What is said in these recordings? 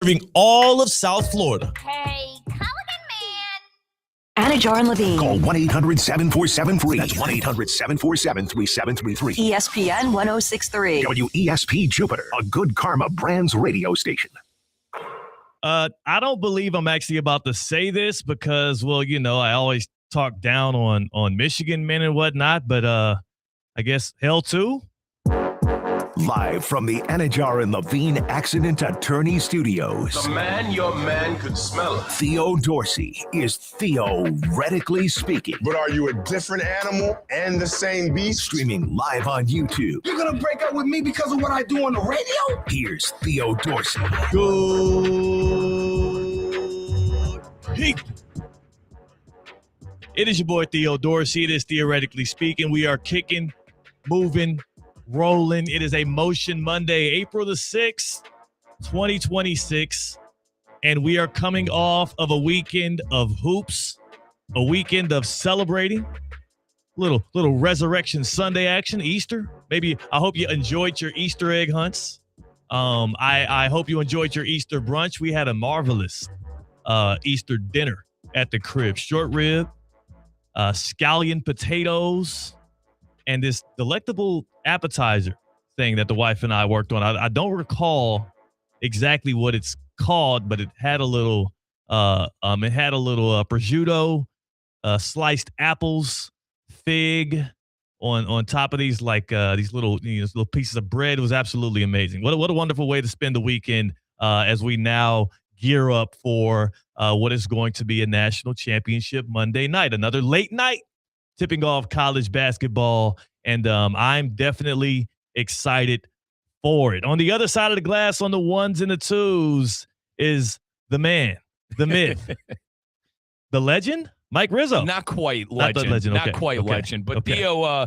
serving all of South Florida. Hey, come again, man. Anajar and Levine. Call 1-800-747-FREE. That's 1-800-747-3733. ESPN 1063. WESP Jupiter, a Good Karma Brands radio station. I don't believe I'm actually about to say this because, well, I always talk down on Michigan men and whatnot, but I guess hell too. Live from the Anajar and Levine Accident Attorney Studios. The man your man could smell it. Theo Dorsey is theoretically speaking. But are you a different animal and the same beast? Streaming live on YouTube. You're going to break up with me because of what I do on the radio? Here's Theo Dorsey. Good. It is your boy Theo Dorsey. It is Theoretically Speaking. We are kicking, moving, rolling. It is a Motion Monday, April the 6th, 2026. And we are coming off of a weekend of hoops, a weekend of celebrating, little Resurrection Sunday action, Easter. Maybe I hope you enjoyed your Easter egg hunts. I hope you enjoyed your Easter brunch. We had a marvelous Easter dinner at the crib. Short rib, scallion potatoes, and this delectable appetizer thing that the wife and I worked on. I don't recall exactly what it's called, but it had a little prosciutto, sliced apples, fig on top of these these little pieces of bread. It was absolutely amazing. What a wonderful way to spend the weekend as we now gear up for what is going to be a national championship Monday night, another late night tipping off college basketball. And I'm definitely excited for it. On the other side of the glass, on the ones and the twos, is the man, the myth, the legend, Mike Rizzo. Not quite legend. Not quite legend. But Theo,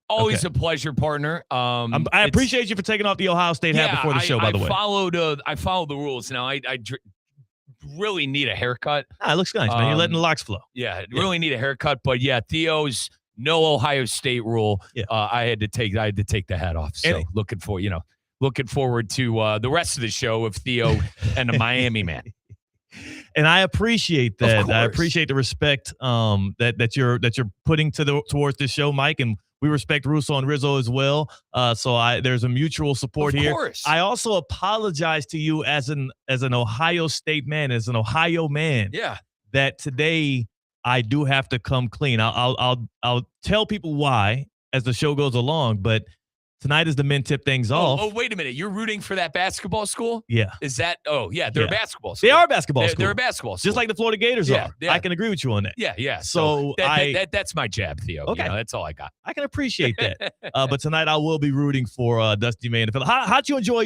always a pleasure, partner. I appreciate you for taking off the Ohio State hat before the show, by the way. I followed the rules. Now, I really need a haircut. It looks nice, man. You're letting the locks flow. Yeah, really need a haircut. But, yeah, Theo's no Ohio State rule. Yeah. I had to take the hat off. So looking forward to the rest of the show of Theo and the Miami man. And I appreciate that. I appreciate the respect that you're putting towards this show, Mike, and we respect Russo and Rizzo as well. So there's a mutual support here. Of course. I also apologize to you as an Ohio State man, as an Ohio man. Yeah. That today I do have to come clean. I'll tell people why as the show goes along, but tonight is the men tip things off. Oh, wait a minute. You're rooting for that basketball school? Yeah. Is that? Oh, yeah. They're a basketball school. They are a basketball school. They're a basketball school. Just like the Florida Gators are. Yeah. I can agree with you on that. Yeah. So that's my jab, Theo. Okay. That's all I got. I can appreciate that. But tonight I will be rooting for Dusty May and the Phillies. How'd you enjoy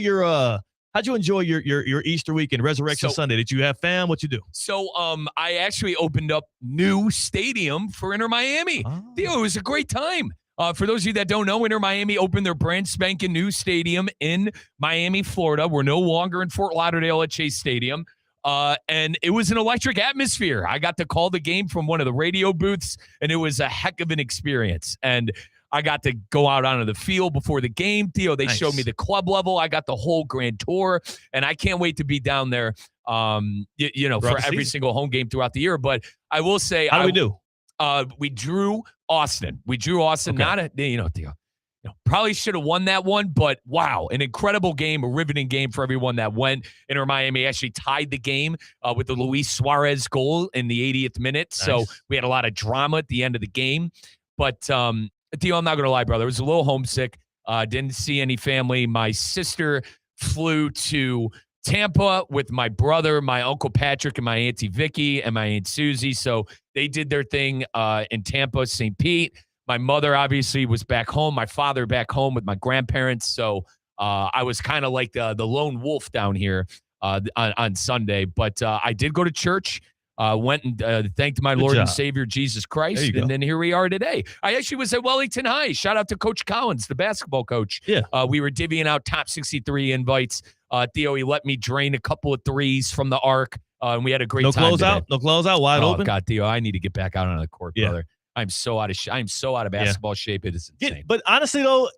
your Easter weekend, Resurrection Sunday? Did you have fam? What'd you do? So I actually opened up new stadium for Inter Miami. Oh. Theo, it was a great time. For those of you that don't know, Inter Miami opened their brand spanking new stadium in Miami, Florida. We're no longer in Fort Lauderdale at Chase Stadium. And it was an electric atmosphere. I got to call the game from one of the radio booths, and it was a heck of an experience. And I got to go out onto the field before the game. Theo, they showed me the club level. I got the whole grand tour, and I can't wait to be down there, for every single home game throughout the year. But I will say, how do we do? We drew Austin. Okay. Not Theo. Probably should have won that one, but wow, an incredible game, a riveting game for everyone that went. Inter Miami actually tied the game with the Luis Suarez goal in the 80th minute. Nice. So we had a lot of drama at the end of the game. But Theo, I'm not going to lie, brother. I was a little homesick. Didn't see any family. My sister flew to Tampa with my brother, my Uncle Patrick, and my Auntie Vicky, and my Aunt Susie. So they did their thing in Tampa, St. Pete. My mother obviously was back home. My father back home with my grandparents. So I was kind of like the lone wolf down here on Sunday. But I did go to church. Went and thanked my Lord and Savior Jesus Christ, and then here we are today. I actually was at Wellington High. Shout out to Coach Collins, the basketball coach. Yeah, we were divvying out top 63 invites. Theo, he let me drain a couple of threes from the arc, and we had a great time. No closeout, wide open. Oh God, Theo, I need to get back out on the court, brother. I'm so out of basketball shape. It is insane. But honestly, though,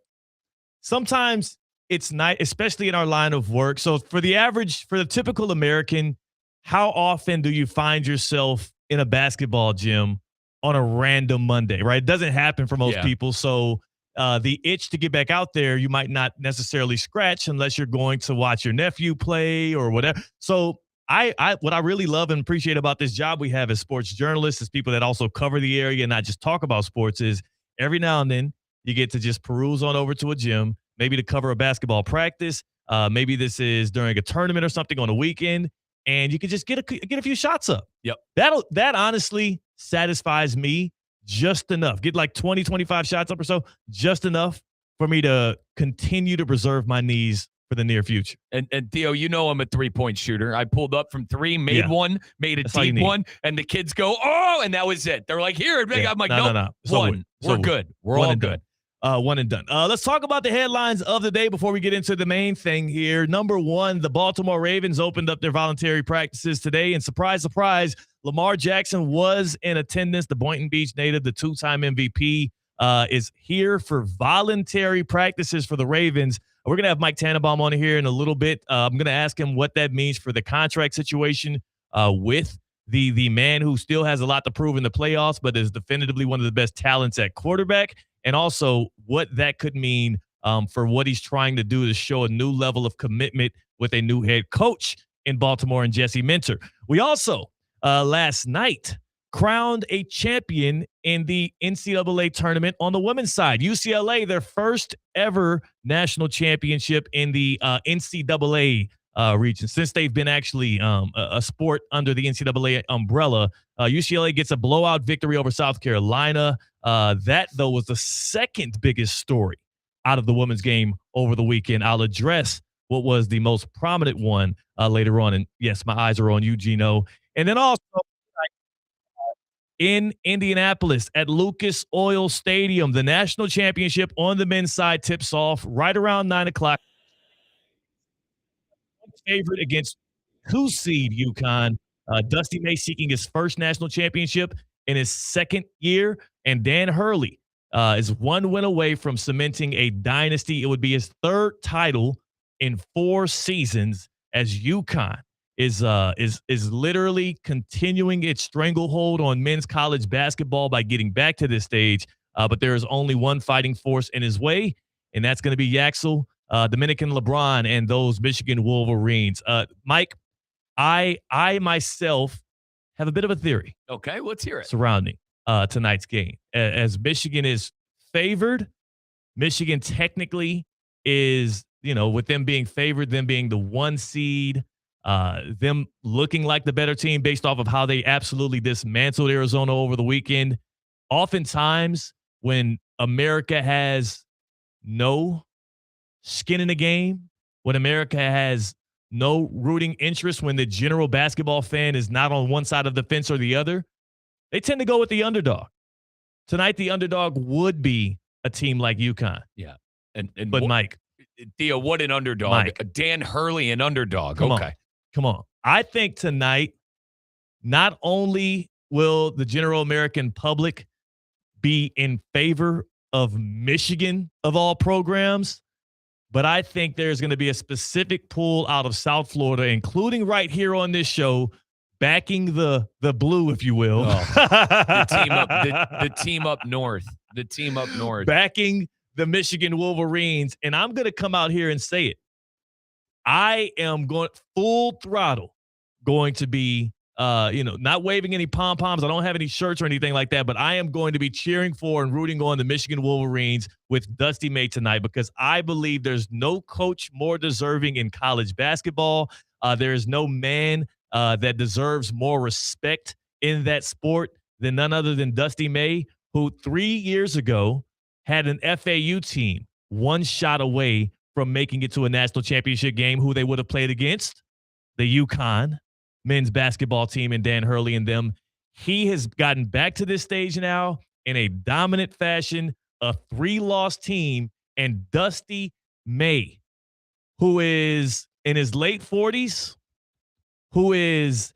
sometimes it's nice, especially in our line of work. So for the typical American, how often do you find yourself in a basketball gym on a random Monday, right? It doesn't happen for most people. So the itch to get back out there, you might not necessarily scratch unless you're going to watch your nephew play or whatever. So what I really love and appreciate about this job we have as sports journalists, as people that also cover the area and not just talk about sports, is every now and then you get to just peruse on over to a gym, maybe to cover a basketball practice. Maybe this is during a tournament or something on a weekend, and you can just get a few shots up. Yep. That honestly satisfies me just enough. Get like 20, 25 shots up or so, just enough for me to continue to preserve my knees for the near future. And Theo, you know I'm a three-point shooter. I pulled up from three, made one, made a deep one, and the kids go, oh, and that was it. They're like, here. I'm like, no. One. We're good. We're all good. One and done. Let's talk about the headlines of the day before we get into the main thing here. Number one, the Baltimore Ravens opened up their voluntary practices today, and surprise, surprise, Lamar Jackson was in attendance. The Boynton Beach native, the two-time MVP, is here for voluntary practices for the Ravens. We're going to have Mike Tannenbaum on here in a little bit. I'm going to ask him what that means for the contract situation with the man who still has a lot to prove in the playoffs, but is definitively one of the best talents at quarterback, and also what that could mean for what he's trying to do to show a new level of commitment with a new head coach in Baltimore and Jesse Minter. We also, last night, crowned a champion in the NCAA tournament on the women's side. UCLA, their first ever national championship in the NCAA region. Since they've been actually a sport under the NCAA umbrella, UCLA gets a blowout victory over South Carolina. That, though, was the second biggest story out of the women's game over the weekend. I'll address what was the most prominent one later on. And yes, my eyes are on you, Gino. And then also, in Indianapolis at Lucas Oil Stadium, the national championship on the men's side tips off right around 9 o'clock. Favorite against 2-seed UConn. Dusty May seeking his first national championship in his second year, and Dan Hurley is one win away from cementing a dynasty. It would be his third title in 4 seasons as UConn is literally continuing its stranglehold on men's college basketball by getting back to this stage. But there is only one fighting force in his way, and that's going to be Yaxel, Dominican LeBron, and those Michigan Wolverines. Mike, I myself have a bit of a theory. Okay, let's hear it. Surrounding tonight's game. As Michigan is favored, Michigan technically is, with them being favored, them being the 1 seed, them looking like the better team based off of how they absolutely dismantled Arizona over the weekend. Oftentimes, when America has no skin in the game, when America has no rooting interest, when the general basketball fan is not on one side of the fence or the other, they tend to go with the underdog. Tonight, the underdog would be a team like UConn. Yeah. But Mike. Theo, what an underdog. Mike. Dan Hurley, an underdog. Come on. I think tonight, not only will the general American public be in favor of Michigan of all programs, but I think there's going to be a specific pool out of South Florida, including right here on this show, backing the blue, if you will. The team up north. The team up north. Backing the Michigan Wolverines. And I'm going to come out here and say it. I am going full throttle going to be, not waving any pom-poms. I don't have any shirts or anything like that, but I am going to be cheering for and rooting on the Michigan Wolverines with Dusty May tonight because I believe there's no coach more deserving in college basketball. There is no man that deserves more respect in that sport than none other than Dusty May, who 3 years ago had an FAU team one shot away from making it to a national championship game, who they would have played against, the UConn men's basketball team and Dan Hurley and them. He has gotten back to this stage now in a dominant fashion, a 3-loss team, and Dusty May, who is in his late 40s, who is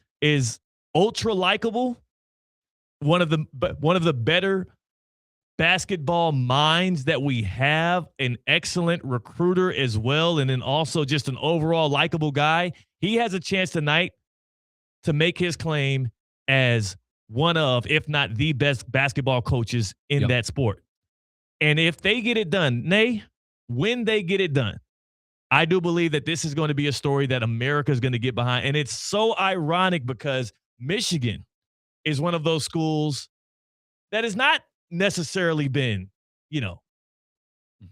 ultra likable, one of the better basketball minds that we have, an excellent recruiter as well, and then also just an overall likable guy, he has a chance tonight to make his claim as one of, if not the best basketball coaches in that sport. And if they get it done, when they get it done, I do believe that this is going to be a story that America is going to get behind. And it's so ironic because Michigan is one of those schools that has not necessarily been,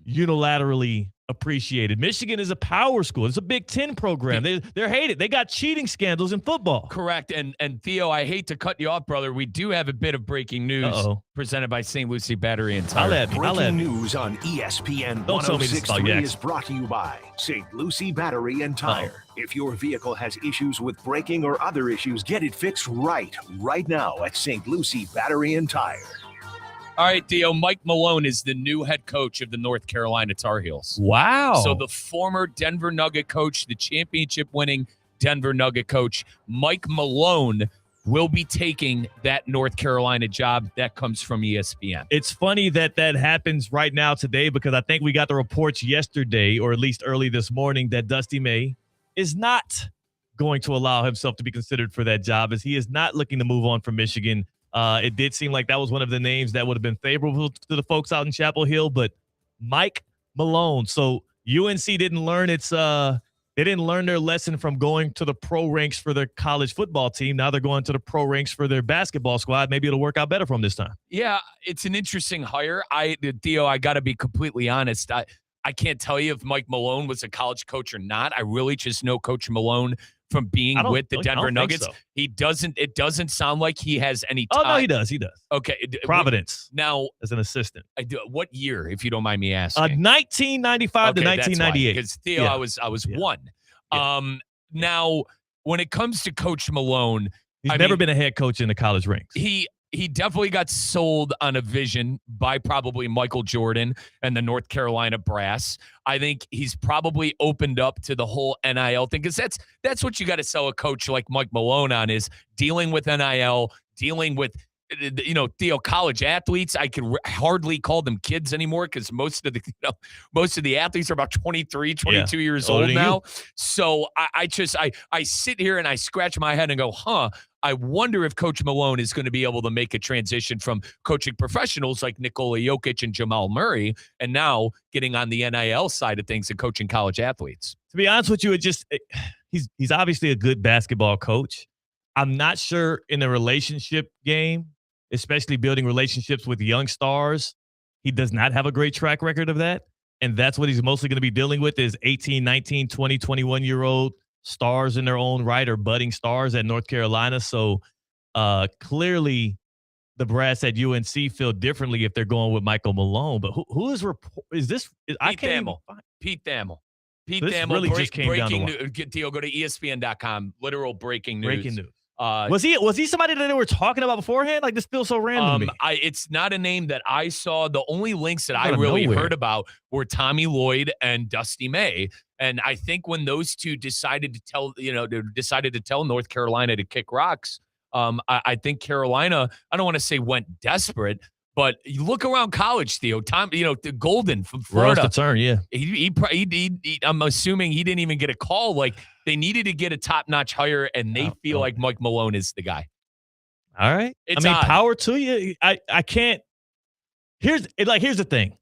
unilaterally appreciated. Michigan is a power school. It's a Big Ten program. They're hated. They got cheating scandals in football. Correct. And Theo, I hate to cut you off, brother. We do have a bit of breaking news presented by St. Lucie Battery and Tire. Breaking news on ESPN 106.3 is brought to you by St. Lucie Battery and Tire. If your vehicle has issues with braking or other issues, get it fixed right now at St. Lucie Battery and Tire. All right, Theo, Mike Malone is the new head coach of the North Carolina Tar Heels. Wow. So the former Denver Nugget coach, the championship-winning Denver Nugget coach, Mike Malone, will be taking that North Carolina job. That comes from ESPN. It's funny that happens right now today because I think we got the reports yesterday, or at least early this morning, that Dusty May is not going to allow himself to be considered for that job, as he is not looking to move on from Michigan. It did seem like that was one of the names that would have been favorable to the folks out in Chapel Hill, but Mike Malone. So UNC didn't learn they didn't learn their lesson from going to the pro ranks for their college football team. Now they're going to the pro ranks for their basketball squad. Maybe it'll work out better for them this time. Yeah, it's an interesting hire. Theo, I got to be completely honest. I can't tell you if Mike Malone was a college coach or not. I really just know Coach Malone from being with the Denver Nuggets. So. It doesn't sound like he has any time. Oh, no, he does. Okay. Providence. Now, as an assistant. What year, if you don't mind me asking? 1995 to 1998. Because Theo, I was one. Yeah. Now, when it comes to Coach Malone, he's never been a head coach in the college ranks. He definitely got sold on a vision by probably Michael Jordan and the North Carolina brass. I think he's probably opened up to the whole NIL thing, because that's what you got to sell a coach like Mike Malone on, is dealing with NIL, dealing with Theo, college athletes. I could hardly call them kids anymore, because most of the athletes are about 23, 22 years old now. So I sit here and I scratch my head and go, I wonder if Coach Malone is going to be able to make a transition from coaching professionals like Nikola Jokic and Jamal Murray, and now getting on the NIL side of things and coaching college athletes. To be honest with you, he's obviously a good basketball coach. I'm not sure in the relationship game, especially building relationships with young stars, he does not have a great track record of that. And that's what he's mostly going to be dealing with, is 18, 19, 20, 21-year-old stars in their own right, or budding stars at North Carolina. So clearly the brass at UNC feel differently if they're going with Michael Malone. But who is this? Pete Thamel. Pete Thamel. Pete Thamel. Really just came breaking down news. Theo, go to ESPN.com. Literal breaking news. Breaking news. Was he somebody that they were talking about beforehand? Like, this feels so random to me. It's not a name that I saw. The only links that I really heard about were Tommy Lloyd and Dusty May. And I think when those two decided to tell North Carolina to kick rocks, I think Carolina, I don't want to say went desperate, but you look around college, Theo. The Golden from Florida. Rose the turn, yeah. He I'm assuming he didn't even get a call. Like, they needed to get a top-notch hire, and they feel like Mike Malone is the guy. All right. Power to you. I can't. Here's the thing.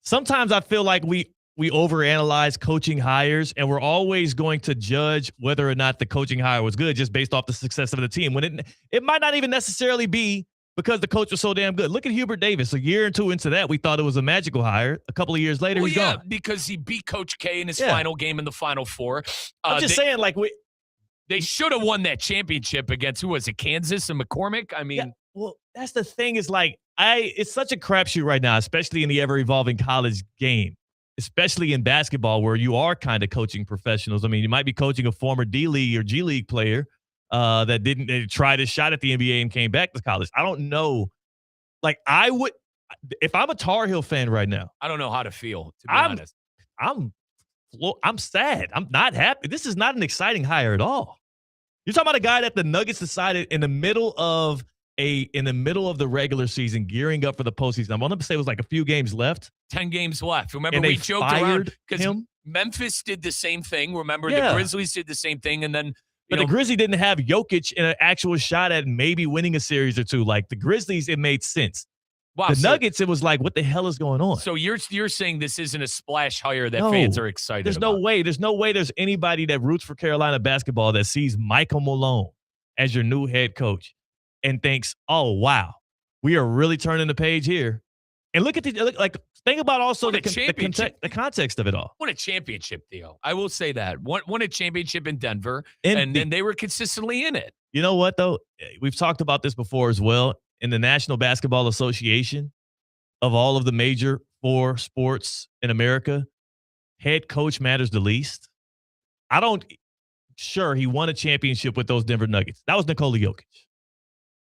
Sometimes I feel like we overanalyze coaching hires, and we're always going to judge whether or not the coaching hire was good just based off the success of the team, when it might not even necessarily be because the coach was so damn good. Look at Hubert Davis. A year or two into that, we thought it was a magical hire. A couple of years later, he's gone. Because he beat Coach K in his final game in the Final Four. I'm just saying, they should have won that championship against, who was it, Kansas and McCormick? I mean, well, that's the thing, is it's such a crapshoot right now, especially in the ever-evolving college game, especially in basketball, where you are kind of coaching professionals. I mean, you might be coaching a former D-League or G-League player that didn't try his shot at the NBA and came back to college. I don't know. I would, if I'm a Tar Heel fan right now, I don't know how to feel, to be honest. I'm sad. I'm not happy. This is not an exciting hire at all. You're talking about a guy that the Nuggets decided in the middle of in the middle of the regular season, gearing up for the postseason. I want to say it was like a few games left. 10 games left. Remember, and we joked around because him. Memphis did the same thing. Remember, the Grizzlies did the same thing, and then but the Grizzlies didn't have Jokic in an actual shot at maybe winning a series or two. Like the Grizzlies, it made sense. Wow, the Nuggets, it was like, what the hell is going on? So you're saying this isn't a splash hire that fans are excited There's about. no way. There's no way there's anybody that roots for Carolina basketball that sees Michael Malone as your new head coach and thinks, oh, wow, we are really turning the page here. And look at think about also the context of it all. Won a championship, Theo. I will say that. Won a championship in Denver, and then they were consistently in it. You know what, though? We've talked about this before as well. In the National Basketball Association, of all of the major 4 sports in America, head coach matters the least. Sure, he won a championship with those Denver Nuggets. That was Nikola Jokic.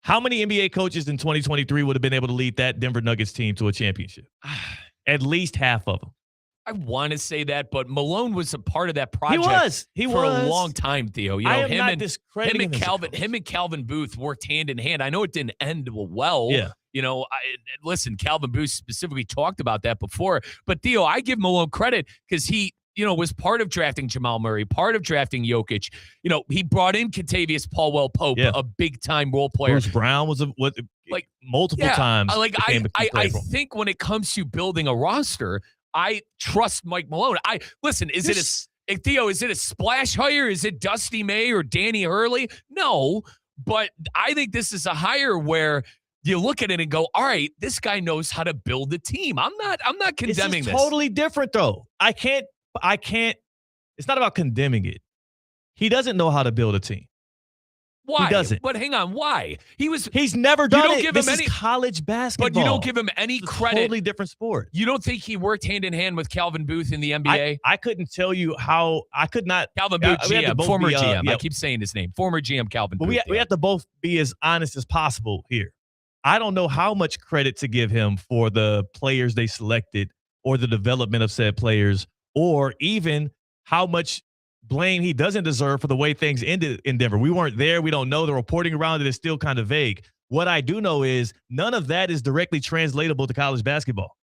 How many NBA coaches in 2023 would have been able to lead that Denver Nuggets team to a championship? At least half of them. I want to say that, but Malone was a part of that project. He for was a long time, Theo. You know, I am not discrediting him and Calvin Booth worked hand in hand. I know it didn't end well. Yeah. You know, listen, Calvin Booth specifically talked about that before. But Theo, I give Malone credit because he, was part of drafting Jamal Murray, part of drafting Jokic. You know, he brought in Kentavious Pope, a big time role player. Bruce Brown was multiple times. I think when it comes to building a roster, I trust Mike Malone. Is it a splash hire? Is it Dusty May or Danny Hurley? No, but I think this is a hire where you look at it and go, all right, this guy knows how to build a team. I'm not condemning this. It's totally different, though. I can't. It's not about condemning it. He doesn't know how to build a team. Why? He doesn't. But hang on, why? He's never done you don't it. Give this him is any college basketball. But you don't give him any credit. Totally different sport. You don't think he worked hand in hand with Calvin Booth in the NBA? I couldn't tell you how. I could not. Calvin Booth, GM, former GM. I keep saying his name. Former GM Calvin Booth. We have to both be as honest as possible here. I don't know how much credit to give him for the players they selected or the development of said players, or even how much blame he doesn't deserve for the way things ended in Denver. We weren't there. We don't know. The reporting around it is still kind of vague. What I do know is none of that is directly translatable to college basketball.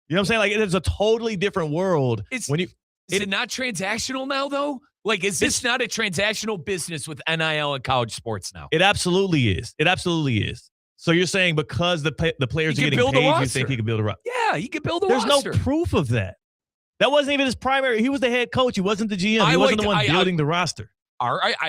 You know what I'm saying? Like, it's a totally different world. Is it not transactional now, though? Like, is this not a transactional business with NIL and college sports now? It absolutely is. It absolutely is. So you're saying because the players are getting paid, you think he can build a roster? Yeah, he can build a roster. There's roster. No proof of that. That wasn't even his primary. He was the head coach. He wasn't the GM. He wasn't the one building the roster. All right,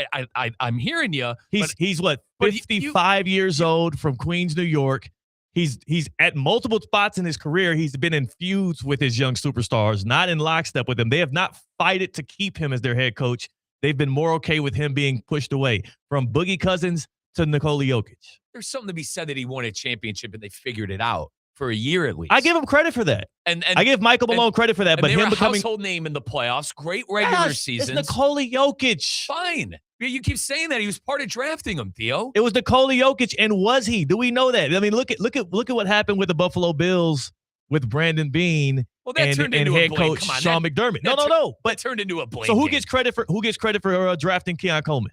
I'm hearing you. He's what, 55 years old, from Queens, New York. He's at multiple spots in his career. He's been in feuds with his young superstars, not in lockstep with them. They have not fighted to keep him as their head coach. They've been more okay with him being pushed away, from Boogie Cousins to Nikola Jokic. There's something to be said that he won a championship and they figured it out for a year at least. I give him credit for that. And I give Michael Malone credit for that. But him becoming a household name in the playoffs, great regular seasons. It's Nikola Jokic. Fine. You keep saying that he was part of drafting him, Theo. It was Nikola Jokic, and was he? Do we know that? I mean, look at what happened with the Buffalo Bills with Brandon Beane and head coach Sean McDermott. No. But turned into a blame. So who gets credit for drafting Keon Coleman?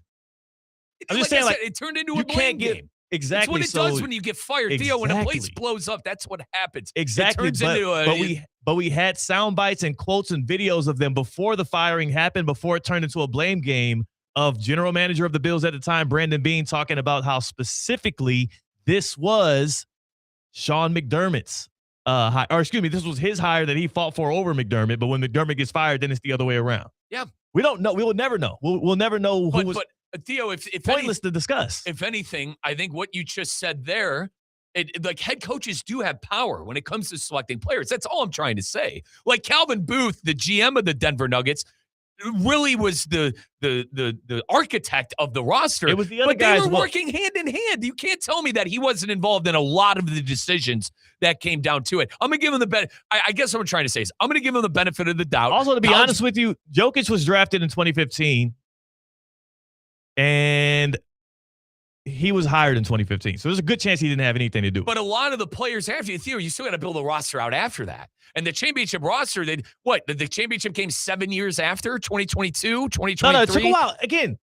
I'm just saying, it turned into a blame game. Exactly. It's what it does when you get fired. Theo, when a place blows up, that's what happens. Exactly. It turns into but we had sound bites and quotes and videos of them before the firing happened, before it turned into a blame game, of general manager of the Bills at the time, Brandon Beane, talking about how specifically this was Sean McDermott's this was his hire that he fought for over McDermott. But when McDermott gets fired, then it's the other way around. Yeah. We don't know. We will never know. We'll never know who was. But Theo, if pointless to discuss. If anything, I think what you just said there, like, head coaches do have power when it comes to selecting players. That's all I'm trying to say. Like, Calvin Booth, the GM of the Denver Nuggets, really was the architect of the roster. It was the other guys. But they were working hand in hand. You can't tell me that he wasn't involved in a lot of the decisions that came down to it. I'm going to give him the benefit. I guess what I'm trying to say is I'm going to give him the benefit of the doubt. Also, to be honest with you, Jokic was drafted in 2015. And he was hired in 2015. So there's a good chance he didn't have anything to do. But a lot of the players after you, Theo, you still got to build a roster out after that. And the championship roster, the championship came 7 years after, 2022, 2023? No, it took a while. Again,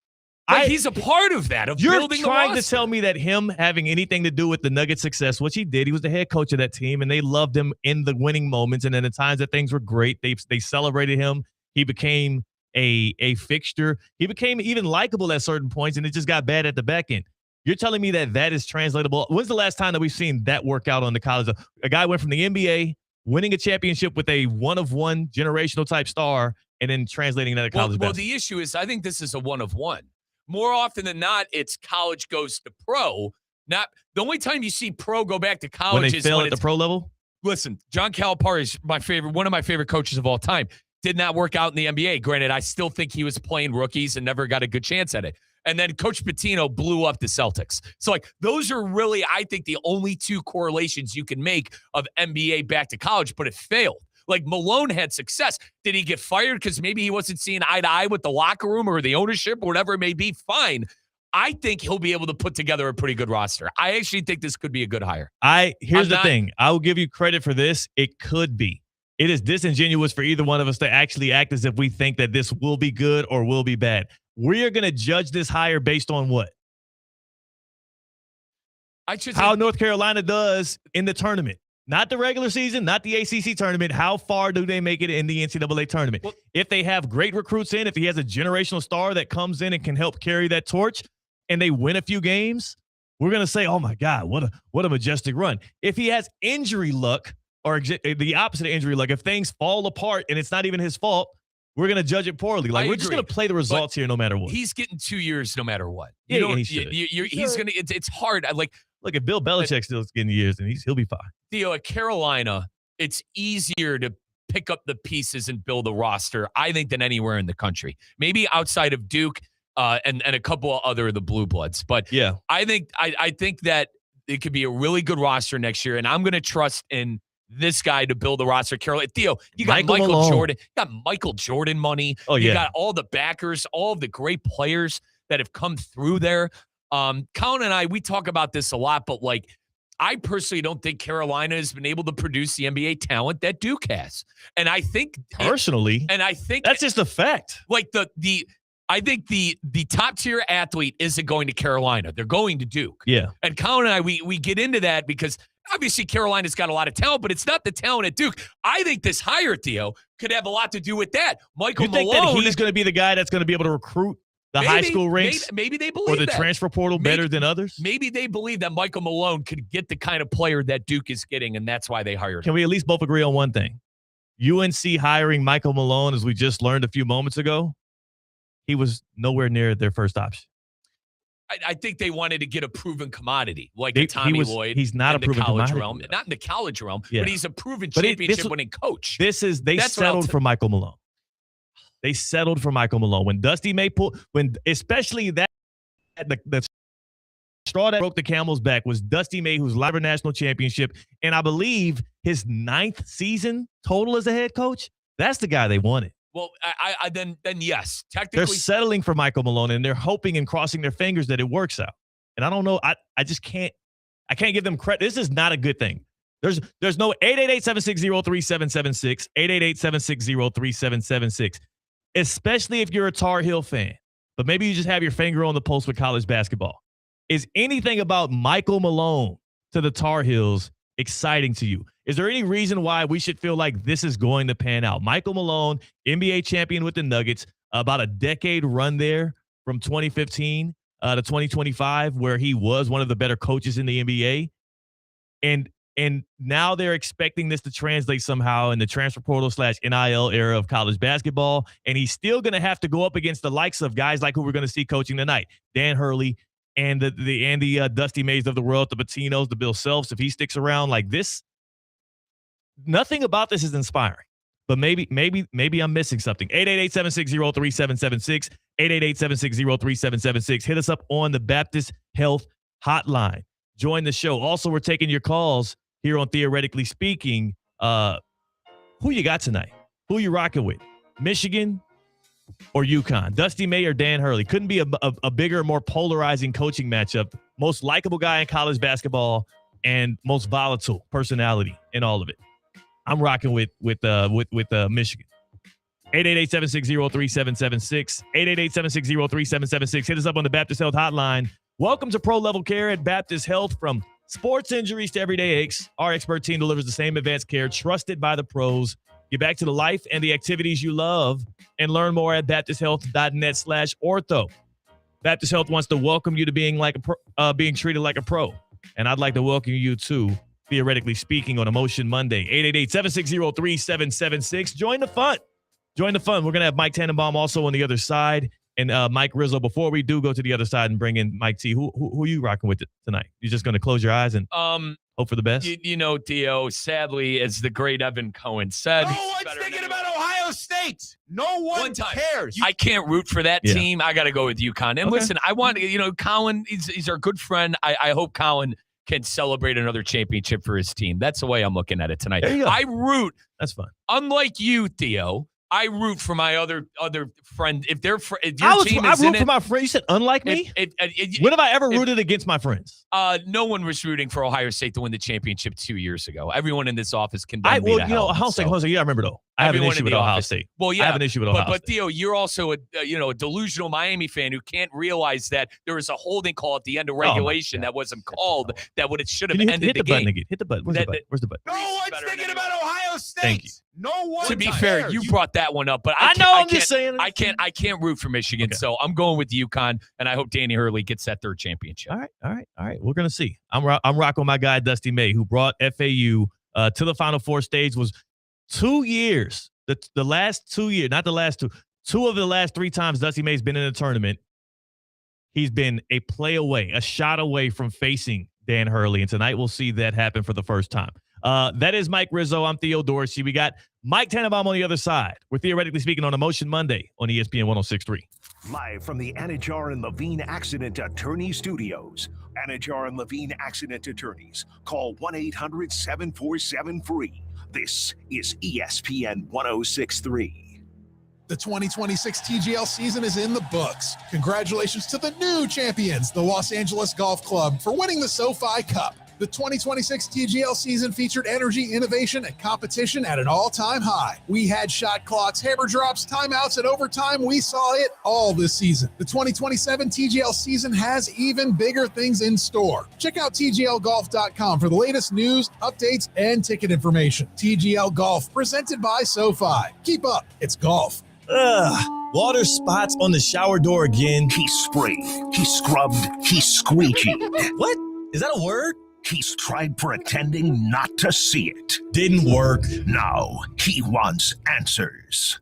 He's a part of that, of You're building trying the to roster. tell me that him having anything to do with the Nuggets' success, which he did, he was the head coach of that team, and they loved him in the winning moments. And then the times that things were great, they celebrated him. He became a fixture. He became even likable at certain points, and it just got bad at the back end. You're telling me that is translatable? When's the last time that we've seen that work out on the college? A guy went from the NBA, winning a championship with a one-of-one generational type star, and then translating that to college basketball. Well, the issue is I think this is a one-of-one. More often than not, it's college goes to pro. Not the only time you see pro go back to college when they is fail when at the pro level. Listen, John Calipari is one of my favorite coaches of all time. Did not work out in the NBA. Granted, I still think he was playing rookies and never got a good chance at it. And then Coach Pitino blew up the Celtics. So, those are really, I think, the only two correlations you can make of NBA back to college, but it failed. Malone had success. Did he get fired because maybe he wasn't seeing eye to eye with the locker room or the ownership or whatever it may be? Fine. I think he'll be able to put together a pretty good roster. I actually think this could be a good hire. Here's the thing. I will give you credit for this. It could be. It is disingenuous for either one of us to actually act as if we think that this will be good or will be bad. We are going to judge this hire based on what? How North Carolina does in the tournament. Not the regular season, not the ACC tournament. How far do they make it in the NCAA tournament? Well, if they have great recruits in, if he has a generational star that comes in and can help carry that torch, and they win a few games, we're going to say, oh, my God, what a majestic run. If he has injury luck or the opposite of injury luck, if things fall apart and it's not even his fault, we're going to judge it poorly. We're just going to play the results here no matter what. He's getting 2 years no matter what. He's going to – it's hard. Look, if Bill Belichick still getting years, then he'll be fine. Theo, at Carolina, it's easier to pick up the pieces and build a roster, I think, than anywhere in the country. Maybe outside of Duke and a couple of other of the Blue Bloods. But yeah, I think that it could be a really good roster next year, and I'm going to trust in this guy to build a roster. Carolina, Theo, you got Michael Jordan. You got Michael Jordan money. Oh, yeah. You got all the backers, all of the great players that have come through there. Colin and I, we talk about this a lot, but I personally don't think Carolina has been able to produce the NBA talent that Duke has. And I think personally, that's just a fact. I think the top tier athlete isn't going to Carolina. They're going to Duke. Yeah. And Colin and I, we get into that because obviously Carolina's got a lot of talent, but it's not the talent at Duke. I think this hire, Theo, could have a lot to do with that. Michael Malone. You think that he's going to be the guy that's going to be able to recruit the high school ranks? Maybe they believe or the that. Transfer portal better than others? Maybe they believe that Michael Malone could get the kind of player that Duke is getting, and that's why they hired him. Can we at least both agree on one thing? UNC hiring Michael Malone, as we just learned a few moments ago, he was nowhere near their first option. I think they wanted to get a proven commodity, a Tommy Lloyd. He's not a proven commodity. Realm. Not in the college realm, yeah. but he's a proven championship-winning coach. They settled for Michael Malone. They settled for Michael Malone. When Dusty May especially the straw that broke the camel's back was Dusty May, who's live for national championship, and I believe his 9th season total as a head coach. That's the guy they wanted. Well, then yes, technically they're settling for Michael Malone, and they're hoping and crossing their fingers that it works out. And I don't know. I just can't. I can't give them credit. This is not a good thing. There's no 888-760-3776, 888-760-3776, especially if you're a Tar Heel fan. But maybe you just have your finger on the pulse with college basketball. Is anything about Michael Malone to the Tar Heels exciting to you? Is there any reason why we should feel like this is going to pan out? Michael Malone, NBA champion with the Nuggets, about a decade run there from 2015 to 2025, where he was one of the better coaches in the NBA. And now they're expecting this to translate somehow in the transfer portal / NIL era of college basketball. And he's still going to have to go up against the likes of guys like who we're going to see coaching tonight, Dan Hurley and the Dusty Mays of the world, the Patinos, the Bill Selfs. If he sticks around like this, nothing about this is inspiring. But maybe I'm missing something. 888-760-3776, 888-760-3776. Hit us up on the Baptist Health Hotline. Join the show. Also, we're taking your calls here on Theoretically Speaking. Who you got tonight? Who you rocking with? Michigan or UConn? Dusty May or Dan Hurley? Couldn't be a bigger, more polarizing coaching matchup. Most likable guy in college basketball and most volatile personality in all of it. I'm rocking with Michigan. 888-760-3776. 888-760-3776. Hit us up on the Baptist Health Hotline. Welcome to Pro Level Care at Baptist Health. From sports injuries to everyday aches, our expert team delivers the same advanced care trusted by the pros. Get back to the life and the activities you love and learn more at baptisthealth.net/ortho. Baptist Health wants to welcome you to being treated like a pro. And I'd like to welcome you to Theoretically Speaking on Emotion Monday. 888-760-3776. Join the fun. We're going to have Mike Tannenbaum also on the other side and Mike Rizzo. Before we do go to the other side and bring in Mike T, who are you rocking with tonight? You're just going to close your eyes and hope for the best? You know, Theo, sadly, as the great Evan Cohen said. No one's thinking about Ohio State. No one cares. I can't root for that team. I got to go with UConn. And listen, I want, Colin, he's our good friend. I hope Colin can celebrate another championship for his team. That's the way I'm looking at it tonight. There you go. I root. That's fun. Unlike you, Theo, I root for my other friend. If your team is I in root it, for my friends. You said unlike me? When have I ever rooted against my friends? No one was rooting for Ohio State to win the championship 2 years ago. Everyone in this office condemned me to hell. Jose, yeah, I remember though. I have an issue with Ohio State. Well, yeah, I have an issue with Ohio State. But Theo, you're also a delusional Miami fan who can't realize that there was a holding call at the end of regulation that wasn't called. That should have ended the game. Button again. Hit the button. Where's the button? No one's thinking about Ohio State. Thank you. No one. To be fair, you brought that one up, but I'm just saying. I can't root for Michigan, so I'm going with UConn, and I hope Danny Hurley gets that third championship. All right. We're gonna see. I'm rocking my guy Dusty May, who brought FAU to the Final Four stage. Was 2 years. The last 2 years, not the last two. 2 of the last 3 times Dusty May's been in a tournament, he's been a play away, a shot away from facing Dan Hurley, and tonight we'll see that happen for the first time. That is Mike Rizzo. I'm Theo Dorsey. We got Mike Tannenbaum on the other side. We're Theoretically Speaking on Emotion Monday on ESPN 106.3. Live from the Anajar and Levine Accident Attorney Studios. Anajar and Levine Accident Attorneys. Call 1-800-747-FREE. This is ESPN 106.3. The 2026 TGL season is in the books. Congratulations to the new champions, the Los Angeles Golf Club, for winning the SoFi Cup. The 2026 TGL season featured energy, innovation, and competition at an all-time high. We had shot clocks, hammer drops, timeouts, and overtime. We saw it all this season. The 2027 TGL season has even bigger things in store. Check out TGLGolf.com for the latest news, updates, and ticket information. TGL Golf, presented by SoFi. Keep up. It's golf. Water spots on the shower door again. He sprayed, he scrubbed, he squeegeed. What? Is that a word? He's tried pretending not to see it. Didn't work. Now he wants answers.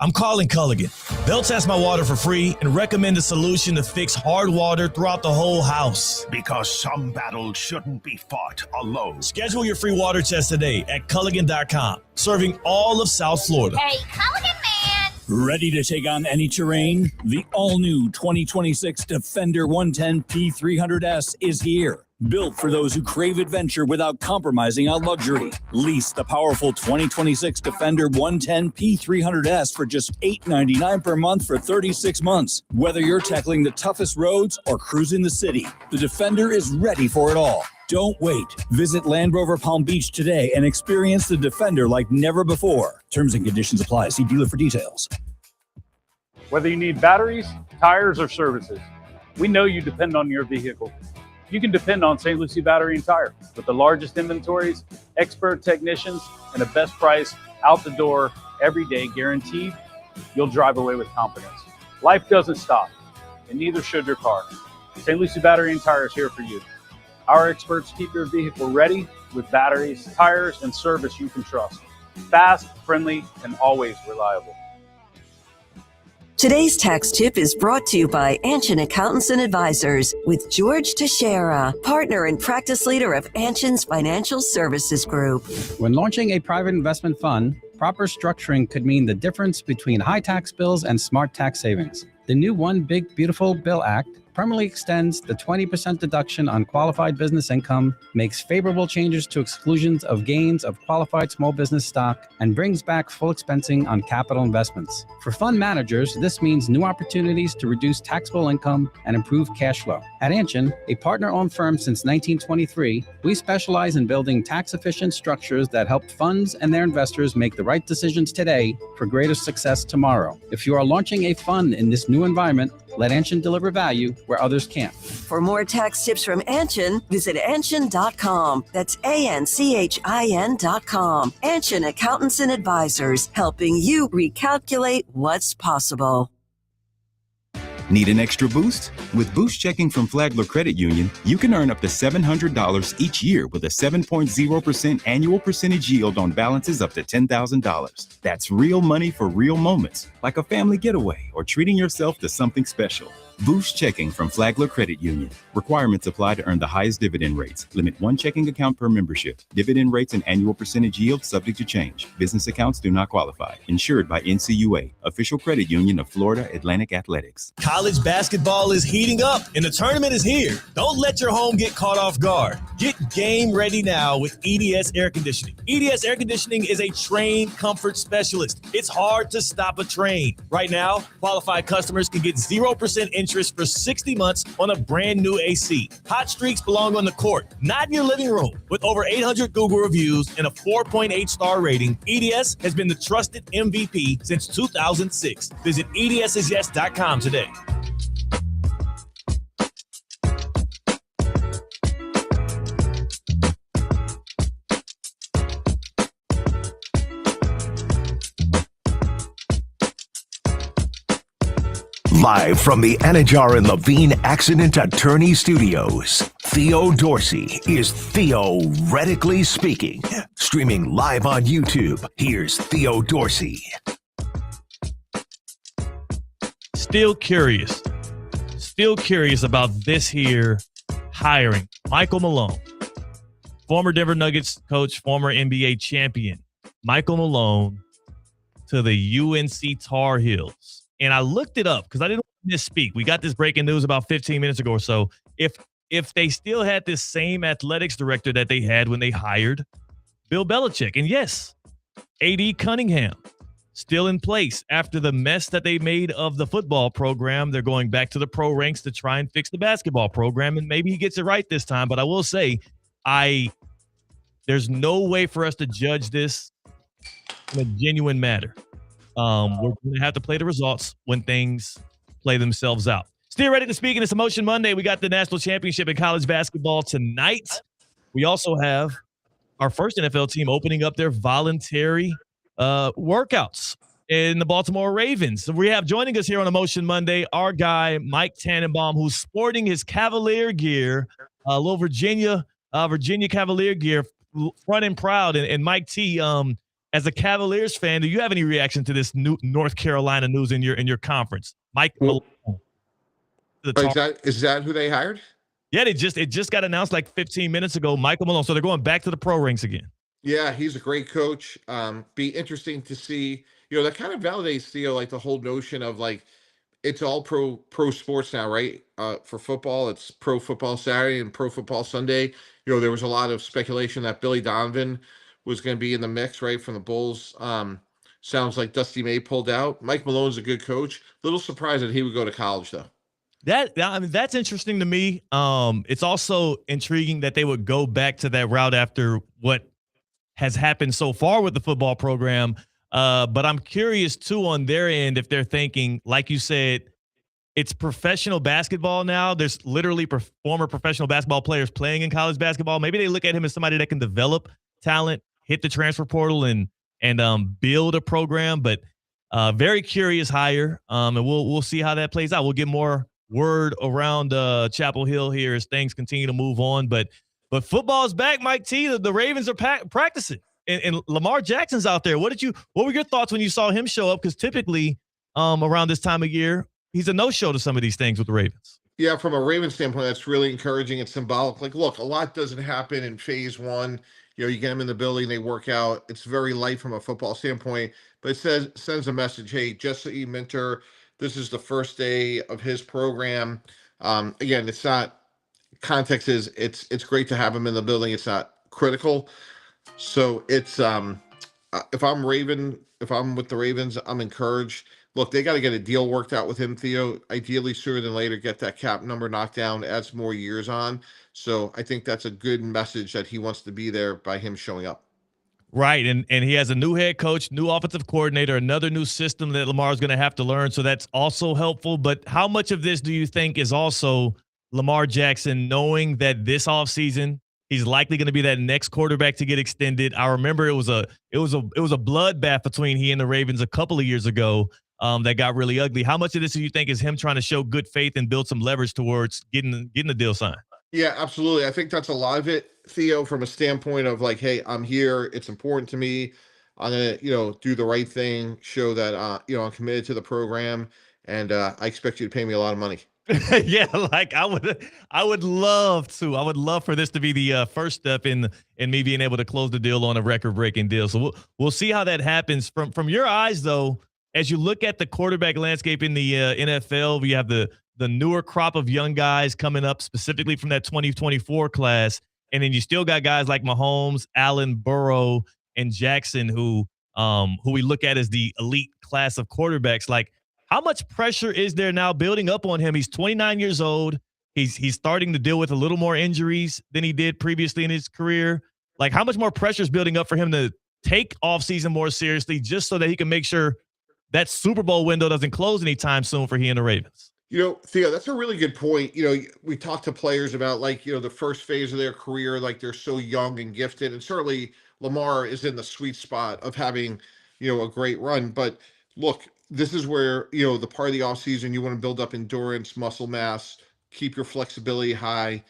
I'm calling Culligan. They'll test my water for free and recommend a solution to fix hard water throughout the whole house. Because some battles shouldn't be fought alone. Schedule your free water test today at Culligan.com. Serving all of South Florida. Hey, Culligan man! Ready to take on any terrain? The all-new 2026 Defender 110 P300S is here. Built for those who crave adventure without compromising on luxury. Lease the powerful 2026 Defender 110 P300S for just $899 per month for 36 months. Whether you're tackling the toughest roads or cruising the city, the Defender is ready for it all. Don't wait. Visit Land Rover Palm Beach today and experience the Defender like never before. Terms and conditions apply. See dealer for details. Whether you need batteries, tires, or services, we know you depend on your vehicle. You can depend on St. Lucie Battery and Tire. With the largest inventories, expert technicians, and the best price out the door every day guaranteed, you'll drive away with confidence. Life doesn't stop, and neither should your car. St. Lucie Battery and Tire is here for you. Our experts keep your vehicle ready with batteries, tires, and service you can trust. Fast, friendly, and always reliable. Today's tax tip is brought to you by Anshin Accountants and Advisors with George Teixeira, partner and practice leader of Anshin's Financial Services Group. When launching a private investment fund, proper structuring could mean the difference between high tax bills and smart tax savings. The new One Big Beautiful Bill Act permanently extends the 20% deduction on qualified business income, makes favorable changes to exclusions of gains of qualified small business stock, and brings back full expensing on capital investments. For fund managers, this means new opportunities to reduce taxable income and improve cash flow. At Anshin, a partner-owned firm since 1923, we specialize in building tax-efficient structures that help funds and their investors make the right decisions today for greater success tomorrow. If you are launching a fund in this new environment, let Anshin deliver value where others can't. For more tax tips from Anshin, visit Anshin.com. That's ANCHIN.com. Anshin Accountants and Advisors, helping you recalculate what's possible. Need an extra boost? With Boost Checking from Flagler Credit Union, you can earn up to $700 each year with a 7.0% annual percentage yield on balances up to $10,000. That's real money for real moments, like a family getaway or treating yourself to something special. Boost Checking from Flagler Credit Union. Requirements apply to earn the highest dividend rates. Limit one checking account per membership. Dividend rates and annual percentage yield subject to change. Business accounts do not qualify. Insured by NCUA, official credit union of Florida Atlantic Athletics. College basketball is heating up and the tournament is here. Don't let your home get caught off guard. Get game ready now with EDS Air Conditioning. EDS Air Conditioning is a trained comfort specialist. It's hard to stop a train. Right now, qualified customers can get 0% interest for 60 months on a brand new AC. Hot streaks belong on the court, not in your living room. With over 800 Google reviews and a 4.8 star rating, EDS has been the trusted MVP since 2006. Visit EDSIsYes.com today. Live from the Anajar and Levine Accident Attorney Studios, Theo Dorsey is theoretically speaking. Streaming live on YouTube, here's Theo Dorsey. Still curious about this here hiring. Michael Malone, former Denver Nuggets coach, former NBA champion. Michael Malone to the UNC Tar Heels. And I looked it up because I didn't want to misspeak. We got this breaking news about 15 minutes ago or so. If they still had this same athletics director that they had when they hired Bill Belichick. And yes, A.D. Cunningham still in place after the mess that they made of the football program. They're going back to the pro ranks to try and fix the basketball program. And maybe he gets it right this time. But I will say, there's no way for us to judge this in a genuine matter. We're going to have to play the results when things play themselves out. Still ready to speak in this Emotion Monday. We got the national championship in college basketball tonight. We also have our first NFL team opening up their voluntary workouts in the Baltimore Ravens. So we have joining us here on Emotion Monday, our guy, Mike Tannenbaum, who's sporting his Cavalier gear, a little Virginia Cavalier gear, front and proud. And Mike T, as a Cavaliers fan, do you have any reaction to this new North Carolina news in your conference? Mike Malone. Is that who they hired? Yeah, it just got announced like 15 minutes ago, Michael Malone. So they're going back to the pro ranks again. Yeah, he's a great coach. Be interesting to see. That kind of validates, Theo, like the whole notion of like it's all pro sports now, right? For football, it's Pro Football Saturday and Pro Football Sunday. There was a lot of speculation that Billy Donovan was going to be in the mix, right, from the Bulls. Sounds like Dusty May pulled out. Mike Malone's a good coach. Little surprised that he would go to college, though. That's interesting to me. It's also intriguing that they would go back to that route after what has happened so far with the football program. But I'm curious, too, on their end, if they're thinking, like you said, it's professional basketball now. There's literally former professional basketball players playing in college basketball. Maybe they look at him as somebody that can develop talent, hit the transfer portal, and build a program. But very curious hire, and we'll see how that plays out. We'll get more word around Chapel Hill here as things continue to move on. But football's back, Mike T. The Ravens are practicing, and Lamar Jackson's out there. What were your thoughts when you saw him show up? Because typically around this time of year, he's a no-show to some of these things with the Ravens. Yeah, from a Ravens standpoint, that's really encouraging and symbolic. Like, look, a lot doesn't happen in phase one. You get them in the building, they work out. It's very light from a football standpoint, but it sends a message. Hey, Jesse Minter, this is the first day of his program. Again, it's not context is it's great to have him in the building. It's not critical. So it's if I'm with the Ravens, I'm encouraged. Look, they got to get a deal worked out with him, Theo. Ideally, sooner than later, get that cap number knocked down, add some more years on. So I think that's a good message that he wants to be there by him showing up. Right, and he has a new head coach, new offensive coordinator, another new system that Lamar is going to have to learn. So that's also helpful. But how much of this do you think is also Lamar Jackson knowing that this offseason he's likely going to be that next quarterback to get extended? I remember it was a bloodbath between he and the Ravens a couple of years ago that got really ugly. How much of this do you think is him trying to show good faith and build some leverage towards getting the deal signed? Yeah, absolutely. I think that's a lot of it, Theo, from a standpoint of like, hey, I'm here. It's important to me. I'm gonna, do the right thing, show that I'm committed to the program, and I expect you to pay me a lot of money. Yeah, like I would love to. I would love for this to be the first step in me being able to close the deal on a record-breaking deal. So we'll see how that happens. From your eyes, though, as you look at the quarterback landscape in the NFL, we have the newer crop of young guys coming up, specifically from that 2024 class, and then you still got guys like Mahomes, Allen, Burrow, and Jackson, who we look at as the elite class of quarterbacks. Like, how much pressure is there now building up on him? He's 29 years old. He's starting to deal with a little more injuries than he did previously in his career. Like, how much more pressure is building up for him to take offseason more seriously just so that he can make sure that Super Bowl window doesn't close anytime soon for he and the Ravens? Theo, that's a really good point. We talk to players about the first phase of their career, like they're so young and gifted. And certainly Lamar is in the sweet spot of having, a great run. But look, this is where, the part of the offseason, you want to build up endurance, muscle mass, keep your flexibility high.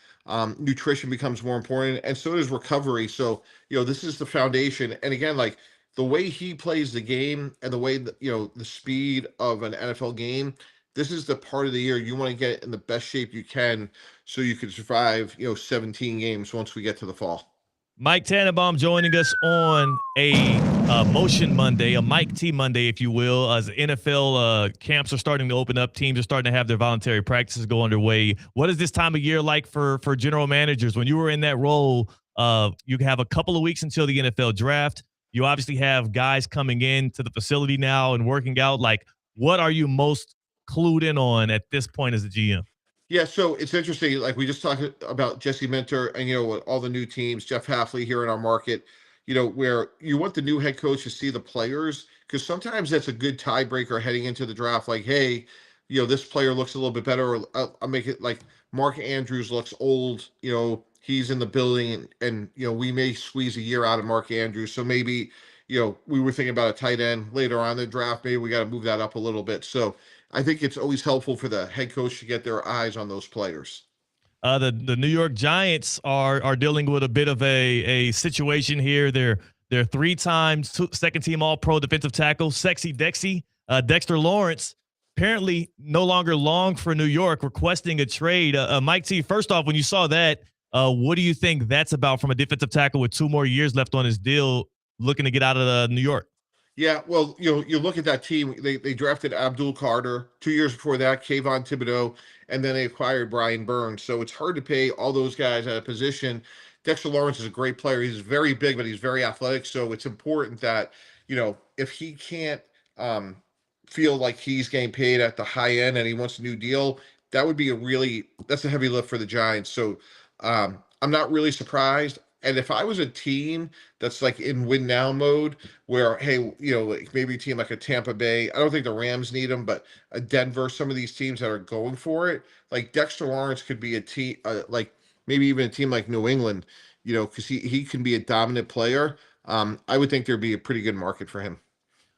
Nutrition becomes more important, and so does recovery. So, this is the foundation. And again, like the way he plays the game and the way that, the speed of an NFL game, this is the part of the year you want to get in the best shape you can so you can survive, 17 games once we get to the fall. Mike Tannenbaum joining us on a Motion Monday, a Mike T Monday, if you will, as NFL camps are starting to open up. Teams are starting to have their voluntary practices go underway. What is this time of year like for general managers? When you were in that role, you have a couple of weeks until the NFL draft. You obviously have guys coming in to the facility now and working out. Like, what are you most clued in on at this point as a GM? Yeah, so it's interesting. Like we just talked about Jesse Minter and, all the new teams, Jeff Hafley here in our market, where you want the new head coach to see the players, because sometimes that's a good tiebreaker heading into the draft. Like, hey, this player looks a little bit better. Or I'll make it like Mark Andrews looks old, he's in the building and we may squeeze a year out of Mark Andrews. So maybe, we were thinking about a tight end later on in the draft. Maybe we got to move that up a little bit. So I think it's always helpful for the head coach to get their eyes on those players. The New York Giants are dealing with a bit of a situation here. They're three-time second-team All-Pro defensive tackle, Sexy Dexy, Dexter Lawrence, apparently no longer long for New York, requesting a trade. Mike T, first off, when you saw that, what do you think that's about from a defensive tackle with 2 more years left on his deal, looking to get out of New York? Yeah, well, you look at that team. They drafted Abdul Carter 2 years before that, Kayvon Thibodeau, and then they acquired Brian Burns. So it's hard to pay all those guys at a position. Dexter Lawrence is a great player. He's very big, but he's very athletic. So it's important that, if he can't feel like he's getting paid at the high end and he wants a new deal, that would be that's a heavy lift for the Giants. So I'm not really surprised. And if I was a team that's like in win now mode where, hey, like maybe a team like a Tampa Bay, I don't think the Rams need him, but a Denver, some of these teams that are going for it, like Dexter Lawrence could be a team, like maybe even a team like New England, because he can be a dominant player. I would think there'd be a pretty good market for him.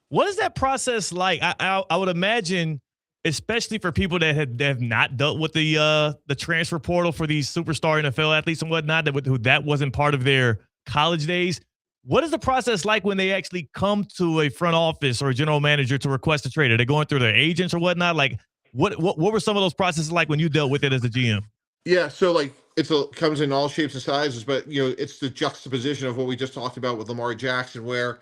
What is that process like? I would imagine, especially for people that have not dealt with the transfer portal for these superstar NFL athletes and whatnot, that wasn't part of their college days. What is the process like when they actually come to a front office or a general manager to request a trade? Are they going through their agents or whatnot? Like, what were some of those processes like when you dealt with it as a GM? Yeah, so like comes in all shapes and sizes, but it's the juxtaposition of what we just talked about with Lamar Jackson, where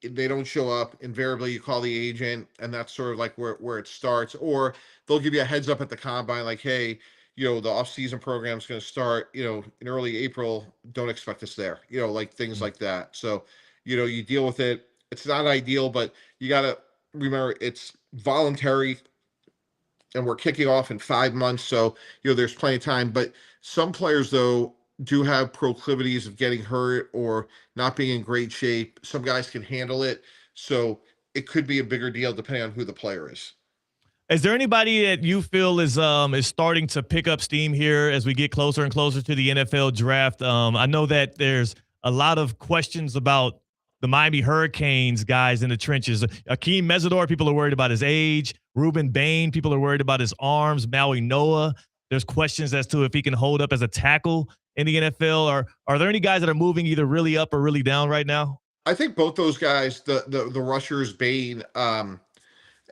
they don't show up, invariably you call the agent, and that's sort of like where it starts. Or they'll give you a heads up at the combine, like, hey, the off-season program is going to start, in early April. Don't expect us there, like things like that. So, you deal with it. It's not ideal, but you got to remember it's voluntary, and we're kicking off in 5 months. So, there's plenty of time. But some players, though, do have proclivities of getting hurt or not being in great shape. Some guys can handle it. So it could be a bigger deal depending on who the player is. Is there anybody that you feel is starting to pick up steam here as we get closer and closer to the NFL draft? I know that there's a lot of questions about the Miami Hurricanes guys in the trenches. Akeem Mesidor, people are worried about his age. Ruben Bain, people are worried about his arms. Maui Noah, there's questions as to if he can hold up as a tackle in the NFL. Are there any guys that are moving either really up or really down right now? I think both those guys, the rushers, Bain and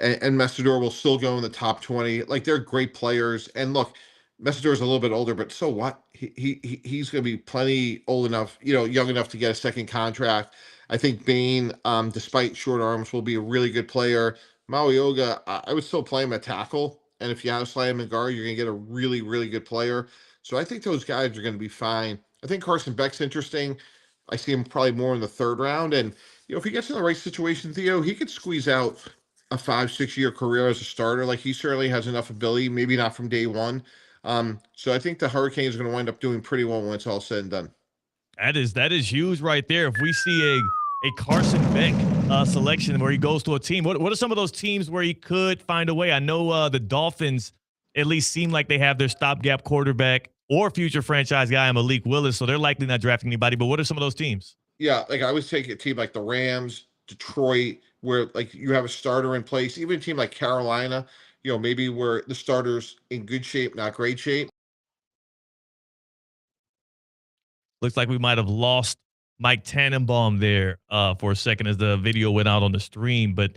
Mesidor, will still go in the top 20. Like, they're great players. And look, Mesidor is a little bit older, but so what? He's going to be plenty old enough, young enough to get a second contract. I think Bain, despite short arms, will be a really good player. Maui Oga, I would still play him at tackle. And if you have to slide him in guard, you're going to get a really, really good player. So I think those guys are going to be fine. I think Carson Beck's interesting. I see him probably more in the 3rd round. And, if he gets in the right situation, Theo, he could squeeze out a 5-6 year career as a starter. Like, he certainly has enough ability, maybe not from day one. So I think the Hurricanes are going to wind up doing pretty well when it's all said and done. That is huge right there. If we see a Carson Beck selection where he goes to a team, what are some of those teams where he could find a way? I know the Dolphins at least seem like they have their stopgap quarterback or future franchise guy, Malik Willis, so they're likely not drafting anybody. But what are some of those teams? Yeah, like I would take a team like the Rams, Detroit, where like you have a starter in place. Even a team like Carolina, maybe where the starter's in good shape, not great shape. Looks like we might have lost Mike Tannenbaum there for a second as the video went out on the stream. But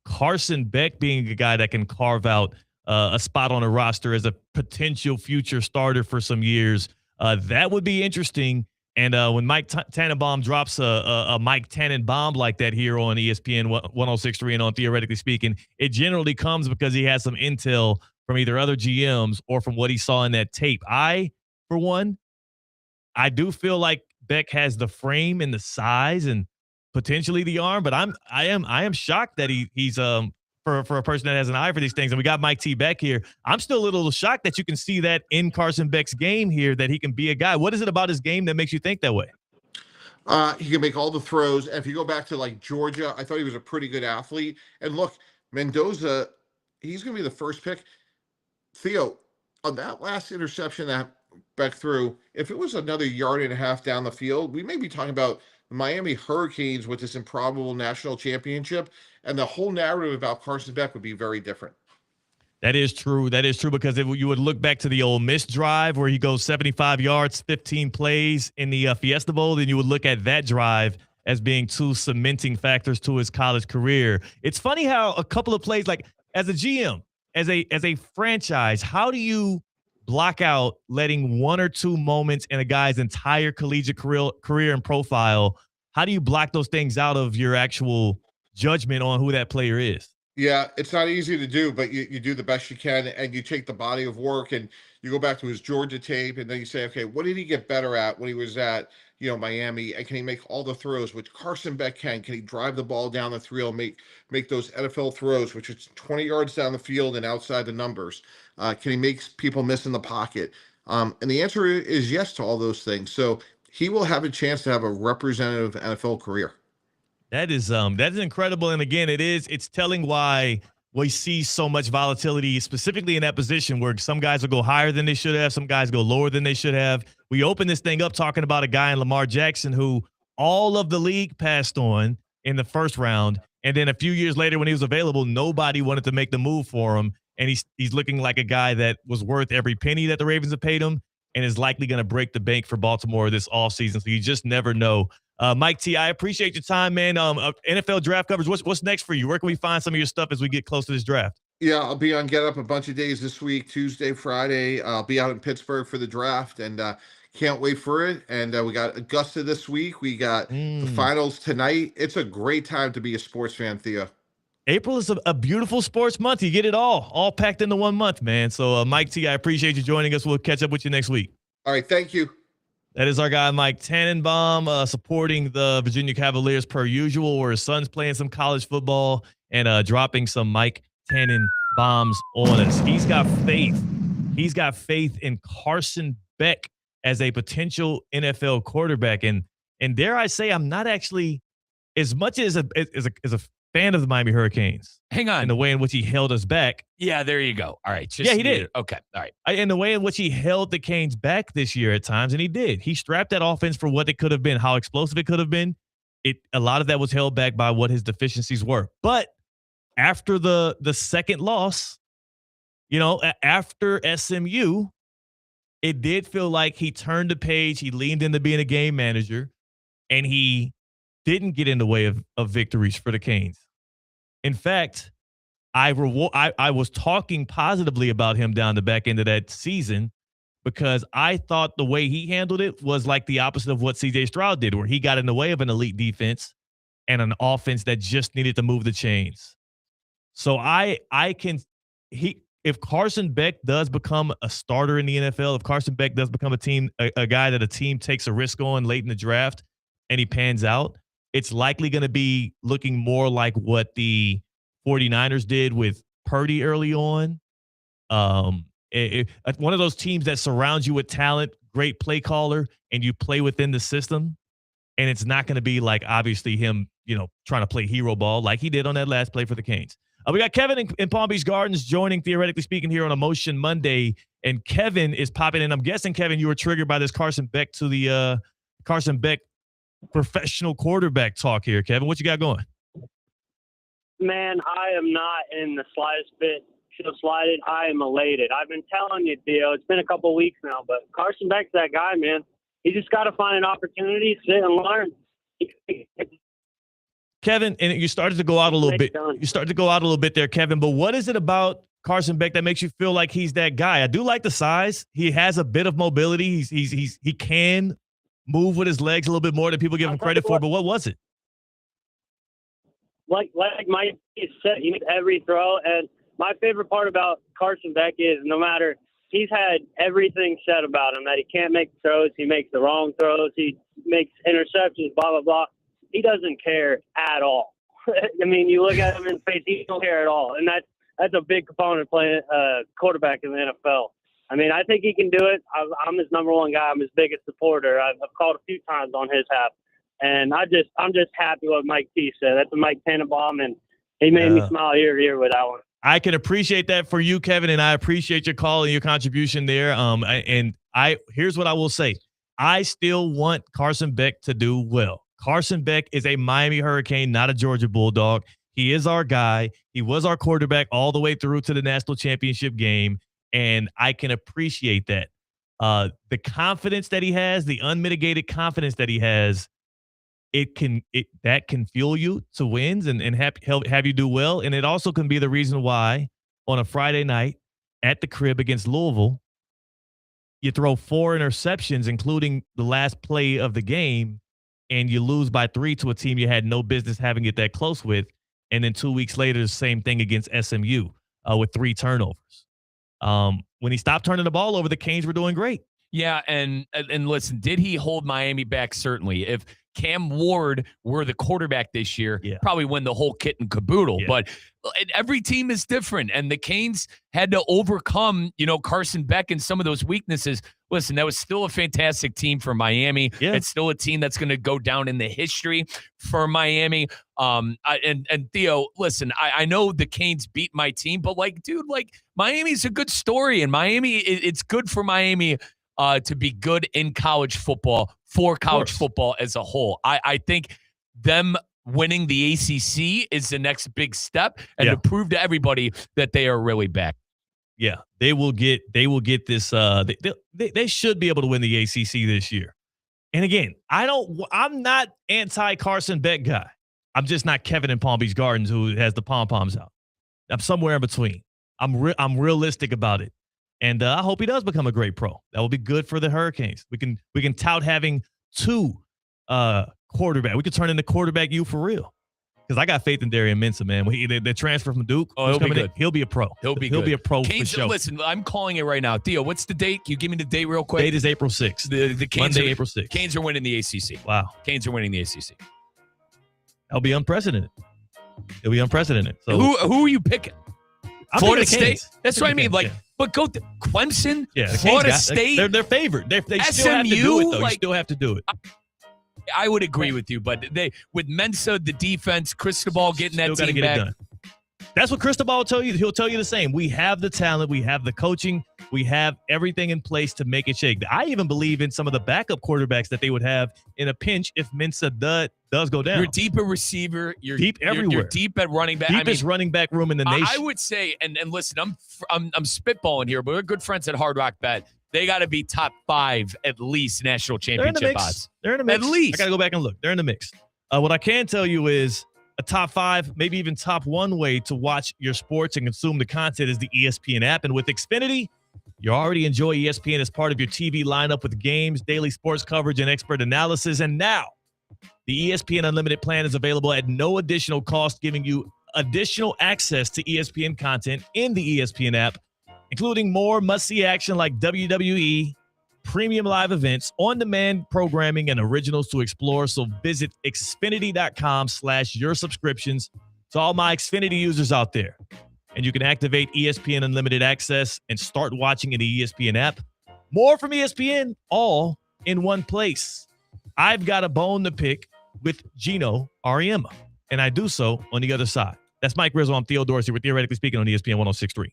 Carson Beck being a guy that can carve out a spot on a roster as a potential future starter for some years, that would be interesting. And when Mike Tannenbaum drops a Mike Tannenbaum like that here on ESPN 106.3 and on Theoretically Speaking, it generally comes because he has some intel from either other GMs or from what he saw in that tape. For one, I do feel like Beck has the frame and the size and potentially the arm, but I am shocked that he's for a person that has an eye for these things. And we got Mike T Beck here. I'm still a little shocked that you can see that in Carson Beck's game here, that he can be a guy. What is it about his game that makes you think that way? He can make all the throws. And if you go back to like Georgia, I thought he was a pretty good athlete. And look, Mendoza, he's going to be the first pick. Theo, on that last interception that Beck threw, if it was another 1.5 yards down the field, we may be talking about the Miami Hurricanes with this improbable national championship, and the whole narrative about Carson Beck would be very different. That is true. That is true, because if you would look back to the Ole Miss drive where he goes 75 yards, 15 plays in the Fiesta Bowl, then you would look at that drive as being two cementing factors to his college career. It's funny how a couple of plays, like as a GM, as a franchise, how do you block out letting one or two moments in a guy's entire collegiate career and profile? How do you block those things out of your actual judgment on who that player is? Yeah, it's not easy to do, but you do the best you can, and you take the body of work and you go back to his Georgia tape, and then you say, okay, what did he get better at when he was at, Miami? And can he make all the throws, which Carson Beck can? Can he drive the ball down the field, make those NFL throws, which is 20 yards down the field and outside the numbers? Can he make people miss in the pocket? And the answer is yes to all those things. So he will have a chance to have a representative NFL career. That is incredible. And again, it's telling why we see so much volatility, specifically in that position where some guys will go higher than they should have, some guys go lower than they should have. We open this thing up talking about a guy in Lamar Jackson who all of the league passed on in the first round. And then a few years later when he was available, nobody wanted to make the move for him. And he's looking like a guy that was worth every penny that the Ravens have paid him and is likely going to break the bank for Baltimore this offseason. So you just never know. Mike T, I appreciate your time, man. NFL draft coverage. What's next for you? Where can we find some of your stuff as we get close to this draft? Yeah, I'll be on Get Up a bunch of days this week, Tuesday, Friday. I'll be out in Pittsburgh for the draft, and Can't wait for it. And we got Augusta this week. We got the finals tonight. It's a great time to be a sports fan, Theo. April is a beautiful sports month. You get it all packed into 1 month, man. So, Mike T, I appreciate you joining us. We'll catch up with you next week. All right, thank you. That is our guy, Mike Tannenbaum, supporting the Virginia Cavaliers per usual, where his son's playing some college football and dropping some Mike Tannenbaums on us. He's got faith. He's got faith in Carson Beck as a potential NFL quarterback. And dare I say, I'm not actually as much as a fan of the Miami Hurricanes. Hang on. In the way in which he held us back. Yeah, there you go. All right. Yeah, he did. Okay. All right. In the way in which he held the Canes back this year at times, and he did. He strapped that offense for what it could have been, how explosive it could have been. A lot of that was held back by what his deficiencies were. But after the second loss, after SMU, it did feel like he turned the page. He leaned into being a game manager, and he didn't get in the way of victories for the Canes. In fact, I was talking positively about him down the back end of that season because I thought the way he handled it was like the opposite of what C.J. Stroud did, where he got in the way of an elite defense and an offense that just needed to move the chains. So if Carson Beck does become a starter in the NFL, if Carson Beck does become a guy that a team takes a risk on late in the draft and he pans out, it's likely going to be looking more like what the 49ers did with Purdy early on. One of those teams that surrounds you with talent, great play caller, and you play within the system. And it's not going to be like, obviously, him, trying to play hero ball like he did on that last play for the Canes. We got Kevin in Palm Beach Gardens joining, theoretically speaking, here on Emotion Monday. And Kevin is popping in. I'm guessing, Kevin, you were triggered by this Carson Beck professional quarterback talk here. Kevin, what you got going? Man, I am not in the slightest bit slided. I am elated. I've been telling you, Theo, it's been a couple weeks now, but Carson Beck's that guy, man. He just got to find an opportunity, sit and learn. Kevin, and you started to go out a little bit. You started to go out a little bit there, Kevin, but what is it about Carson Beck that makes you feel like he's that guy? I do like the size. He has a bit of mobility. He can move with his legs a little bit more than people give him credit for, but what was it? Like Mike said, he makes every throw, and my favorite part about Carson Beck is no matter, he's had everything said about him, that he can't make throws, he makes the wrong throws, he makes interceptions, blah, blah, blah. He doesn't care at all. I mean, you look at him in the face, he don't care at all, and that's a big component playing quarterback in the NFL. I mean, I think he can do it. I'm his number one guy. I'm his biggest supporter. I've called a few times on his half. And I'm just happy what Mike T said. That's a Mike Tannenbaum, and he made me smile ear to ear with that one. I can appreciate that for you, Kevin, and I appreciate your call and your contribution there. Here's what I will say. I still want Carson Beck to do well. Carson Beck is a Miami Hurricane, not a Georgia Bulldog. He is our guy. He was our quarterback all the way through to the national championship game, and I can appreciate that. The confidence that he has, the unmitigated confidence that he has, that can fuel you to wins and have you do well. And it also can be the reason why on a Friday night at the crib against Louisville, you throw 4 interceptions, including the last play of the game, and you lose by 3 to a team you had no business having it that close with. And then 2 weeks later, the same thing against SMU with 3 turnovers. When he stopped turning the ball over, the Canes were doing great. Yeah, and listen, did he hold Miami back? Certainly. If Cam Ward were the quarterback this year, probably win the whole kit and caboodle. Yeah. But every team is different, and the Canes had to overcome, Carson Beck and some of those weaknesses. Listen, that was still a fantastic team for Miami. Yeah. It's still a team that's going to go down in the history for Miami. And Theo, listen, I know the Canes beat my team, but Miami's a good story, and Miami, it's good for Miami to be good in college football, for college football as a whole. I think them winning the ACC is the next big step, and to prove to everybody that they are really back. Yeah, they will get this. They should be able to win the ACC this year. And again, I'm not anti Carson Beck guy. I'm just not Kevin in Palm Beach Gardens who has the pom poms out. I'm somewhere in between. I'm realistic about it. And I hope he does become a great pro. That will be good for the Hurricanes. We can tout having two quarterback. We could turn into quarterback U for real. Because I got faith in Darian Mensah, man. The transfer from Duke. He'll be good. He'll be a pro. He'll be a pro Canes, for sure. Listen, I'm calling it right now. Theo, what's the date? Can you give me the date real quick? Date is April 6th. The Canes Monday, April 6th. Canes are winning the ACC. Wow. Canes are winning the ACC. That'll be unprecedented. It'll be unprecedented. So who are you picking? Florida State? That's what I mean. Canes, But go to Clemson, yeah, Florida State. They're favored. They SMU, still have to do it, though. You still have to do it. I would agree with you, but with Mensah, the defense, Cristobal getting that team back. It done. That's what Cristobal will tell you. He'll tell you the same. We have the talent. We have the coaching. We have everything in place to make it shake. I even believe in some of the backup quarterbacks that they would have in a pinch if Mensah does go down. You're deep at receiver. You're deep everywhere. You're deep at running back. Deepest running back room in the nation. I would say, and listen, I'm spitballing here, but we're good friends at Hard Rock Bet. They got to be top 5 at least national championship odds. They're in the mix. At least. I got to go back and look. They're in the mix. What I can tell you is a top 5, maybe even top 1 way to watch your sports and consume the content is the ESPN app. And with Xfinity, you already enjoy ESPN as part of your TV lineup with games, daily sports coverage, and expert analysis. And now the ESPN Unlimited plan is available at no additional cost, giving you additional access to ESPN content in the ESPN app, including more must-see action like WWE, premium live events, on-demand programming, and originals to explore. So visit Xfinity.com/your subscriptions to all my Xfinity users out there. And you can activate ESPN Unlimited access and start watching in the ESPN app. More from ESPN, all in one place. I've got a bone to pick with Gino Auriemma, and I do so on the other side. That's Mike Rizzo. I'm Theo Dorsey. We're Theoretically Speaking on ESPN 106.3.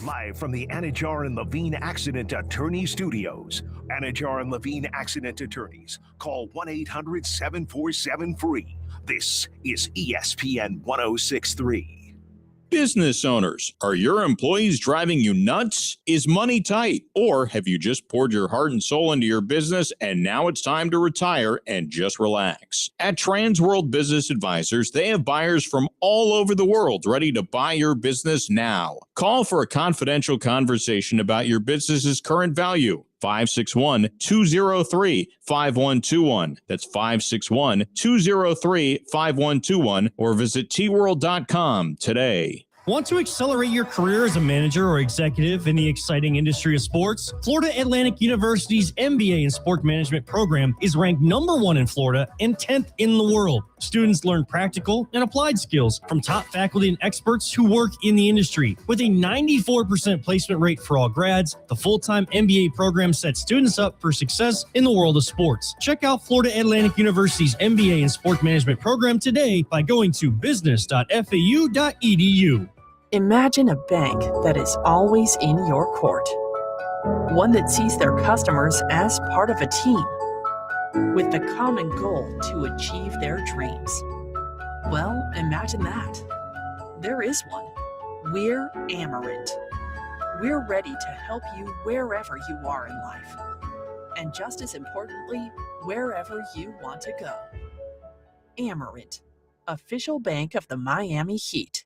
Live from the Anajar and Levine Accident Attorney Studios. Anajar and Levine Accident Attorneys. Call 1-800-747-FREE. This is ESPN 106.3. Business owners, are your employees driving you nuts? Is money tight? Or have you just poured your heart and soul into your business and now it's time to retire and just relax? At Transworld Business Advisors, they have buyers from all over the world ready to buy your business now. Call for a confidential conversation about your business's current value. 561-203-5121. That's 561-203-5121 or visit tworld.com today. Want to accelerate your career as a manager or executive in the exciting industry of sports? Florida Atlantic University's MBA in Sport Management program is ranked #1 in Florida and 10th in the world. Students learn practical and applied skills from top faculty and experts who work in the industry. With a 94% placement rate for all grads, the full-time MBA program sets students up for success in the world of sports. Check out Florida Atlantic University's MBA in Sport Management program today by going to business.fau.edu. Imagine a bank that is always in your court. One that sees their customers as part of a team with the common goal to achieve their dreams. Well, imagine that. There is one. We're Amerant. We're ready to help you wherever you are in life. And just as importantly, wherever you want to go. Amerant, official bank of the Miami Heat.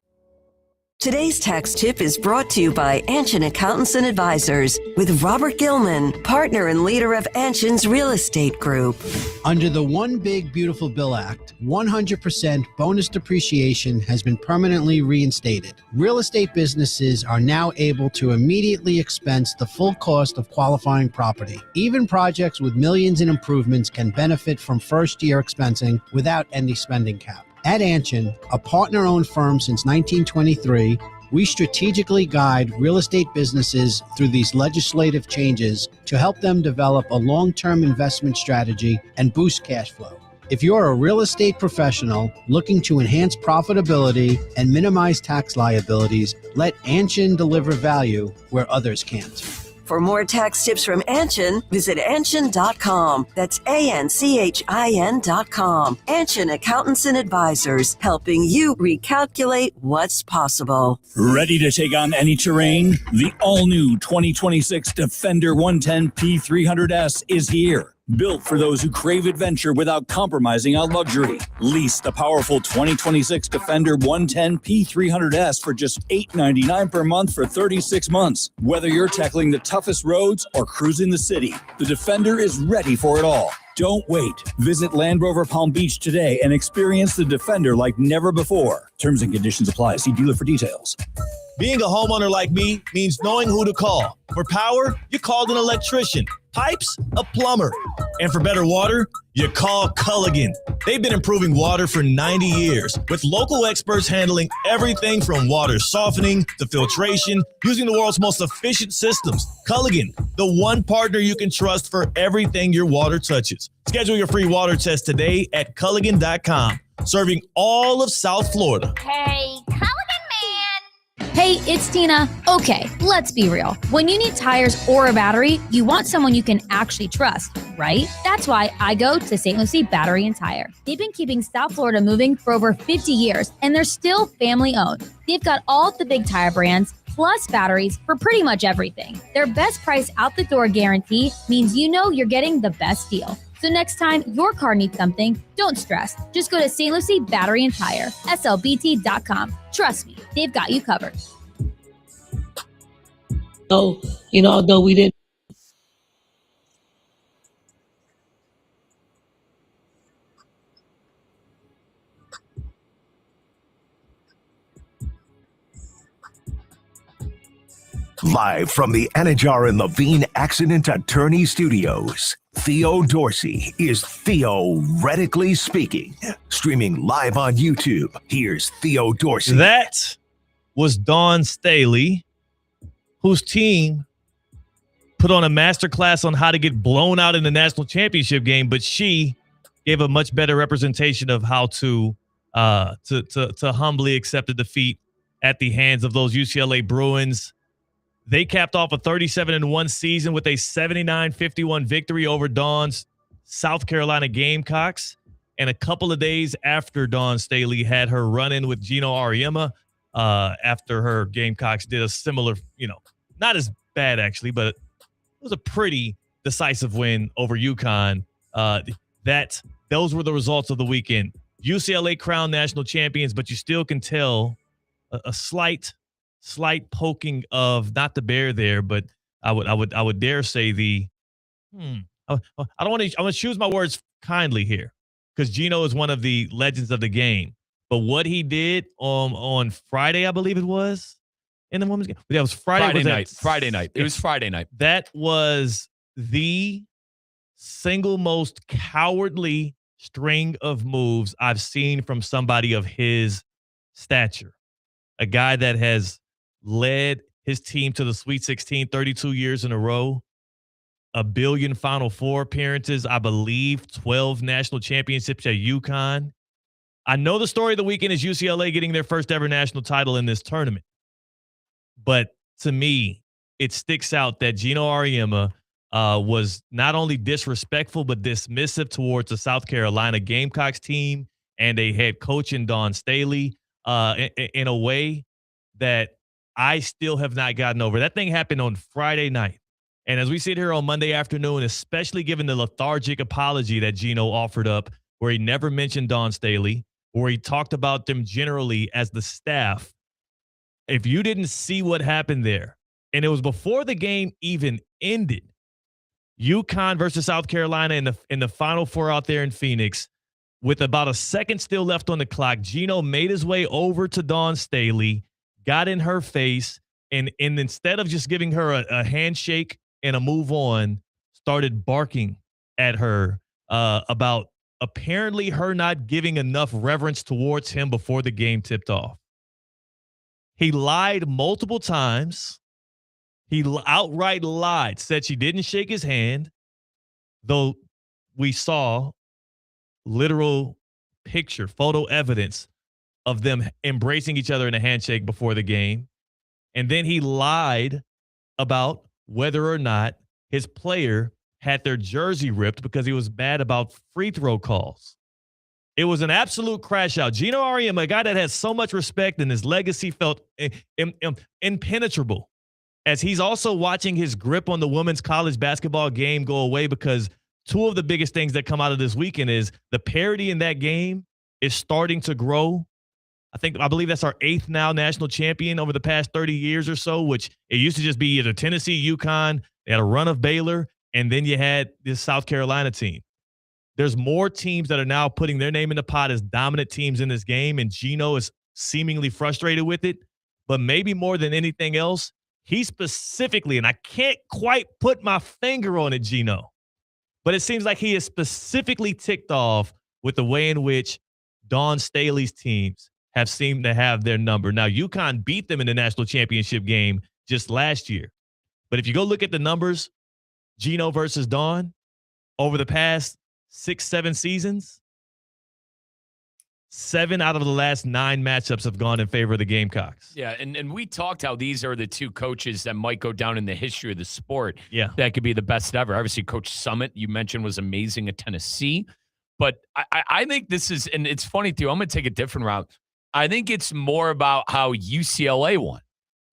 Today's tax tip is brought to you by Anshin Accountants and Advisors with Robert Gilman, partner and leader of Anshin's Real Estate Group. Under the One Big Beautiful Bill Act, 100% bonus depreciation has been permanently reinstated. Real estate businesses are now able to immediately expense the full cost of qualifying property. Even projects with millions in improvements can benefit from first-year expensing without any spending cap. At Anshin, a partner-owned firm since 1923, we strategically guide real estate businesses through these legislative changes to help them develop a long-term investment strategy and boost cash flow. If you're a real estate professional looking to enhance profitability and minimize tax liabilities, let Anshin deliver value where others can't. For more tax tips from Anshin, visit Anshin.com. That's ANCHIN.com. Anshin Accountants and Advisors, helping you recalculate what's possible. Ready to take on any terrain? The all-new 2026 Defender 110 P300S is here. Built for those who crave adventure without compromising on luxury. Lease the powerful 2026 Defender 110 P300S for just $899 per month for 36 months. Whether you're tackling the toughest roads or cruising the city, the Defender is ready for it all. Don't wait. Visit Land Rover Palm Beach today and experience the Defender like never before. Terms and conditions apply. See dealer for details. Being a homeowner like me means knowing who to call. For power, you called an electrician. Pipes, a plumber. And for better water, you call Culligan. They've been improving water for 90 years with local experts handling everything from water softening to filtration using the world's most efficient systems. Culligan, the one partner you can trust for everything your water touches. Schedule your free water test today at Culligan.com, serving all of South Florida. Hey, Culligan man. Hey, it's Tina. Okay, let's be real. When you need tires or a battery, you want someone you can actually trust, right? That's why I go to St. Lucie Battery and Tire. They've been keeping South Florida moving for over 50 years, and they're still family owned. They've got all the big tire brands, plus batteries for pretty much everything. Their best price out the door guarantee means you know you're getting the best deal. So next time your car needs something, don't stress. Just go to St. Lucie Battery and Tire, slbt.com. Trust me, they've got you covered. So, although we didn't. Live from the Anajar and Levine Accident Attorney Studios, Theo Dorsey is theoretically speaking. Streaming live on YouTube, here's Theo Dorsey. That was Dawn Staley, whose team put on a masterclass on how to get blown out in the national championship game, but she gave a much better representation of how to humbly accept a defeat at the hands of those UCLA Bruins. They capped off a 37-1 season with a 79-51 victory over Dawn's South Carolina Gamecocks. And a couple of days after Dawn Staley had her run-in with Gino Auriemma, after her Gamecocks did a similar, not as bad actually, but it was a pretty decisive win over UConn. Those were the results of the weekend. UCLA crowned national champions, but you still can tell a slight poking of not the bear there, but I would dare say I want to choose my words kindly here, because Gino is one of the legends of the game. But what he did on Friday, I believe it was, in the women's game. That was Friday night. Friday night. It was Friday night. That was the single most cowardly string of moves I've seen from somebody of his stature. A guy that has led his team to the Sweet 16 32 years in a row, a billion Final Four appearances, I believe 12 national championships at UConn. I know the story of the weekend is UCLA getting their first ever national title in this tournament. But to me, it sticks out that Gino Auriemma was not only disrespectful, but dismissive towards the South Carolina Gamecocks team and a head coach in Dawn Staley in a way that I still have not gotten over. That thing happened on Friday night. And as we sit here on Monday afternoon, especially given the lethargic apology that Gino offered up, where he never mentioned Dawn Staley, where he talked about them generally as the staff, if you didn't see what happened there, and it was before the game even ended, UConn versus South Carolina in the Final Four out there in Phoenix, with about a second still left on the clock, Gino made his way over to Dawn Staley, got in her face, and instead of just giving her a handshake and a move on, started barking at her about apparently her not giving enough reverence towards him before the game tipped off. He lied multiple times. He outright lied, said she didn't shake his hand, though we saw literal picture, photo evidence of them embracing each other in a handshake before the game. And then he lied about whether or not his player had their jersey ripped because he was mad about free throw calls. It was an absolute crash out. Gino Auriemma, a guy that has so much respect and his legacy felt impenetrable, as he's also watching his grip on the women's college basketball game go away because two of the biggest things that come out of this weekend is the parity in that game is starting to grow. I believe that's our 8th now national champion over the past 30 years or so, which it used to just be either Tennessee, UConn, they had a run of Baylor, and then you had this South Carolina team. There's more teams that are now putting their name in the pot as dominant teams in this game, and Gino is seemingly frustrated with it. But maybe more than anything else, he specifically, and I can't quite put my finger on it, Gino, but it seems like he is specifically ticked off with the way in which Dawn Staley's teams have seemed to have their number. Now, UConn beat them in the national championship game just last year. But if you go look at the numbers, Gino versus Dawn, over the past 6-7 seasons, 7 out of the last 9 matchups have gone in favor of the Gamecocks. Yeah, and we talked how these are the two coaches that might go down in the history of the sport. Yeah. That could be the best ever. Obviously, Coach Summit, you mentioned, was amazing at Tennessee. But I think this is, and it's funny, too, I'm going to take a different route. I think it's more about how UCLA won.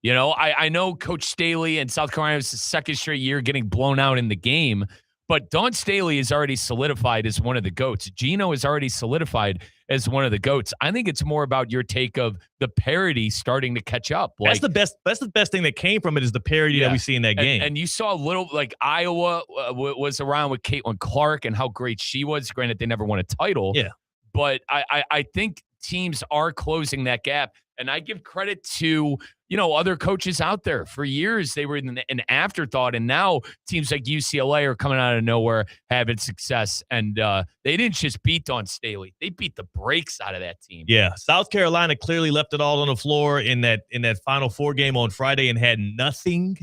You know, I know Coach Staley and South Carolina was the second straight year getting blown out in the game, but Dawn Staley is already solidified as one of the GOATs. Gino is already solidified as one of the GOATs. I think it's more about your take of the parity starting to catch up. That's the best thing that came from it is the parity that we see in that game. And you saw a little, like Iowa was around with Caitlin Clark and how great she was. Granted, they never won a title. Yeah. But I think teams are closing that gap. And I give credit to, other coaches out there. For years, they were an afterthought. And now teams like UCLA are coming out of nowhere, having success. And they didn't just beat Dawn Staley. They beat the brakes out of that team. Yeah. South Carolina clearly left it all on the floor in that Final Four game on Friday and had nothing.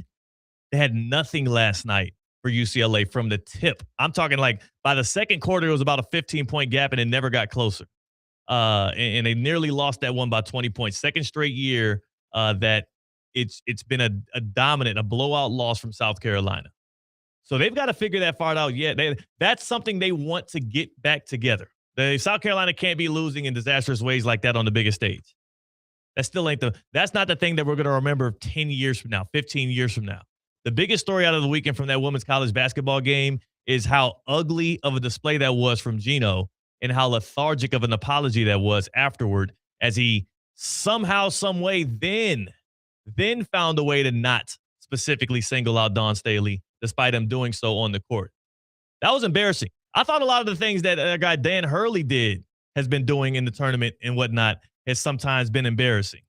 They had nothing last night for UCLA from the tip. I'm talking like by the second quarter, it was about a 15-point gap, and it never got closer. And they nearly lost that one by 20 points. Second straight year that it's been a dominant, a blowout loss from South Carolina. So they've got to figure that part out yet. That's something they want to get back together. The South Carolina can't be losing in disastrous ways like that on the biggest stage. That's not the thing that we're going to remember 10 years from now, 15 years from now. The biggest story out of the weekend from that women's college basketball game is how ugly of a display that was from Gino, and how lethargic of an apology that was afterward, as he somehow, some way, then found a way to not specifically single out Dawn Staley, despite him doing so on the court. That was embarrassing. I thought a lot of the things that our guy Dan Hurley has been doing in the tournament and whatnot has sometimes been embarrassing.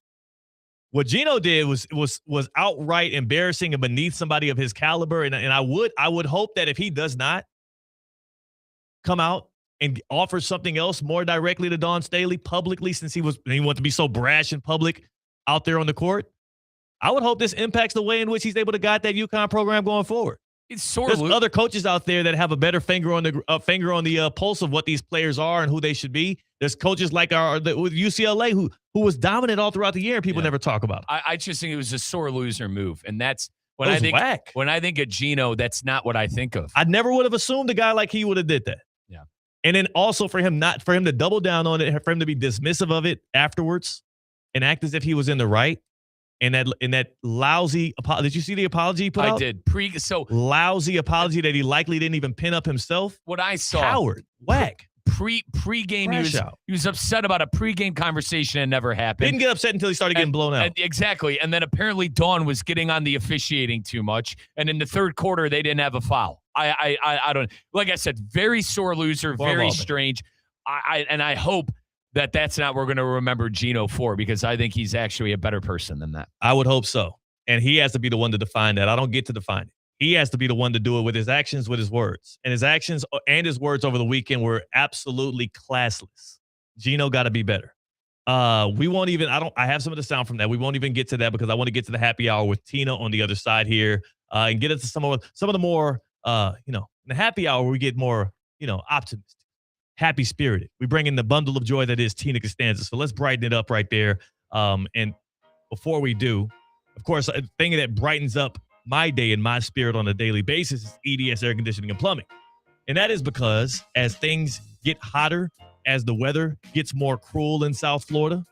What Gino did was outright embarrassing and beneath somebody of his caliber, and I would hope that if he does not come out and offer something else more directly to Dawn Staley publicly, since he wanted to be so brash in public out there on the court, I would hope this impacts the way in which he's able to guide that UConn program going forward. There's other coaches out there that have a better finger on the pulse of what these players are and who they should be. There's coaches like with UCLA who was dominant all throughout the year, and people never talk about it. I just think it was a sore loser move, and that's when I think of Gino, that's not what I think of. I never would have assumed a guy like he would have did that. Yeah. And then also for him to double down on it, for him to be dismissive of it afterwards and act as if he was in the right. And that lousy apology. Did you see the apology he put out? I did. Lousy apology that he likely didn't even pin up himself. What I saw. Coward. Whack. Pre-game, he was upset about a pre-game conversation that never happened. Didn't get upset until he started getting blown out. Exactly. And then apparently Dawn was getting on the officiating too much. And in the third quarter, they didn't have a foul. I don't, like I said, very sore loser, very strange. I hope that that's not what we're going to remember Gino for, because I think he's actually a better person than that. I would hope so. And he has to be the one to define that. I don't get to define it. He has to be the one to do it with his actions, with his words. And his actions and his words over the weekend were absolutely classless. Gino got to be better. We won't even, I have some of the sound from that. We won't even get to that because I want to get to the happy hour with Tina on the other side here and get into some of the more, in the happy hour, we get more, optimistic, happy spirited. We bring in the bundle of joy that is Tina Costanza. So let's brighten it up right there. And before we do, of course, a thing that brightens up my day and my spirit on a daily basis is EDS Air Conditioning and Plumbing. And that is because as things get hotter, as the weather gets more cruel in South Florida,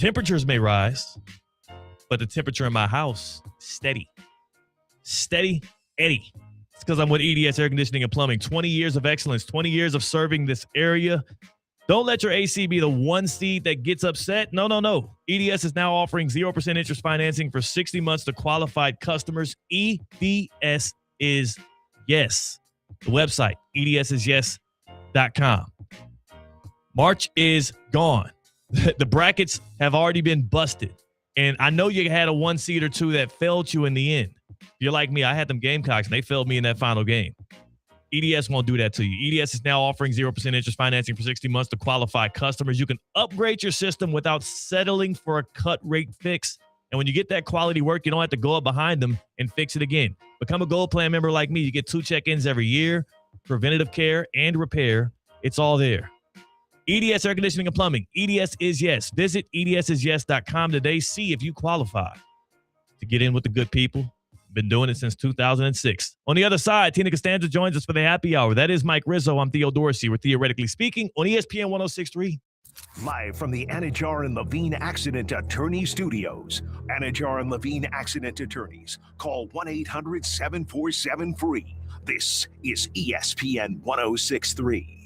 temperatures may rise, but the temperature in my house, steady Eddie. It's because I'm with EDS Air Conditioning and Plumbing. 20 years of excellence, 20 years of serving this area. Don't let your AC be the one seed that gets upset. No. EDS is now offering 0% interest financing for 60 months to qualified customers. EDS is yes. The website, edsisyes.com. March is gone. The brackets have already been busted. And I know you had a one seed or two that failed you in the end. You're like me. I had them Gamecocks, and they failed me in that final game. EDS won't do that to you. EDS is now offering 0% interest financing for 60 months to qualify customers. You can upgrade your system without settling for a cut rate fix. And when you get that quality work, you don't have to go up behind them and fix it again. Become a Gold Plan member like me. You get 2 check-ins every year, preventative care and repair. It's all there. EDS Air Conditioning and Plumbing. EDS is yes. Visit edsisyes.com today. See if you qualify to get in with the good people. Been doing it since 2006. On the other side, Tina Costanza joins us for the happy hour. That is Mike Rizzo. I'm Theo Dorsey. We're Theoretically Speaking on ESPN 106.3. Live from the Anajar and Levine Accident Attorney Studios. Anajar and Levine Accident Attorneys. Call 1-800-747-FREE. This is ESPN 106.3.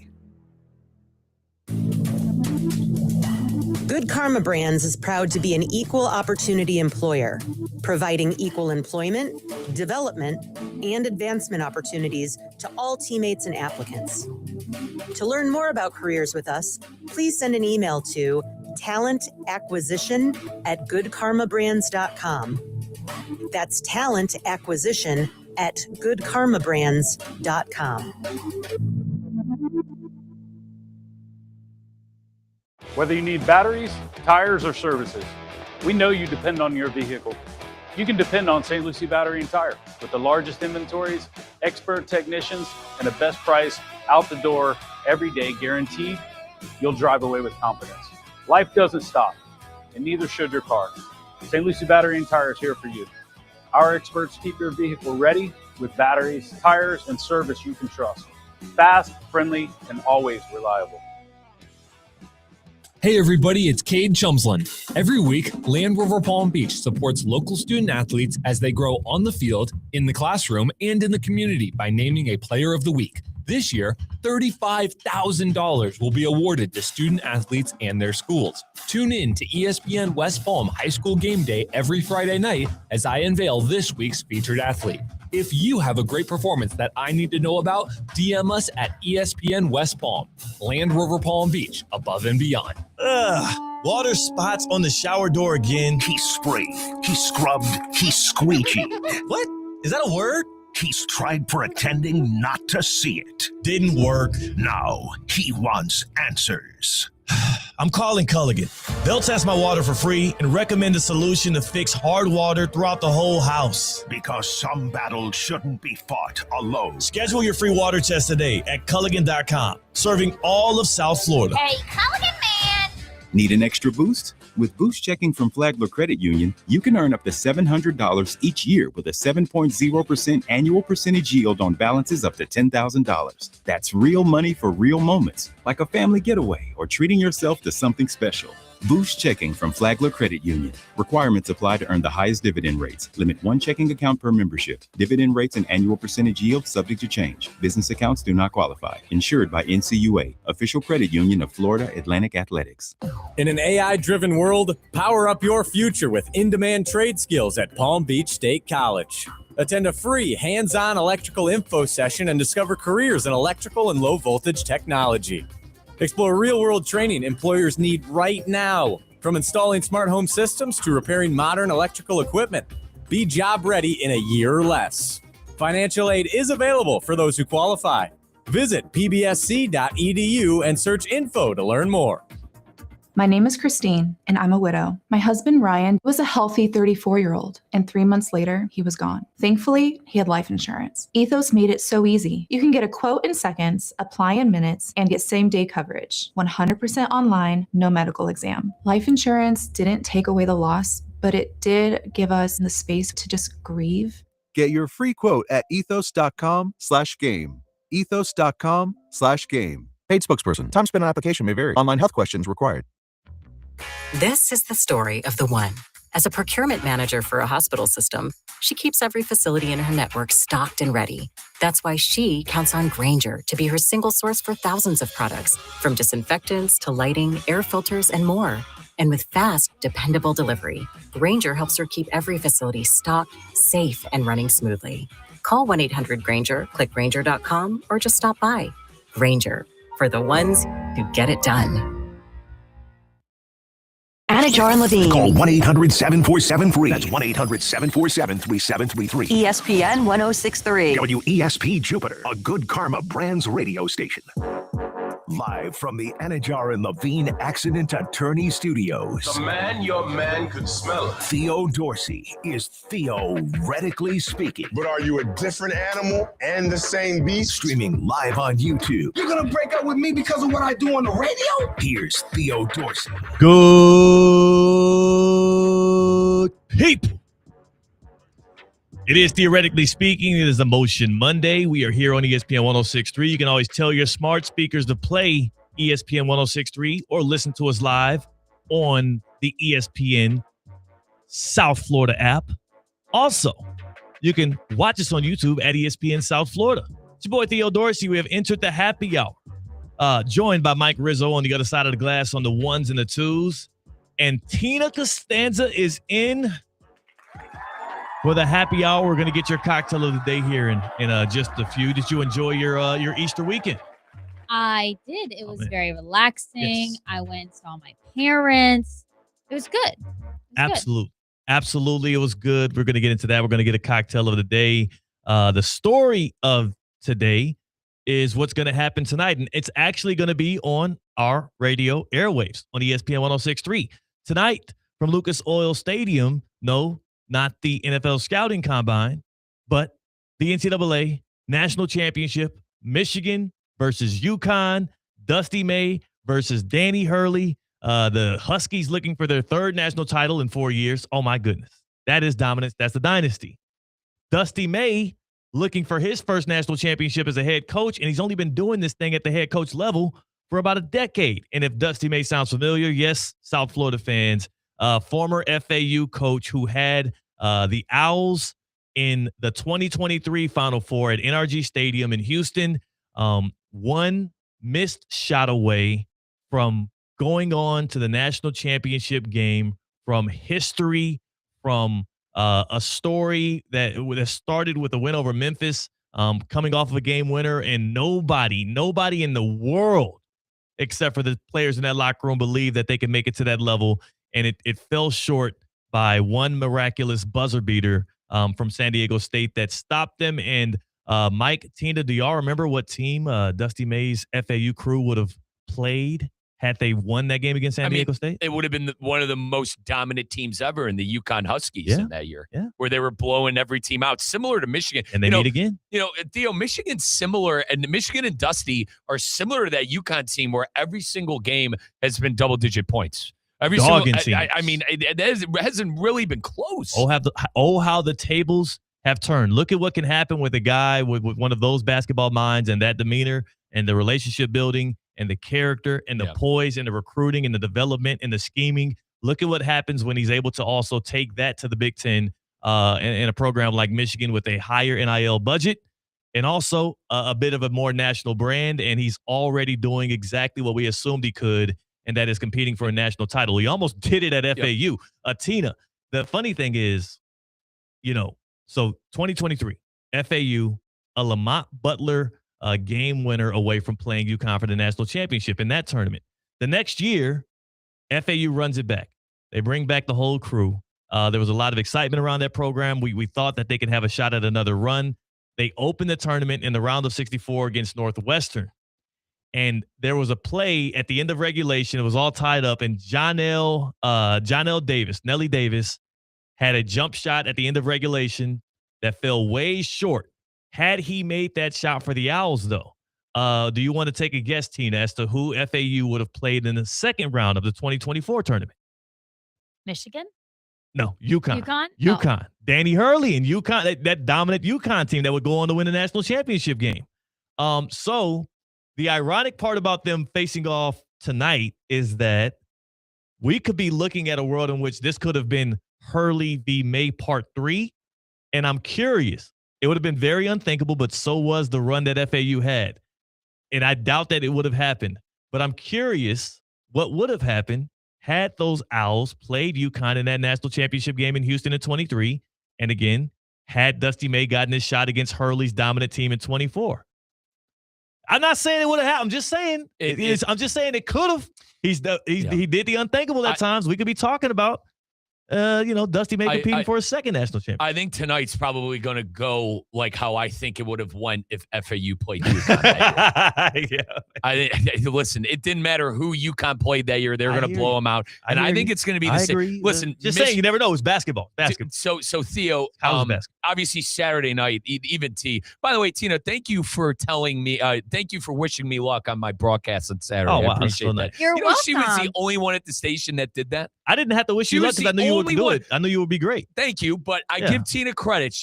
Good Karma Brands is proud to be an equal opportunity employer, providing equal employment, development, and advancement opportunities to all teammates and applicants. To learn more about careers with us, please send an email to talentacquisition@goodkarmabrands.com. That's talentacquisition@goodkarmabrands.com. Whether you need batteries, tires, or services, we know you depend on your vehicle. You can depend on St. Lucie Battery and Tire. With the largest inventories, expert technicians, and the best price out the door every day guaranteed, you'll drive away with confidence. Life doesn't stop, and neither should your car. St. Lucie Battery and Tire is here for you. Our experts keep your vehicle ready with batteries, tires, and service you can trust. Fast, friendly, and always reliable. Hey everybody, it's Cade Chumsland. Every week, Land Rover Palm Beach supports local student athletes as they grow on the field, in the classroom, and in the community by naming a Player of the Week. This year, $35,000 will be awarded to student athletes and their schools. Tune in to ESPN West Palm High School Game Day every Friday night as I unveil this week's featured athlete. If you have a great performance that I need to know about, DM us at ESPN West Palm. Land Rover Palm Beach, above and beyond. Water spots on the shower door again. He sprayed, he scrubbed, he squeegeed. What? Is that a word? He's tried pretending not to see it. Didn't work. Now he wants answers. I'm calling Culligan. They'll test my water for free and recommend a solution to fix hard water throughout the whole house. Because some battles shouldn't be fought alone. Schedule your free water test today at Culligan.com, serving all of South Florida. Hey, Culligan man! Need an extra boost? With Boost Checking from Flagler Credit Union, you can earn up to $700 each year with a 7.0% annual percentage yield on balances up to $10,000. That's real money for real moments, like a family getaway or treating yourself to something special. Boost Checking from Flagler Credit Union. Requirements apply to earn the highest dividend rates. Limit 1 checking account per membership. Dividend rates and annual percentage yield subject to change. Business accounts do not qualify. Insured by NCUA, official credit union of Florida Atlantic Athletics. In an AI-driven world, power up your future with in-demand trade skills at Palm Beach State College. Attend a free hands-on electrical info session and discover careers in electrical and low-voltage technology. Explore real-world training employers need right now, from installing smart home systems to repairing modern electrical equipment. Be job ready in a year or less. Financial aid is available for those who qualify. Visit pbsc.edu and search info to learn more. My name is Christine, and I'm a widow. My husband, Ryan, was a healthy 34-year-old, and 3 months later, he was gone. Thankfully, he had life insurance. Ethos made it so easy. You can get a quote in seconds, apply in minutes, and get same-day coverage. 100% online, no medical exam. Life insurance didn't take away the loss, but it did give us the space to just grieve. Get your free quote at ethos.com/game. ethos.com/game. Paid spokesperson. Time spent on application may vary. Online health questions required. This is the story of the one. As a procurement manager for a hospital system, She keeps every facility in her network stocked and ready. That's why she counts on Grainger to be her single source for thousands of products, from disinfectants to lighting, air filters, and more. And with fast, dependable delivery, Grainger helps her keep every facility stocked, safe, and running smoothly. Call 1-800-GRAINGER, click Grainger.com, or just stop by. Grainger, for the ones who get it done. Anajar and Levine. Call 1-800-747-FREE. That's 1-800-747-3733. ESPN 1063. WESP Jupiter, a Good Karma Brands radio station. Live from the Anajar and Levine Accident Attorney Studios. The man, your man could smell it. Theo Dorsey is theoretically speaking. But are you a different animal and the same beast? Streaming live on YouTube. You're gonna break up with me because of what I do on the radio? Here's Theo Dorsey. Good people. It is Theoretically Speaking. It is Emotion Monday. We are here on ESPN 1063. You can always tell your smart speakers to play ESPN 1063 or listen to us live on the ESPN South Florida app. Also, you can watch us on YouTube at ESPN South Florida. It's your boy Theo Dorsey. We have entered the happy hour, joined by Mike Rizzo on the other side of the glass on the ones and the twos. And Tina Costanza is in for the happy hour. We're going to get your cocktail of the day here in just a few. Did you enjoy your Easter weekend? I did. It was very relaxing. Yes. I went and saw my parents. It was good. Absolutely. It was good. We're going to get into that. We're going to get a cocktail of the day. The story of today is what's going to happen tonight. And it's actually going to be on our radio airwaves on ESPN 1063. Tonight from Lucas Oil Stadium. No, not the NFL Scouting Combine, but the NCAA National Championship, Michigan versus UConn, Dusty May versus Danny Hurley. The Huskies looking for their third national title in 4 years. Oh, my goodness. That is dominance. That's a dynasty. Dusty May looking for his first national championship as a head coach, and he's only been doing this thing at the head coach level for about a decade. And if Dusty May sounds familiar, yes, South Florida fans, former FAU coach who had the Owls in the 2023 Final Four at NRG Stadium in Houston, one missed shot away from going on to the national championship game, from history, from a story that started with a win over Memphis, coming off of a game winner, and nobody in the world except for the players in that locker room believed that they could make it to that level. And it fell short by one miraculous buzzer beater from San Diego State that stopped them. And Mike, Tina, do y'all remember what team Dusty May's FAU crew would have played had they won that game against San Diego State? It would have been one of the most dominant teams ever in the UConn Huskies in that year, where they were blowing every team out, similar to Michigan. And they meet again. Theo, Michigan's similar, and Michigan and Dusty are similar to that UConn team where every single game has been double-digit points. It hasn't really been close. How the tables have turned. Look at what can happen with a guy with one of those basketball minds and that demeanor and the relationship building and the character and the poise and the recruiting and the development and the scheming. Look at what happens when he's able to also take that to the Big Ten in a program like Michigan with a higher NIL budget and also a bit of a more national brand. And he's already doing exactly what we assumed he could, and that is competing for a national title. He almost did it at FAU. Tina, the funny thing is, so 2023, FAU, a Lamont Butler game winner away from playing UConn for the national championship in that tournament. The next year, FAU runs it back. They bring back the whole crew. There was a lot of excitement around that program. We thought that they could have a shot at another run. They opened the tournament in the round of 64 against Northwestern. And there was a play at the end of regulation. It was all tied up, and Nelly Davis, had a jump shot at the end of regulation that fell way short. Had he made that shot for the Owls, though, do you want to take a guess, Tina, as to who FAU would have played in the second round of the 2024 tournament? Michigan? No, UConn. UConn? Danny Hurley and UConn, that dominant UConn team that would go on to win the national championship game. So the ironic part about them facing off tonight is that we could be looking at a world in which this could have been Hurley v. May Part 3, And I'm curious. It would have been very unthinkable, but so was the run that FAU had. And I doubt that it would have happened. But I'm curious what would have happened had those Owls played UConn in that national championship game in Houston in 23. And again, had Dusty May gotten his shot against Hurley's dominant team in 24. I'm not saying it would have happened. I'm just saying I'm just saying it could have. He did the unthinkable at times. We could be talking about Dusty May competing for a second national championship. I think tonight's probably going to go like how I think it would have went if FAU played UConn. Listen, it didn't matter who UConn played that year. They're going to blow them out. And I think it's going to be the same. Listen, just saying, you never know. It's basketball. So Theo, obviously Saturday night, even T. By the way, Tina, thank you for telling me, thank you for wishing me luck on my broadcast on Saturday. Oh, wow. I appreciate that. You're welcome. She was the only one at the station that did that. I didn't have to wish you luck because I knew you would do it. I knew you would be great. Thank you, but I give Tina credit.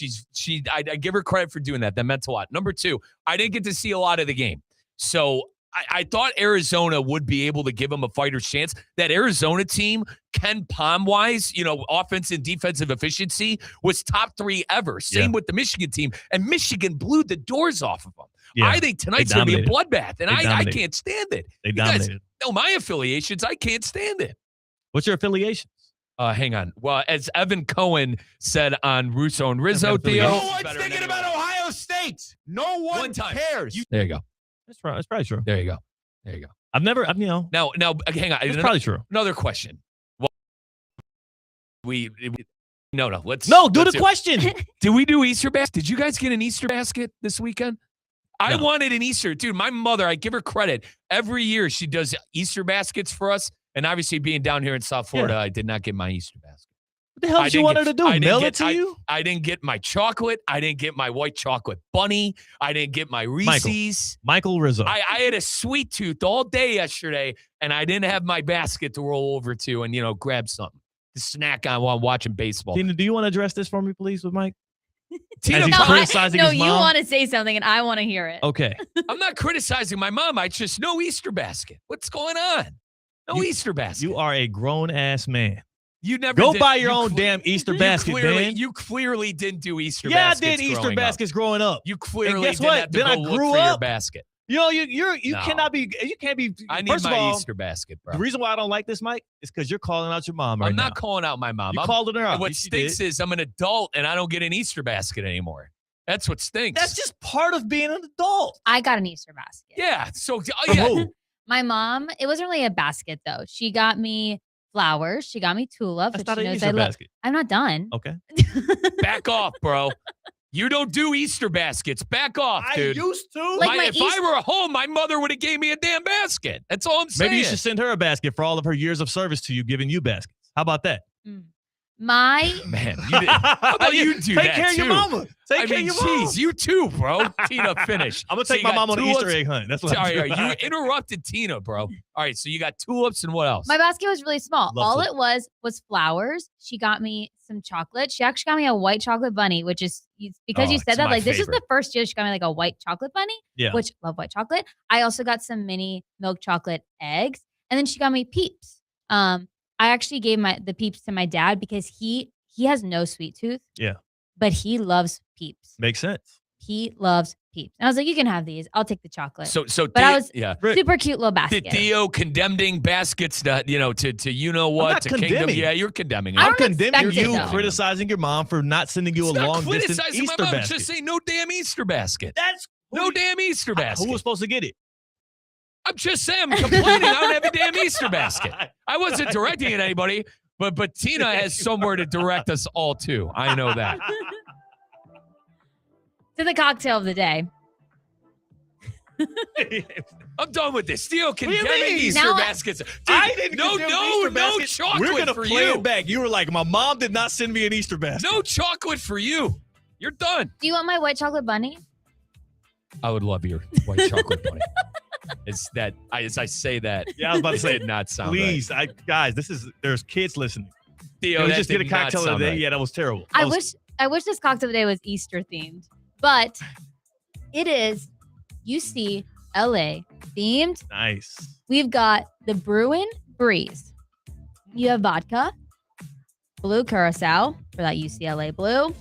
I give her credit for doing that. That meant a lot. Number two, I didn't get to see a lot of the game. So I thought Arizona would be able to give them a fighter's chance. That Arizona team, Ken Palm-wise, offense and defensive efficiency was top 3 ever. Same with the Michigan team. And Michigan blew the doors off of them. Yeah. I think tonight's going to be a bloodbath, and I can't stand it. They dominated. You guys know my affiliations. I can't stand it. What's your affiliation? Hang on. Well, as Evan Cohen said on Russo and Rizzo, Theo. No one's thinking about Ohio State. No one cares. There you go. That's probably true. There you go. I've never, Now, hang on. It's probably true. Another question. Well, let's do the question. Did we do Easter basket? Did you guys get an Easter basket this weekend? I wanted an Easter. Dude, my mother, I give her credit. Every year she does Easter baskets for us. And obviously, being down here in South Florida, I did not get my Easter basket. What the hell did you want her to do? Mail it to you? I didn't get my chocolate. I didn't get my white chocolate bunny. I didn't get my Reese's. Michael Rizzo. I had a sweet tooth all day yesterday, and I didn't have my basket to roll over to and, grab something to snack on while watching baseball. Tina, do you want to address this for me, please, with Mike? Tina, you want to say something, and I want to hear it. Okay. I'm not criticizing my mom. I just no Easter basket. What's going on? No Easter basket. You are a grown-ass man. You never go buy your own damn Easter basket, man. You clearly didn't do Easter baskets. Yeah, I did Easter baskets growing up. You clearly guess didn't what? have to then go I look grew for up. your basket. You cannot be. You can't be. I need first my of all, Easter basket, bro. The reason why I don't like this, Mike, is because you're calling out your mom right now. I'm not calling out my mom. You called her out. And what stinks is I'm an adult and I don't get an Easter basket anymore. That's what stinks. That's just part of being an adult. I got an Easter basket. Yeah. So who? My mom, it wasn't really a basket though. She got me flowers. She got me tulips. That's not an Easter basket. I'm not done. Okay. Back off, bro. You don't do Easter baskets. Back off, dude. I used to. If I were home, my mother would have gave me a damn basket. That's all I'm saying. Maybe you should send her a basket for all of her years of service to you, giving you baskets. How about that? Man, how about you do take that care of your mama. Take care of your mama. You too, bro. Tina, finish. I'm gonna take my mom on an Easter egg hunt. That's what I'm doing. You interrupted Tina, bro. All right, so you got tulips and what else? My basket was really small. All it was flowers. She got me some chocolate. She actually got me a white chocolate bunny, which is because you said that. Like this is the first year she got me like a white chocolate bunny. Yeah. Which love white chocolate. I also got some mini milk chocolate eggs, and then she got me Peeps. I actually gave the Peeps to my dad because he has no sweet tooth. Yeah. But he loves Peeps. Makes sense. He loves Peeps. And I was like, you can have these. I'll take the chocolate. But I was super cute little basket. Did Theo condemning baskets to to Kingdom? Yeah, you're condemning. I'm condemning you criticizing your mom for not sending you a long distance Easter my mom. basket. Just say no damn Easter basket. That's no damn Easter basket. Who was supposed to get it? I'm just saying, I'm complaining. I don't have a damn Easter basket. I wasn't directing at anybody, but Tina has somewhere to direct us all to. I know that. To the cocktail of the day. I'm done with this. Theo condemning Easter baskets. Dude, I didn't no chocolate We're gonna for play you. it back. You were like, my mom did not send me an Easter basket. No chocolate for you. You're done. Do you want my white chocolate bunny? I would love your white chocolate bunny. It's that as I say that. Yeah, I was about to say did not sound please, right. guys, there's kids listening. Theo, we just did a cocktail of the day. Right. Yeah, that was terrible. I wish this cocktail of the day was Easter themed, but it is UCLA themed. Nice. We've got the Bruin Breeze. You have vodka, blue curacao for that UCLA blue,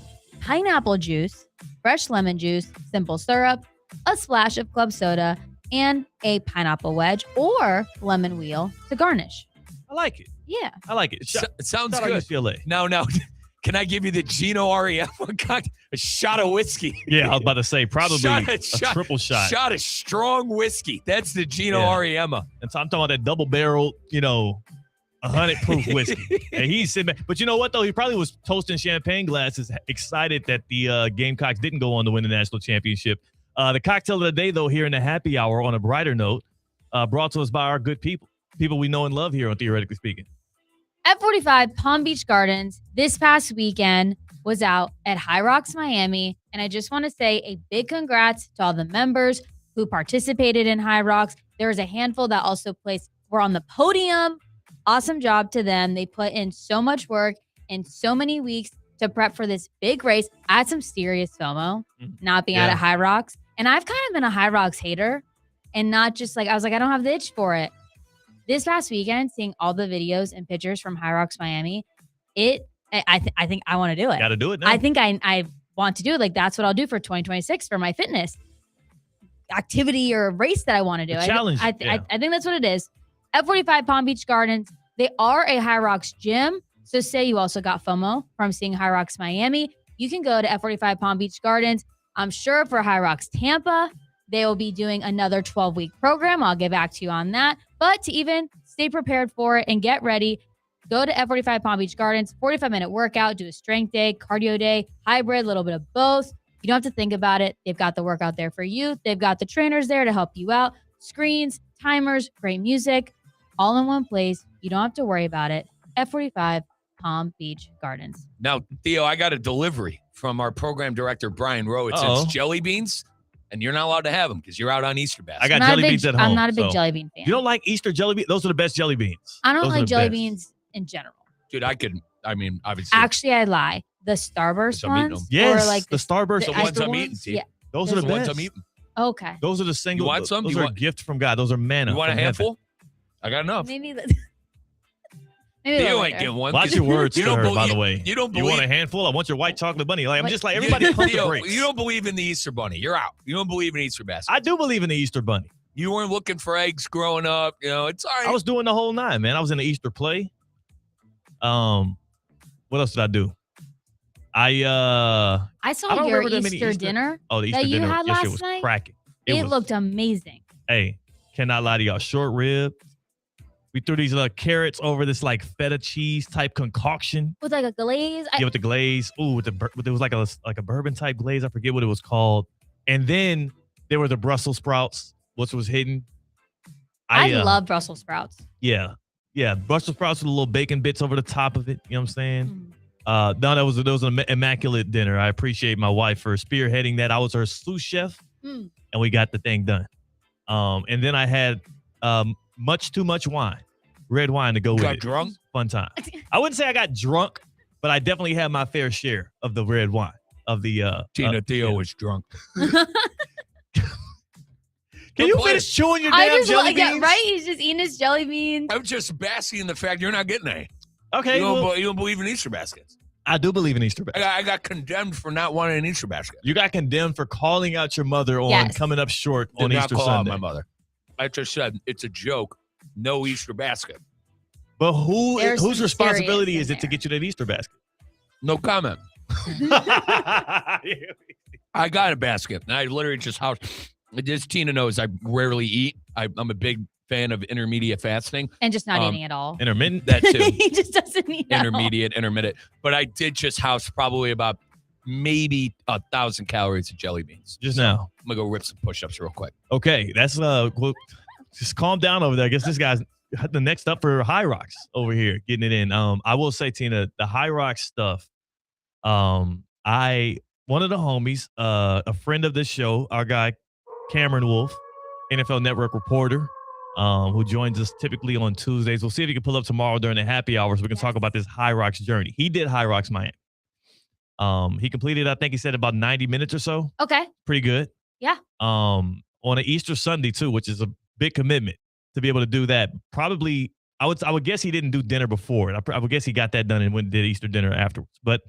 pineapple juice, fresh lemon juice, simple syrup, a splash of club soda, and a pineapple wedge or lemon wheel to garnish. I like it. Yeah. I like it. It sounds Shout out good. UCLA. Now, can I give you the Gino Ariema cocktail? A shot of whiskey. Yeah, I was about to say probably a triple shot. Shot of strong whiskey. That's the Gino Ariema. And so I'm talking about that double barrel, 100 proof whiskey. And he's sitting back. But you know what, though? He probably was toasting champagne glasses, excited that the Gamecocks didn't go on to win the national championship. The cocktail of the day, though, here in the happy hour on a brighter note, brought to us by our good people we know and love here on Theoretically Speaking. F45 Palm Beach Gardens this past weekend was out at High Rocks, Miami. And I just want to say a big congrats to all the members who participated in High Rocks. There was a handful that also were on the podium. Awesome job to them. They put in so much work and so many weeks to prep for this big race. I had some serious FOMO not being out at High Rocks. And I've kind of been a High Rocks hater and not just I was like, I don't have the itch for it. This past weekend, seeing all the videos and pictures from High Rocks, Miami, I think I want to do it. Got to do it now. I think I want to do it. That's what I'll do for 2026 for my fitness activity or race that I want to do. Challenge. I think that's what it is. F45 Palm Beach Gardens, they are a High Rocks gym. So say you also got FOMO from seeing High Rocks Miami, you can go to F45 Palm Beach Gardens. I'm sure for High Rocks Tampa, they will be doing another 12-week program. I'll get back to you on that. But to even stay prepared for it and get ready, go to F45 Palm Beach Gardens, 45-minute workout, do a strength day, cardio day, hybrid, a little bit of both. You don't have to think about it. They've got the workout there for you. They've got the trainers there to help you out. Screens, timers, great music, all in one place. You don't have to worry about it. F45 Palm Beach Gardens. Now, Theo, I got a delivery from our program director, Brian Rowe. It's jelly beans, and you're not allowed to have them because you're out on Easter basket. I got jelly beans at home. I'm not a big jelly bean fan. You don't like Easter jelly beans? Those are the best jelly beans. I don't like jelly beans in general. Dude, obviously. Actually, I lie. The Starburst ones? Yes, or like the Starburst. The ones I'm eating, Yeah. Those are the ones best. I'm eating. Okay. Those are the single. You want some? Those are a gift from God. Those are manna. You want a from handful? heaven. I got enough. Maybe Theo ain't getting one. Watch your words, you don't sir, by the way. You don't You believe. want a handful? I want your white chocolate bunny. I'm just like everybody. Pump the Theo, brakes. you don't believe in the Easter bunny. You're out. You don't believe in Easter basket. I do believe in the Easter bunny. You weren't looking for eggs growing up. It's all right. I was doing the whole nine, man. I was in the Easter play. What else did I do? I saw your Easter dinner the Easter that you dinner had yesterday last was night. cracking. It looked amazing. Hey, cannot lie to y'all. Short rib. We threw these carrots over this feta cheese type concoction. With a glaze. With the glaze. Ooh, it was like a bourbon type glaze. I forget what it was called. And then there were the Brussels sprouts, which was hidden. I love Brussels sprouts. Yeah. Yeah. Brussels sprouts with little bacon bits over the top of it. You know what I'm saying? No, that was an immaculate dinner. I appreciate my wife for spearheading that. I was her sous chef, and we got the thing done. And then I had much too much wine, red wine to go with it. Got drunk? Fun time. I wouldn't say I got drunk, but I definitely had my fair share of the red wine. Of the Theo was drunk. Can you finish chewing your damn jelly beans? Right? He's just eating his jelly beans. I'm just basking in the fact you're not getting any. Okay. You don't believe in Easter baskets. I do believe in Easter baskets. I got condemned for not wanting an Easter basket. You got condemned for calling out your mother on coming up short on Did not Easter call Sunday. out my mother. I just said it's a joke. No Easter basket. But There's whose some responsibility serious is it to get you that Easter basket? No comment. I got a basket. And I literally just As Tina knows, I rarely eat. I'm a big fan of intermediate fasting. And just not eating at all. Intermittent? That too. He just doesn't eat at all. Intermittent. But I did just house probably about maybe 1,000 calories of jelly beans. Just now. I'm going to go rip some push-ups real quick. Okay. That's just calm down over there. I guess this guy's the next up for High Rocks over here, getting it in. I will say, Tina, the High Rocks stuff, one of the homies, a friend of this show, our guy, Cameron Wolf, NFL Network reporter, who joins us typically on Tuesdays. We'll see if he can pull up tomorrow during the happy hour so we can talk about this High Rocks journey. He did High Rocks Miami. He completed, I think he said about 90 minutes or so. Okay. Pretty good. Yeah. On an Easter Sunday too, which is a big commitment to be able to do that. Probably, I would guess he didn't do dinner before. I would guess he got that done and went and did Easter dinner afterwards. But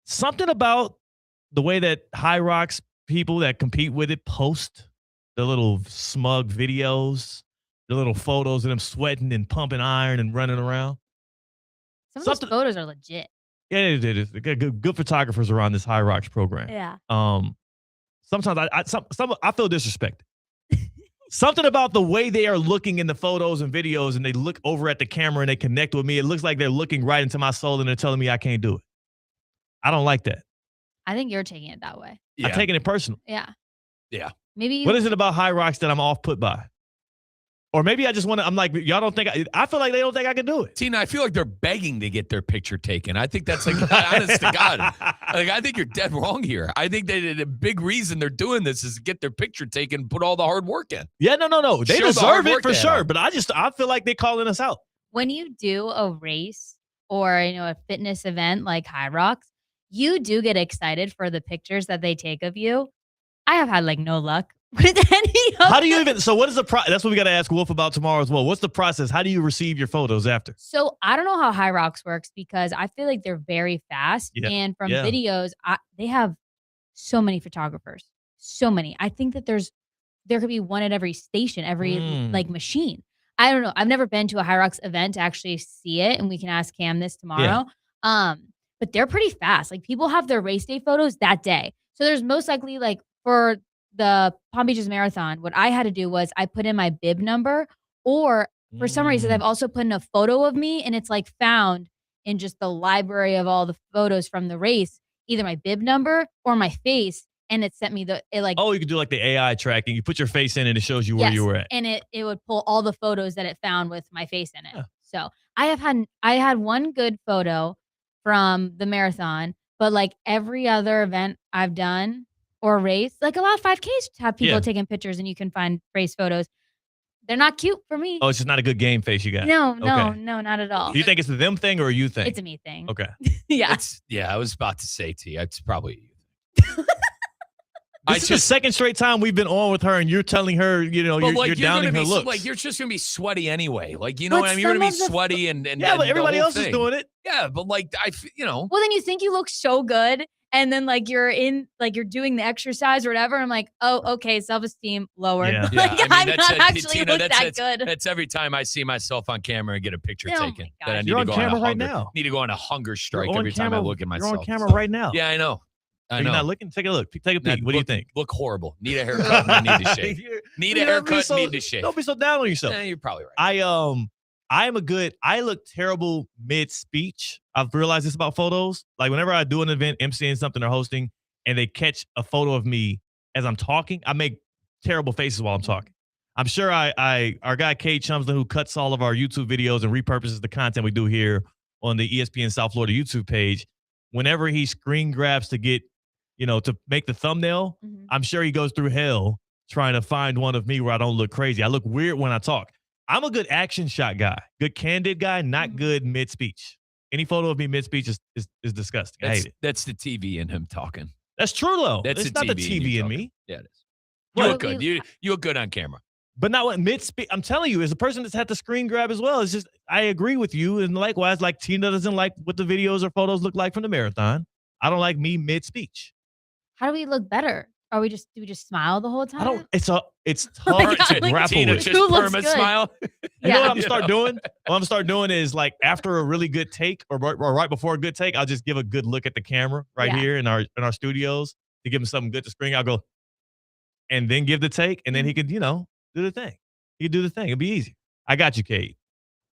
something about the way that High Rocks people that compete with it post the little smug videos, the little photos of them sweating and pumping iron and running around. Some of those photos are legit. Yeah, it is. Good photographers are on this High Rocks program. Yeah. Sometimes I feel disrespected. Something about the way they are looking in the photos and videos, and they look over at the camera and they connect with me. It looks like they're looking right into my soul and they're telling me I can't do it. I don't like that. I think you're taking it that way. Yeah. I'm taking it personal. Yeah. Yeah. Maybe. What is it about High Rocks that I'm off put by? Or maybe I just want to, I'm like, y'all don't think, I feel like they don't think I can do it. Tina, I feel like they're begging to get their picture taken. I think that's like, honest to God. Like, I think you're dead wrong here. I think that the big reason they're doing this is to get their picture taken, put all the hard work in. Yeah, no. They deserve it for sure. But I feel like they're calling us out. When you do a race or, a fitness event like High Rocks, you do get excited for the pictures that they take of you. I have had no luck with any of How do you even, so what is the process? That's what we got to ask Wolf about tomorrow as well. What's the process? How do you receive your photos after? So I don't know how High Rocks works because I feel like they're very fast. Yeah. And from videos, they have so many photographers. So many. I think that there could be one at every station, every machine. I don't know. I've never been to a High Rocks event to actually see it. And we can ask Cam this tomorrow. Yeah. But they're pretty fast. People have their race day photos that day. So there's most likely for the Palm Beaches Marathon, what I had to do was I put in my bib number, or for some reason I've also put in a photo of me, and it's found in just the library of all the photos from the race, either my bib number or my face, and it sent me oh, you could do the AI tracking. You put your face in and it shows you where you were at. And it would pull all the photos that it found with my face in it. Yeah. So I had one good photo from the marathon, but every other event I've done or race, a lot of 5Ks have people taking pictures and you can find race photos. They're not cute for me. Oh, it's just not a good game face you got. No, not at all. Do you think it's a them thing or a you thing? It's a me thing. Okay. Yeah. I was about to say to you, it's probably you. This is the second straight time we've been on with her, and you're telling her, you're downing her looks. You're just gonna be sweaty anyway. What I mean? You're gonna be sweaty and yeah, but everybody else is doing it. Yeah, but Well, then you think you look so good, and then you're doing the exercise or whatever. I'm like, oh, okay, self-esteem lowered. Yeah. I'm not actually Tina, look that good. That's every time I see myself on camera and get a picture taken. That I need You're to on go camera on a right hunger, now. Need to go on a hunger strike every time I look at myself. You're on camera right now. Yeah, I know. You're not looking? Take a look. Take a peek. What do you think? Look horrible. Need a haircut. And I need to shave. Need a haircut. Need to shave. Don't be so down on yourself. You're probably right. I look terrible mid-speech. I've realized this about photos. Whenever I do an event, emceeing something or hosting, and they catch a photo of me as I'm talking, I make terrible faces while I'm talking. I'm sure our guy Kate Chumsland, who cuts all of our YouTube videos and repurposes the content we do here on the ESPN South Florida YouTube page, whenever he screen grabs to get, to make the thumbnail, I'm sure he goes through hell trying to find one of me where I don't look crazy. I look weird when I talk. I'm a good action shot guy, good candid guy, not good mid-speech. Any photo of me mid-speech is disgusting. I hate it. That's the TV in him talking. That's true, though. That's it's not the TV in me. Yeah, it is. You look good. You look good on camera. But not what mid-speech. I'm telling you, as a person that's had to screen grab as well, it's just, I agree with you. And likewise, Tina doesn't like what the videos or photos look like from the marathon. I don't like me mid-speech. How do we look better? Do we just smile the whole time? It's tough to grapple Tina with. just perma smile. You know what I'm gonna start doing? What I'm gonna start doing is after a really good take or right before a good take, I'll just give a good look at the camera here in our studios to give him something good to screen. I'll go and then give the take, and then he could, do the thing. He could do the thing. It'll be easy. I got you, Kate.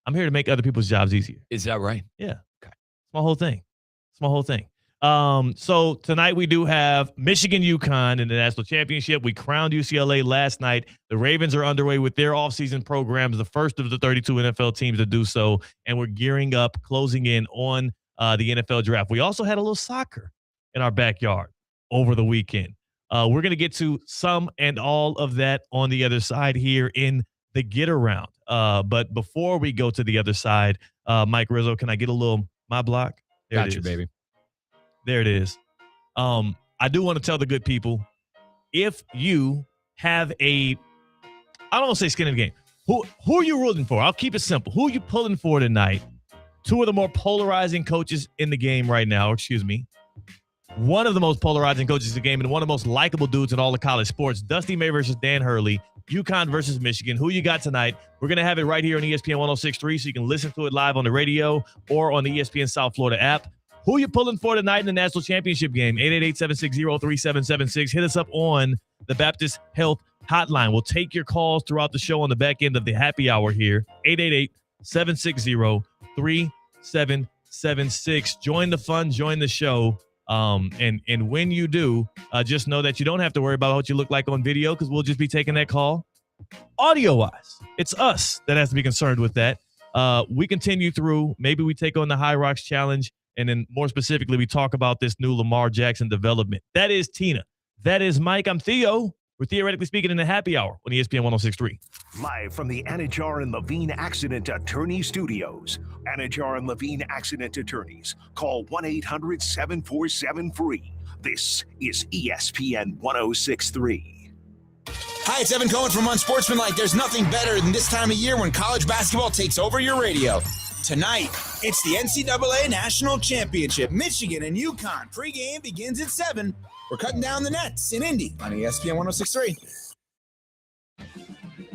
I'm here to make other people's jobs easier. Is that right? Yeah. Okay. It's my whole thing. So tonight we do have Michigan UConn in the national championship. We crowned UCLA last night. The Ravens are underway with their offseason programs, the first of the 32 NFL teams to do so, and we're gearing up, closing in on the NFL draft. We also had a little soccer in our backyard over the weekend. We're going to get to some and all of that on the other side here in the Get Around. But before we go to the other side, Mike Rizzo, can I get a little my block? There Got you, baby. There it is. I do want to tell the good people, if you have I don't want to say skin in the game. Who are you rooting for? I'll keep it simple. Who are you pulling for tonight? Two of the more polarizing coaches in the game right now, one of the most polarizing coaches in the game and one of the most likable dudes in all of college sports. Dusty May versus Dan Hurley. UConn versus Michigan. Who you got tonight? We're going to have it right here on ESPN 106.3, so you can listen to it live on the radio or on the ESPN South Florida app. Who you pulling for tonight in the national championship game? 888-760-3776. Hit us up on the Baptist Health Hotline. We'll take your calls throughout the show on the back end of the happy hour here. 888-760-3776. Join the fun. Join the show. And when you do, just know that you don't have to worry about what you look like on video because we'll just be taking that call audio-wise. It's us that has to be concerned with that. We continue through. Maybe we take on the High Rocks Challenge, and then more specifically, we talk about this new Lamar Jackson development. That is Tina. That is Mike. I'm Theo. We're theoretically speaking in the happy hour on ESPN 106.3. Live from the Anajar and Levine Accident Attorney Studios. Anajar and Levine Accident Attorneys. Call 1-800-747-FREE. This is ESPN 106.3. Hi, it's Evan Cohen from Unsportsmanlike. There's nothing better than this time of year when college basketball takes over your radio. Tonight, it's the NCAA National Championship. Michigan and UConn. Pregame begins at 7. We're cutting down the nets in Indy on ESPN 106.3.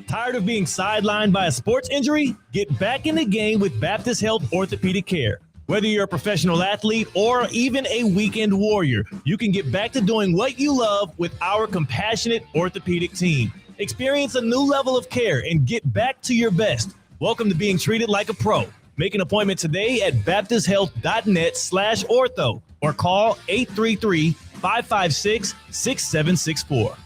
Tired of being sidelined by a sports injury? Get back in the game with Baptist Health Orthopedic Care. Whether you're a professional athlete or even a weekend warrior, you can get back to doing what you love with our compassionate orthopedic team. Experience a new level of care and get back to your best. Welcome to being treated like a pro. Make an appointment today at baptisthealth.net/ortho or call 833-556-6764.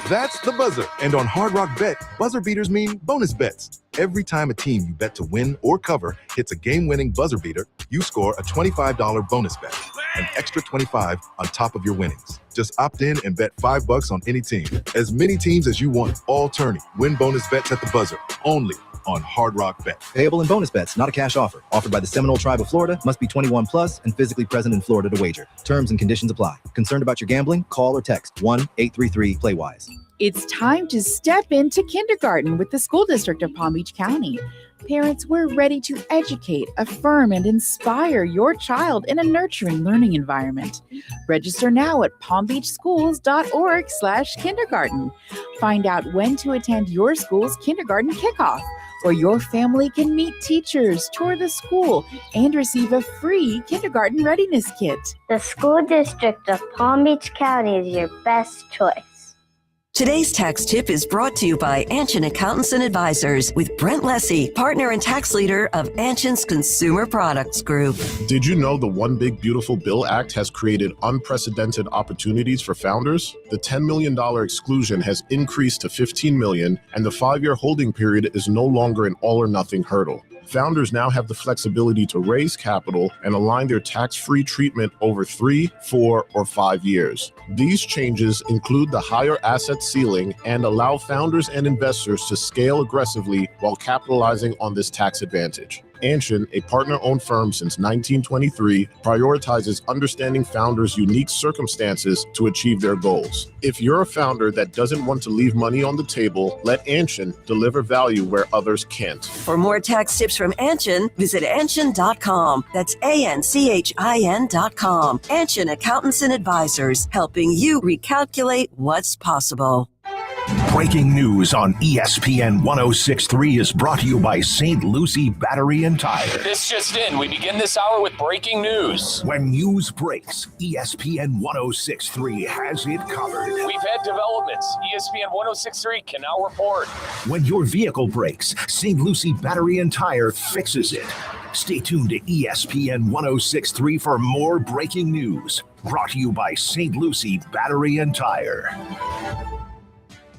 That's the buzzer. And on Hard Rock Bet, buzzer beaters mean bonus bets. Every time a team you bet to win or cover hits a game-winning buzzer beater, you score a $25 bonus bet, an extra $25 on top of your winnings. Just opt in and bet $5 on any team. As many teams as you want, all tourney. Win bonus bets at the buzzer, only on Hard Rock Bet. Payable in bonus bets, not a cash offer. Offered by the Seminole Tribe of Florida. Must be 21 plus and physically present in Florida to wager. Terms and conditions apply. Concerned about your gambling? Call or text 1-833-PLAY-WISE. It's time to step into kindergarten with the School District of Palm Beach County. Parents, we're ready to educate, affirm, and inspire your child in a nurturing learning environment. Register now at palmbeachschools.org/kindergarten. Find out when to attend your school's kindergarten kickoff, or your family can meet teachers, tour the school, and receive a free kindergarten readiness kit. The School District of Palm Beach County is your best choice. Today's tax tip is brought to you by Anshin Accountants and Advisors with Brent Lessie, partner and tax leader of Anshin's Consumer Products Group. Did you know the One Big Beautiful Bill Act has created unprecedented opportunities for founders? The $10 million exclusion has increased to $15 million, and the 5-year holding period is no longer an all-or-nothing hurdle. Founders now have the flexibility to raise capital and align their tax-free treatment over 3, 4, or 5 years. These changes include the higher asset ceiling and allow founders and investors to scale aggressively while capitalizing on this tax advantage. Anshin, a partner-owned firm since 1923, prioritizes understanding founders' unique circumstances to achieve their goals. If you're a founder that doesn't want to leave money on the table, let Anshin deliver value where others can't. For more tax tips from Anshin, visit Anshin.com. That's ANCHIN.com. Anshin Accountants and Advisors, helping you recalculate what's possible. Breaking news on ESPN 106.3 is brought to you by St. Lucie Battery and Tire. This just in. We begin this hour with breaking news. When news breaks, ESPN 106.3 has it covered. We've had developments. ESPN 106.3 can now report. When your vehicle breaks, St. Lucie Battery and Tire fixes it. Stay tuned to ESPN 106.3 for more breaking news. Brought to you by St. Lucie Battery and Tire.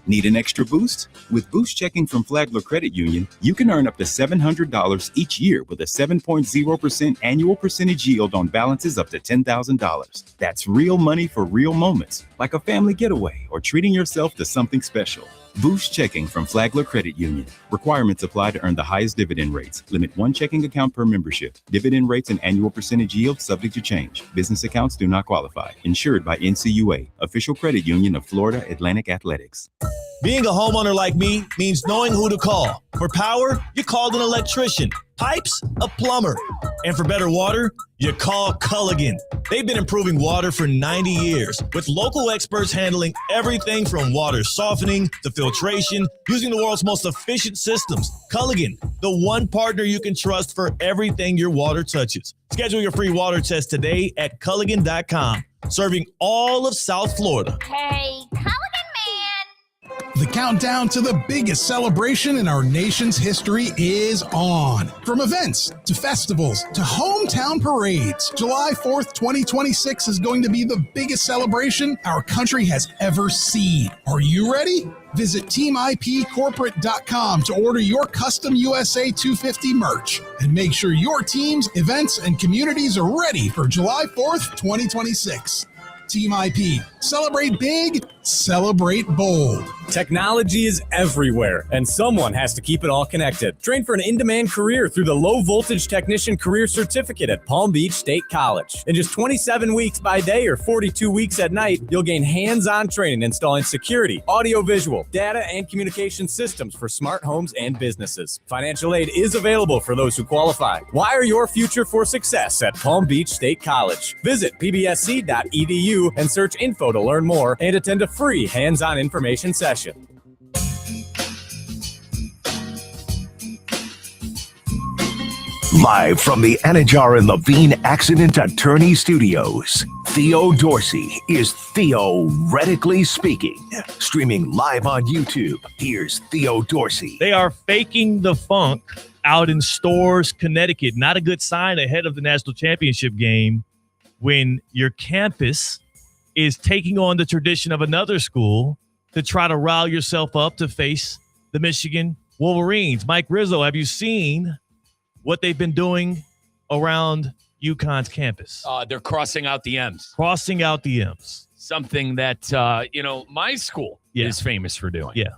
Need an extra boost? With Boost Checking from Flagler Credit Union, you can earn up to $700 each year with a 7.0% annual percentage yield on balances up to $10,000. That's real money for real moments, like a family getaway or treating yourself to something special. Boost Checking from Flagler Credit Union. Requirements apply to earn the highest dividend rates. Limit 1 checking account per membership. Dividend rates and annual percentage yield subject to change. Business accounts do not qualify. Insured by NCUA, official credit union of Florida Atlantic Athletics. Being a homeowner like me means knowing who to call. For power, you called an electrician. Pipes, a plumber. And for better water, you call Culligan. They've been improving water for 90 years, with local experts handling everything from water softening to filtration, using the world's most efficient systems. Culligan, the one partner you can trust for everything your water touches. Schedule your free water test today at Culligan.com, serving all of South Florida. Hey, Culligan man! The countdown to the biggest celebration in our nation's history is on. From events to festivals to hometown parades, July 4th, 2026 is going to be the biggest celebration our country has ever seen. Are you ready? Visit TeamIPCorporate.com to order your custom USA 250 merch and make sure your teams, events, and communities are ready for July 4th, 2026. Team IP. Celebrate big, celebrate bold. Technology is everywhere, and someone has to keep it all connected. Train for an in-demand career through the Low Voltage Technician Career Certificate at Palm Beach State College. In just 27 weeks by day or 42 weeks at night, you'll gain hands-on training installing security, audio-visual, data, and communication systems for smart homes and businesses. Financial aid is available for those who qualify. Wire your future for success at Palm Beach State College. Visit pbsc.edu and search info to learn more and attend a free hands-on information session. Live from the Anajar and Levine Accident Attorney Studios, Theo Dorsey is Theoretically Speaking. Streaming live on YouTube, here's Theo Dorsey. They are faking the funk out in Stores, Connecticut. Not a good sign ahead of the national championship game when your campus is taking on the tradition of another school to try to rile yourself up to face the Michigan Wolverines. Mike Rizzo, have you seen what they've been doing around UConn's campus? They're crossing out the M's. Crossing out the M's. Something that, my school is famous for doing. Yeah.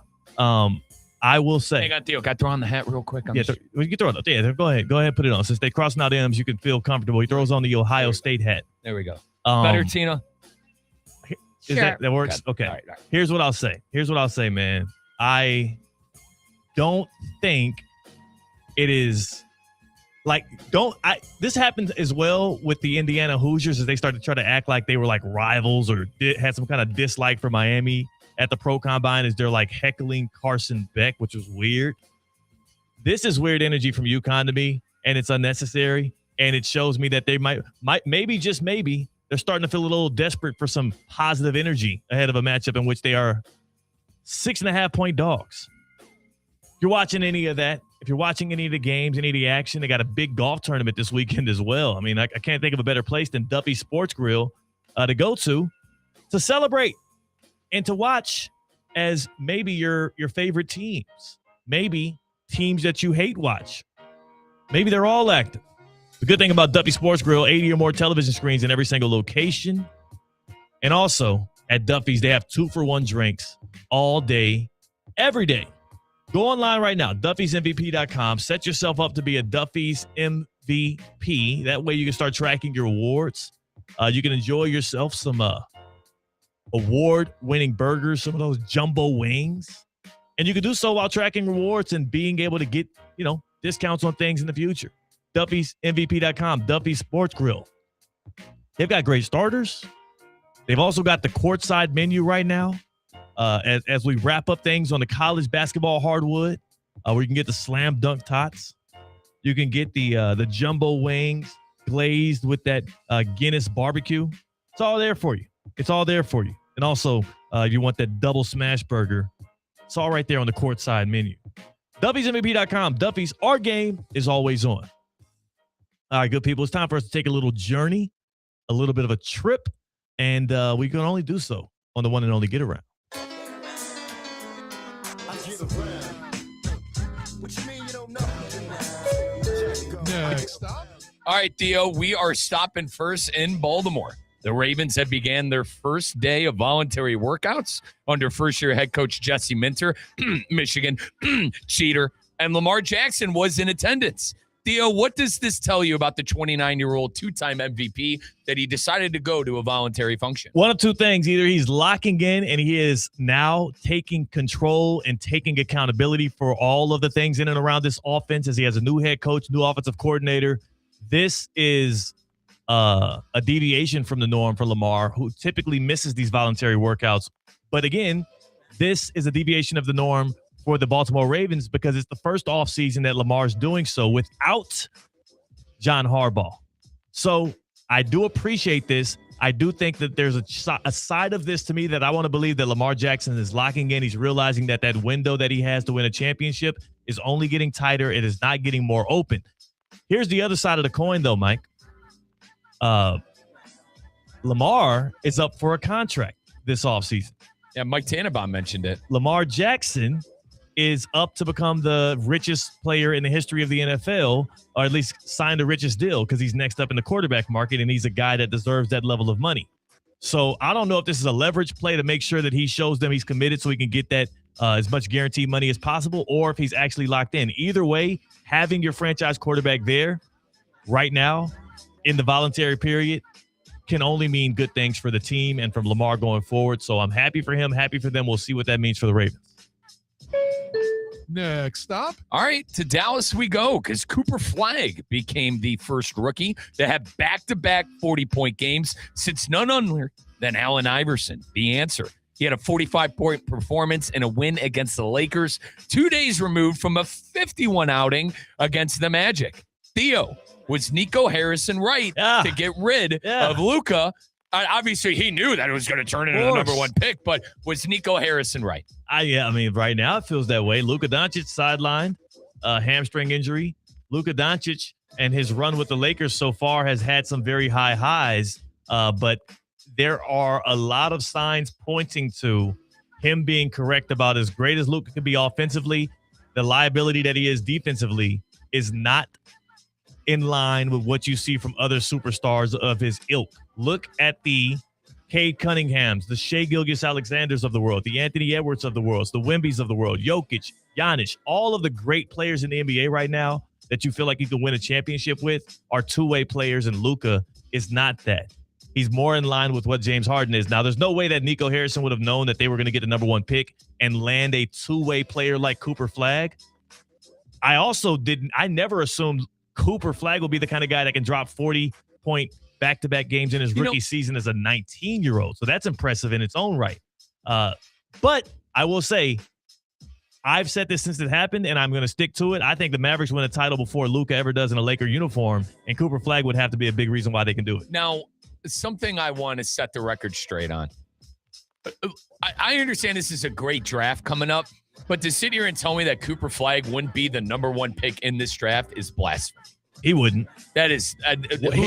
I will say. Hang on, Theo. Got to throw on the hat real quick. You can throw it on. Yeah, go ahead, put it on. Since they crossing out M's, you can feel comfortable. He throws on the Ohio State hat. There we go. Better, Tina? Is that works? Okay. All right. Here's what I'll say, man. I don't think it is this happened as well with the Indiana Hoosiers as they started to try to act like they were like rivals or had some kind of dislike for Miami at the Pro Combine as they're like heckling Carson Beck, which was weird. This is weird energy from UConn to me, and it's unnecessary. And it shows me that they might maybe, just maybe, they're starting to feel a little desperate for some positive energy ahead of a matchup in which they are 6.5-point dogs. If you're watching any of that, if you're watching any of the games, any of the action, they got a big golf tournament this weekend as well. I mean, I can't think of a better place than Duffy Sports Grill to go to celebrate and to watch as maybe your favorite teams, maybe teams that you hate watch. Maybe they're all active. The good thing about Duffy Sports Grill, 80 or more television screens in every single location. And also at Duffy's, they have 2-for-1 drinks all day, every day. Go online right now, duffysmvp.com. Set yourself up to be a Duffy's MVP. That way you can start tracking your awards. You can enjoy yourself some award-winning burgers, some of those jumbo wings. And you can do so while tracking rewards and being able to get, discounts on things in the future. Duffy'sMVP.com, Duffy Sports Grill. They've got great starters. They've also got the courtside menu right now. As we wrap up things on the college basketball hardwood, where you can get the slam dunk tots. You can get the jumbo wings glazed with that Guinness barbecue. It's all there for you. And also, if you want that double smash burger, it's all right there on the courtside menu. Duffy'sMVP.com. Duffy's, our game is always on. All right, good people. It's time for us to take a little journey, a little bit of a trip, and we can only do so on the one and only Get Around. Next. All right, Theo, we are stopping first in Baltimore. The Ravens have began their first day of voluntary workouts under first-year head coach Jesse Minter, Michigan, cheater, and Lamar Jackson was in attendance. Theo, what does this tell you about the 29-year-old two-time MVP that he decided to go to a voluntary function? One of two things. Either he's locking in and he is now taking control and taking accountability for all of the things in and around this offense as he has a new head coach, new offensive coordinator. This is a deviation from the norm for Lamar, who typically misses these voluntary workouts. But again, this is a deviation of the norm for the Baltimore Ravens because it's the first offseason that Lamar's doing so without John Harbaugh. So I do appreciate this. I do think that there's a side of this to me that I want to believe that Lamar Jackson is locking in. He's realizing that that window that he has to win a championship is only getting tighter. It is not getting more open. Here's the other side of the coin, though, Mike. Lamar is up for a contract this offseason. Yeah, Mike Tannenbaum mentioned it. Lamar Jackson is up to become the richest player in the history of the NFL, or at least sign the richest deal because he's next up in the quarterback market, and he's a guy that deserves that level of money. So I don't know if this is a leverage play to make sure that he shows them he's committed so he can get that as much guaranteed money as possible, or if he's actually locked in. Either way, having your franchise quarterback there right now in the voluntary period can only mean good things for the team and from Lamar going forward. So I'm happy for him, happy for them. We'll see what that means for the Ravens. Next stop. All right, to Dallas we go because Cooper Flagg became the first rookie to have back-to-back 40-point games since none other than Allen Iverson, the answer. He had a 45-point performance in a win against the Lakers 2 days removed from a 51 outing against the Magic. Theo, was Nico Harrison right to get rid of Luka? Obviously, he knew that it was going to turn into the number one pick, but was Nico Harrison right? I mean, right now it feels that way. Luka Doncic sidelined, hamstring injury. Luka Doncic and his run with the Lakers so far has had some very high highs, but there are a lot of signs pointing to him being correct about as great as Luka could be offensively. The liability that he is defensively is not in line with what you see from other superstars of his ilk. Look at the Cade Cunninghams, the Shai Gilgeous-Alexanders of the world, the Anthony Edwards of the world, the Wembys of the world, Jokic, Giannis, all of the great players in the NBA right now that you feel like you can win a championship with are two-way players, and Luka is not that. He's more in line with what James Harden is. Now, there's no way that Nico Harrison would have known that they were going to get the number one pick and land a two-way player like Cooper Flagg. I never assumed Cooper Flagg will be the kind of guy that can drop 40-point back-to-back games in his rookie season as a 19-year-old. So that's impressive in its own right. But I will say, I've said this since it happened, and I'm going to stick to it. I think the Mavericks win a title before Luka ever does in a Laker uniform, and Cooper Flagg would have to be a big reason why they can do it. Now, something I want to set the record straight on. I understand this is a great draft coming up, but to sit here and tell me that Cooper Flagg wouldn't be the number one pick in this draft is blasphemy. He wouldn't. That is.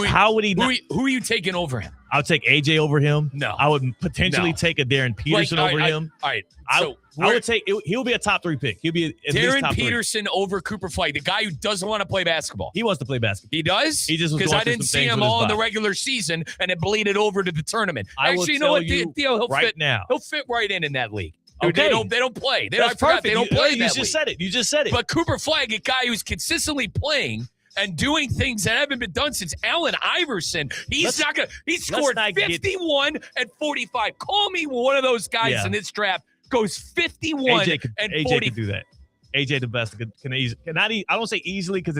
How would he not? Who are you taking over him? I would take AJ over him. No. I would potentially take a Darren Peterson over him. All right. I would take – he'll be a top 3 pick. He'll be at least top 3. Darren Peterson over Cooper Flagg, the guy who doesn't want to play basketball. He wants to play basketball. He does? He just was because I didn't see him all in the regular season, and it bleeded over to the tournament. Actually, you know what, Theo? He'll fit right in that league. Okay. They don't play. That's perfect. They don't play in you that just league. You just said it. But Cooper Flagg, a guy who's consistently playing and doing things that haven't been done since Allen Iverson. He scored 51 and 45. Call me one of those guys in this draft goes 51 and 40. AJ can do that. AJ the best I don't say easily because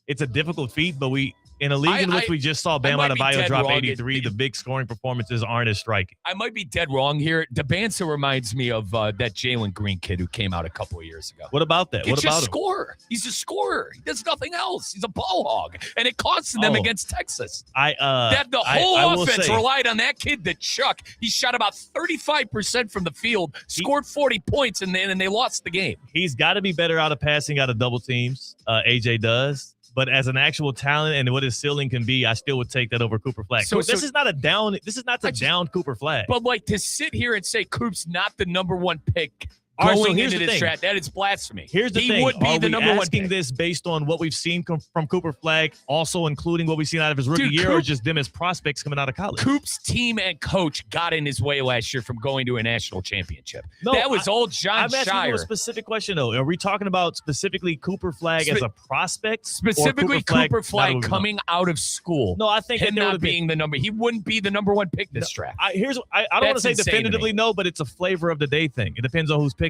it's a difficult feat, but in a league in which we just saw Bam Adebayo drop 83, the big scoring performances aren't as striking. I might be dead wrong here. DeBanza reminds me of that Jalen Green kid who came out a couple of years ago. What about that? He's a scorer. He's a scorer. He does nothing else. He's a ball hog, and it cost them against Texas. The whole offense relied on that kid, the Chuck. He shot about 35% from the field, scored 40 points, and they lost the game. He's got to be better out of passing out of double teams. AJ does. But as an actual talent and what his ceiling can be, I still would take that over Cooper Flagg. So this is not a down. This is not to down Cooper Flagg. But to sit here and say Coop's not the number one pick All right, so going here's into the this thing. draft. That is blasphemy. Here's the he thing. would be Are the we number one asking pick. this based on what we've seen from Cooper Flagg, also including what we've seen out of his rookie year, or just them as prospects coming out of college? Coop's team and coach got in his way last year from going to a national championship. No, that was old John I'm asking you Shire. a specific question, though. Are we talking about specifically Cooper Flagg as a prospect? Specifically, Cooper Flagg coming out of school. No, I think him that there not would've been- being the number. He wouldn't be the number one pick this draft. I don't want to say definitively no, but it's a flavor of the day thing. It depends on who's picking.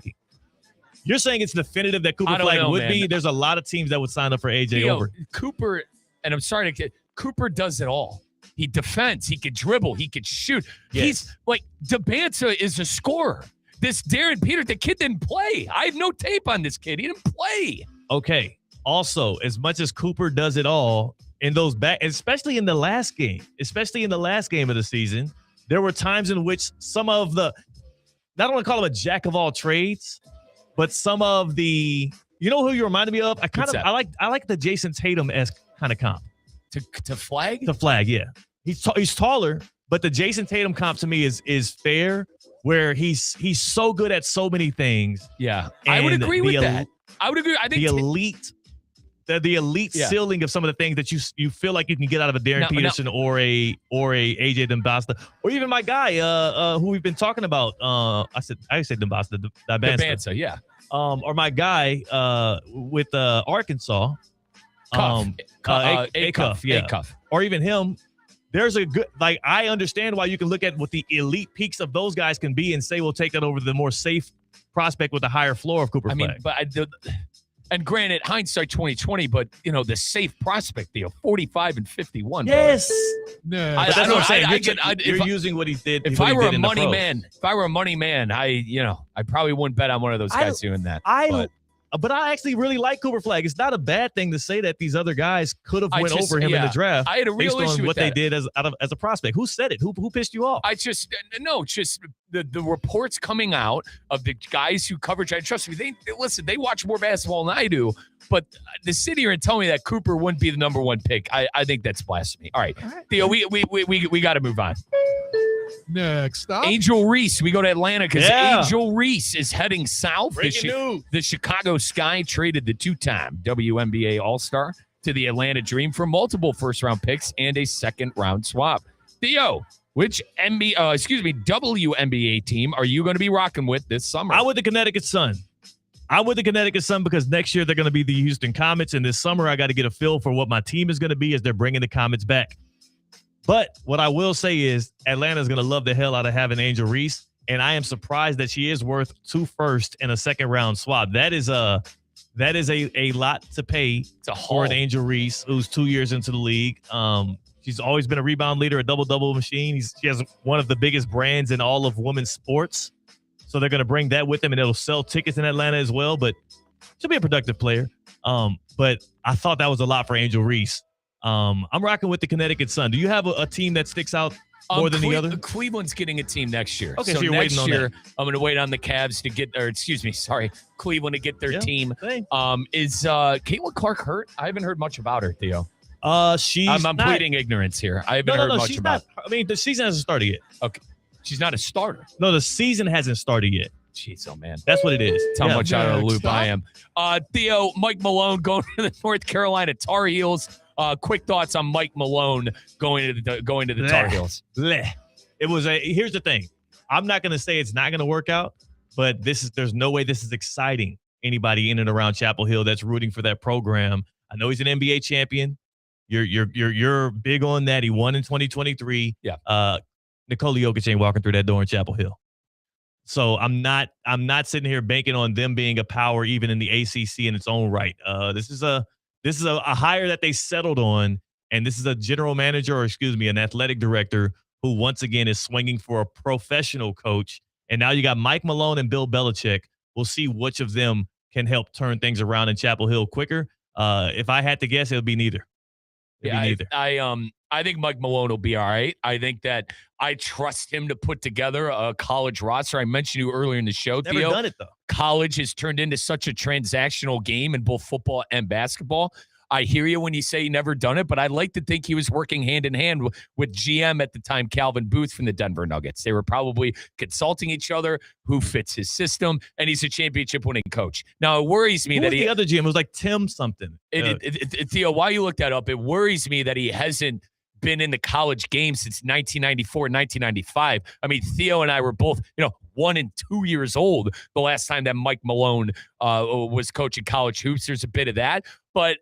You're saying it's definitive that Cooper Flagg would be. There's a lot of teams that would sign up for AJ over. Cooper, and I'm sorry to get Cooper does it all. He defends. He could dribble. He could shoot. Yes. He's like DeBanza is a scorer. This Darren Peter, the kid didn't play. I have no tape on this kid. He didn't play. Okay. Also, as much as Cooper does it all in those especially in the last game of the season, there were times in which some of the, I don't want to call him a jack of all trades, but some of the, you know who you reminded me of? I like the Jason Tatum-esque kind of comp. To Flagg? To Flagg, yeah. He's taller, but the Jason Tatum comp to me is fair, where he's so good at so many things. Yeah, I would agree with that. I would agree. I think the elite ceiling of some of the things that you feel like you can get out of a Darren Peterson or a AJ Dembasta, or even my guy who we've been talking about. I said Dembasta, Dembasta, yeah. Or my guy with Arkansas, Acuff, yeah. Acuff. Or even him. There's a good, I understand why you can look at what the elite peaks of those guys can be and say we'll take that over the more safe prospect with a higher floor of Cooper Flagg. And granted, hindsight 2020, but the safe prospect deal, 45 and $51. Yes. No, that's what I'm saying. You're using what he did. If I were a money man, I probably wouldn't bet on one of those guys doing that. But I actually really like Cooper Flagg. It's not a bad thing to say that these other guys could have went over him in the draft. I had a real based issue on with what they did as a prospect. Who said it? Who pissed you off? Just the reports coming out of the guys who coverage. I trust me. They watch more basketball than I do. But to sit here and tell me that Cooper wouldn't be the number one pick, I think that's blasphemy. All right. Theo, we got to move on. Next stop. Angel Reese. We go to Atlanta because Angel Reese is heading south. Breaking news. The Chicago Sky traded the two-time WNBA All-Star to the Atlanta Dream for multiple first-round picks and a second-round swap. Theo, which WNBA team are you going to be rocking with this summer? I'm with the Connecticut Sun. Because next year they're going to be the Houston Comets, and this summer I got to get a feel for what my team is going to be as they're bringing the Comets back. But what I will say is Atlanta's going to love the hell out of having Angel Reese, and I am surprised that she is worth 2 firsts and a second-round swap. That is a lot to pay for an Angel Reese who's 2 years into the league. She's always been a rebound leader, a double-double machine. She has one of the biggest brands in all of women's sports. So they're going to bring that with them, and it'll sell tickets in Atlanta as well. But she'll be a productive player. But I thought that was a lot for Angel Reese. I'm rocking with the Connecticut Sun. Do you have a team that sticks out more than the other? Cleveland's getting a team next year. Okay, so you're waiting on that. I'm going to wait on the Cavs to get, Cleveland to get their team. Same. Is Caitlin Clark hurt? I haven't heard much about her, Theo. I'm pleading ignorance here. I haven't heard much about her. I mean, the season hasn't started yet. Okay. She's not a starter. No, the season hasn't started yet. Jeez, oh man. That's what it is. That's how much out of the loop I am. Theo, Mike Malone going to the North Carolina Tar Heels. Quick thoughts on Mike Malone going to the Tar Heels. Here's the thing. I'm not going to say it's not going to work out, but there's no way this is exciting anybody in and around Chapel Hill that's rooting for that program. I know he's an NBA champion. You're big on that. He won in 2023. Yeah. Nikola Jokic ain't walking through that door in Chapel Hill. So I'm not sitting here banking on them being a power even in the ACC in its own right. This is a hire that they settled on, and this is a general manager, an athletic director who once again is swinging for a professional coach. And now you got Mike Malone and Bill Belichick. We'll see which of them can help turn things around in Chapel Hill quicker. If I had to guess, it would be neither. I think Mike Malone will be all right. I think that I trust him to put together a college roster. I mentioned you earlier in the show, Never Theo. done it, though. College has turned into such a transactional game in both football and basketball. I hear you when you say he never done it, but I'd like to think he was working hand in hand with GM at the time, Calvin Booth from the Denver Nuggets. They were probably consulting each other, who fits his system, and he's a championship-winning coach. Now, it worries me that the other GM? It was like Tim something. Theo, while you look that up, it worries me that he hasn't been in the college game since 1994, 1995. I mean, Theo and I were both, 1 and 2 years old the last time that Mike Malone was coaching college hoops. There's a bit of that, but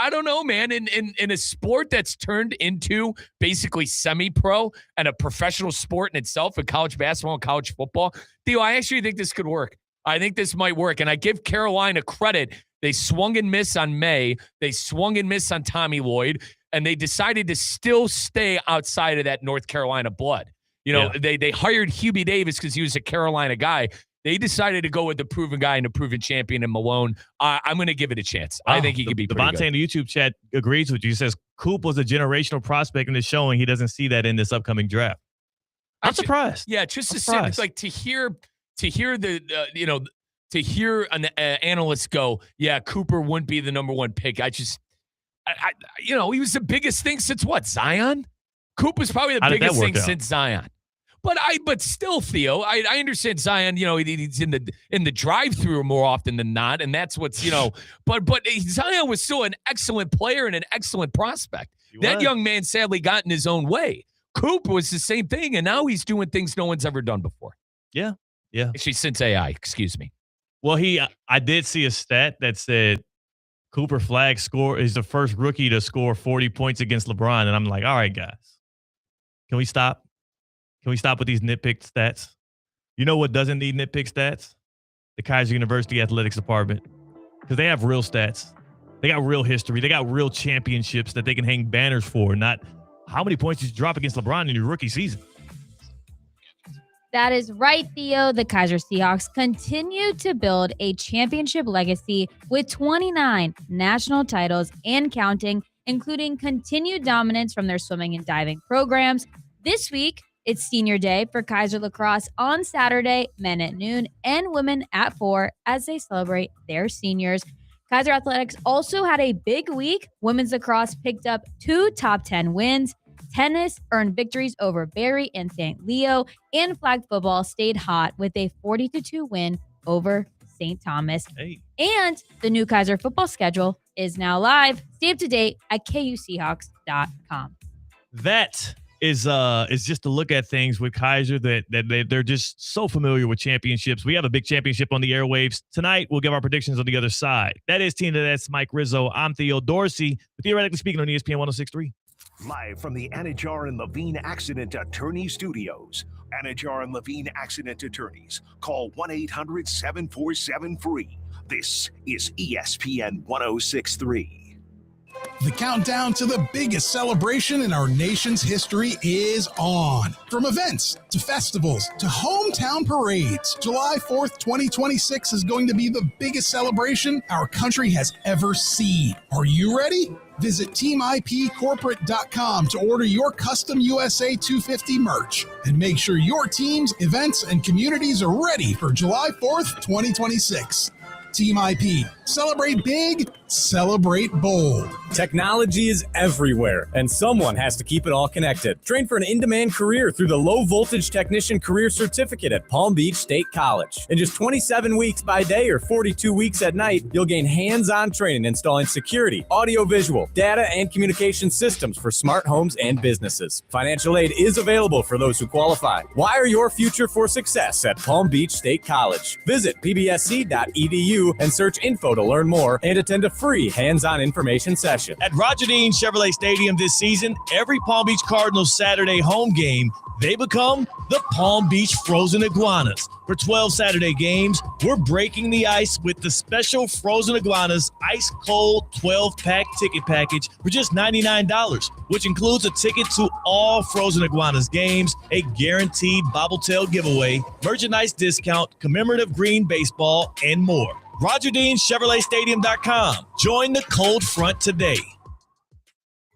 I don't know, man. In a sport that's turned into basically semi-pro and a professional sport in itself, in college basketball and college football, Theo, I actually think this could work. I think this might work, and I give Carolina credit. They swung and missed on May. They swung and missed on Tommy Lloyd, and they decided to still stay outside of that North Carolina blood. They hired Hubie Davis because he was a Carolina guy. They decided to go with the proven guy and the proven champion in Malone. I'm going to give it a chance. I think he could be pretty good. Devontae in the YouTube chat agrees with you. He says Coop was a generational prospect and is showing he doesn't see that in this upcoming draft. I'm surprised. Yeah, just to say, it's like to hear an analyst go, yeah, Cooper wouldn't be the number one pick. He was the biggest thing since what, Zion? Coop was probably the biggest thing since Zion. But still, Theo, I understand Zion, he's in the drive-through more often than not, and that's what's, but Zion was still an excellent player and an excellent prospect. That young man sadly got in his own way. Coop was the same thing, and now he's doing things no one's ever done before. Yeah. Actually, since AI, excuse me. Well, I did see a stat that said Cooper Flagg is the first rookie to score 40 points against LeBron, and I'm like, all right, guys, can we stop? Can we stop with these nitpick stats? You know what doesn't need nitpick stats? The Kaiser University Athletics Department. Because they have real stats. They got real history. They got real championships that they can hang banners for, not how many points did you drop against LeBron in your rookie season. That is right, Theo. The Kaiser Seahawks continue to build a championship legacy with 29 national titles and counting, including continued dominance from their swimming and diving programs. This week, it's senior day for Kaiser lacrosse on Saturday, men at noon and women at 4 as they celebrate their seniors. Kaiser Athletics also had a big week. Women's lacrosse picked up 2 top 10 wins. Tennis earned victories over Barry and St. Leo, and flag football stayed hot with a 40-2 win over St. Thomas. Hey. And the new Kaiser football schedule is now live. Stay up to date at kuseahawks.com. That is just to look at things with Kaiser that they're just so familiar with championships. We have a big championship on the airwaves. Tonight, we'll give our predictions on the other side. That is Tina. That's Mike Rizzo. I'm Theo Dorsey. Theoretically speaking on ESPN 106.3. Live from the Anajar and Levine Accident Attorney Studios. Anajar and Levine Accident Attorneys. Call 1-800-747-FREE. This is ESPN 106.3. The countdown to the biggest celebration in our nation's history is on. From events to festivals to hometown parades, July 4th, 2026 is going to be the biggest celebration our country has ever seen. Are you ready? Visit teamipcorporate.com to order your custom USA 250 merch and make sure your teams, events, and communities are ready for July 4th, 2026. Team IP. Celebrate big, celebrate bold. Technology is everywhere, and someone has to keep it all connected. Train for an in-demand career through the Low Voltage Technician Career Certificate at Palm Beach State College. In just 27 weeks by day or 42 weeks at night, you'll gain hands-on training installing security, audio-visual, data, and communication systems for smart homes and businesses. Financial aid is available for those who qualify. Wire your future for success at Palm Beach State College. Visit pbsc.edu and search info to learn more and attend a free hands-on information session. At Roger Dean Chevrolet Stadium this season, every Palm Beach Cardinals Saturday home game, they become the Palm Beach Frozen Iguanas. For 12 Saturday games, we're breaking the ice with the special Frozen Iguanas Ice Cold 12-pack ticket package for just $99, which includes a ticket to all Frozen Iguanas games, a guaranteed Bobbletail giveaway, merchandise discount, commemorative green baseball, and more. RogerDeanChevroletStadium.com. Join the cold front today.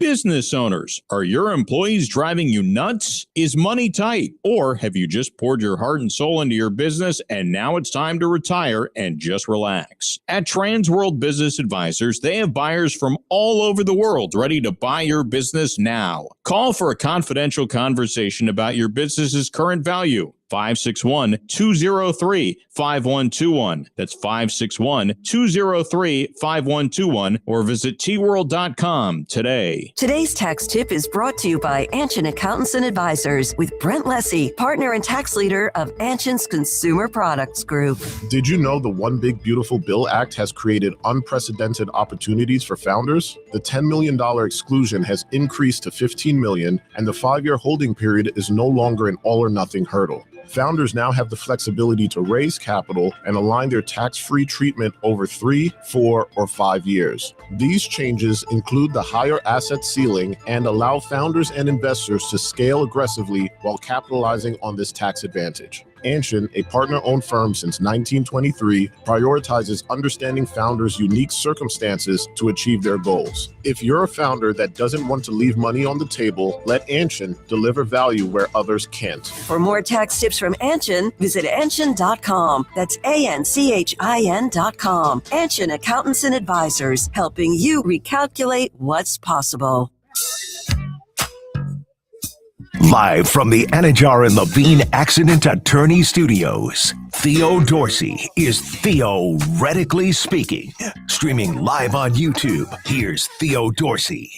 Business owners, are your employees driving you nuts? Is money tight? Or have you just poured your heart and soul into your business and now it's time to retire and just relax? At Transworld Business Advisors, they have buyers from all over the world ready to buy your business now. Call for a confidential conversation about your business's current value. 561-203-5121. That's 561-203-5121 or visit tworld.com today. Today's tax tip is brought to you by Anshin Accountants and Advisors with Brent Lessy, partner and tax leader of Anshin's Consumer Products Group. Did you know the One Big Beautiful Bill Act has created unprecedented opportunities for founders? The $10 million exclusion has increased to $15 million, and the 5-year holding period is no longer an all-or-nothing hurdle. Founders now have the flexibility to raise capital and align their tax-free treatment over 3, 4, or 5 years. These changes include the higher asset ceiling and allow founders and investors to scale aggressively while capitalizing on this tax advantage. Anshin, a partner-owned firm since 1923, prioritizes understanding founders' unique circumstances to achieve their goals. If you're a founder that doesn't want to leave money on the table, let Anshin deliver value where others can't. For more tax tips from Anshin, visit Anshin.com. That's ANCHIN.com. Anshin Accountants and Advisors, helping you recalculate what's possible. Live from the Anajar and Levine Accident Attorney Studios, Theo Dorsey is theoretically speaking. Streaming live on YouTube, here's Theo Dorsey.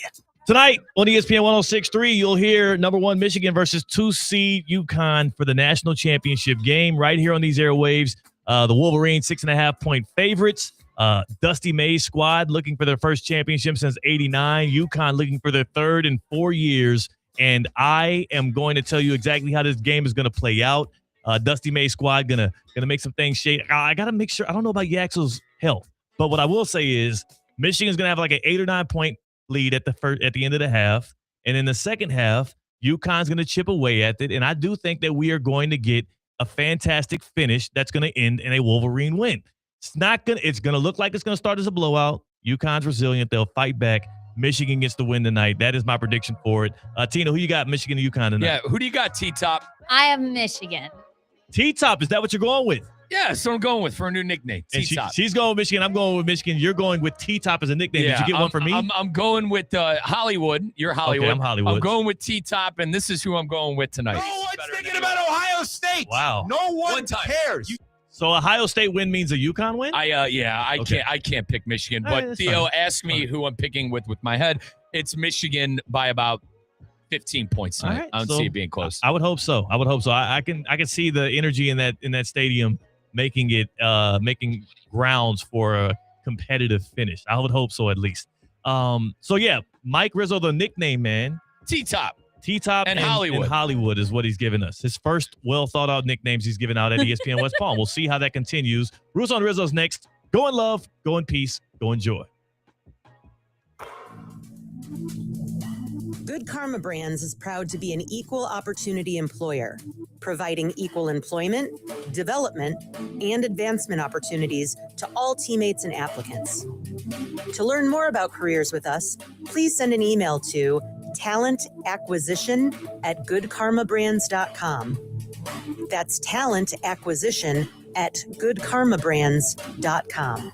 Tonight on ESPN 106.3, you'll hear number 1 Michigan versus 2 seed UConn for the national championship game right here on these airwaves. The Wolverines 6.5-point favorites. Dusty May's squad looking for their first championship since '89. UConn looking for their third in 4 years. And I am going to tell you exactly how this game is going to play out. Dusty May's squad gonna make some things shake. I got to make sure. I don't know about Yaxel's health, but what I will say is Michigan's going to have like an 8 or 9 point lead at the end of the half. And in the second half, UConn's going to chip away at it. And I do think that we are going to get a fantastic finish that's going to end in a Wolverine win. It's going to look like it's going to start as a blowout. UConn's resilient. They'll fight back. Michigan gets the win tonight. That is my prediction for it. Tina, who you got, Michigan and UConn tonight? Yeah, who do you got, T-Top? I have Michigan. T-Top, is that what you're going with? Yeah, that's what I'm going with for a new nickname, T-Top. She's going with Michigan. I'm going with Michigan. You're going with T-Top as a nickname. Yeah, Did you get one for me? I'm going with Hollywood. You're Hollywood. Okay, I'm Hollywood. I'm going with T-Top, and this is who I'm going with tonight. No one's thinking about Ohio State. Wow. No one cares. So Ohio State win means a UConn win? I can't pick Michigan, but Theo asked me who I'm picking with my head. It's Michigan by about 15 points tonight. Right, I don't see it being close. I would hope so. I can see the energy in that stadium making grounds for a competitive finish. I would hope so at least. So yeah, Mike Rizzo, the nickname man. T-Top and Hollywood. And Hollywood is what he's given us. His first well thought out nicknames he's given out at ESPN West Palm. We'll see how that continues. Russo and Rizzo's next. Go in love, go in peace, go in joy. Good Karma Brands is proud to be an equal opportunity employer, providing equal employment, development, and advancement opportunities to all teammates and applicants. To learn more about careers with us, please send an email to talentacquisition@goodkarmabrands.com. That's talentacquisition@goodkarmabrands.com.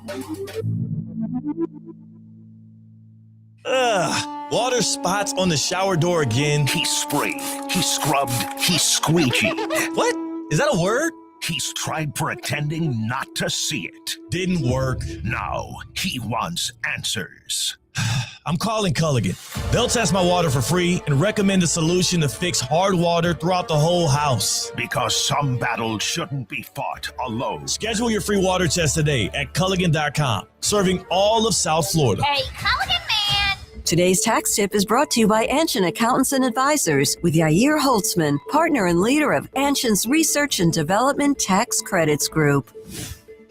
Water spots on the shower door again. He sprayed, he scrubbed, he squeegeed. What? Is that a word? He's tried pretending not to see it. Didn't work. Now he wants answers. I'm calling Culligan. They'll test my water for free and recommend a solution to fix hard water throughout the whole house. Because some battles shouldn't be fought alone. Schedule your free water test today at Culligan.com, serving all of South Florida. Hey, Culligan man! Today's tax tip is brought to you by Anshin Accountants and Advisors with Yair Holtzman, partner and leader of Anshin's Research and Development Tax Credits Group.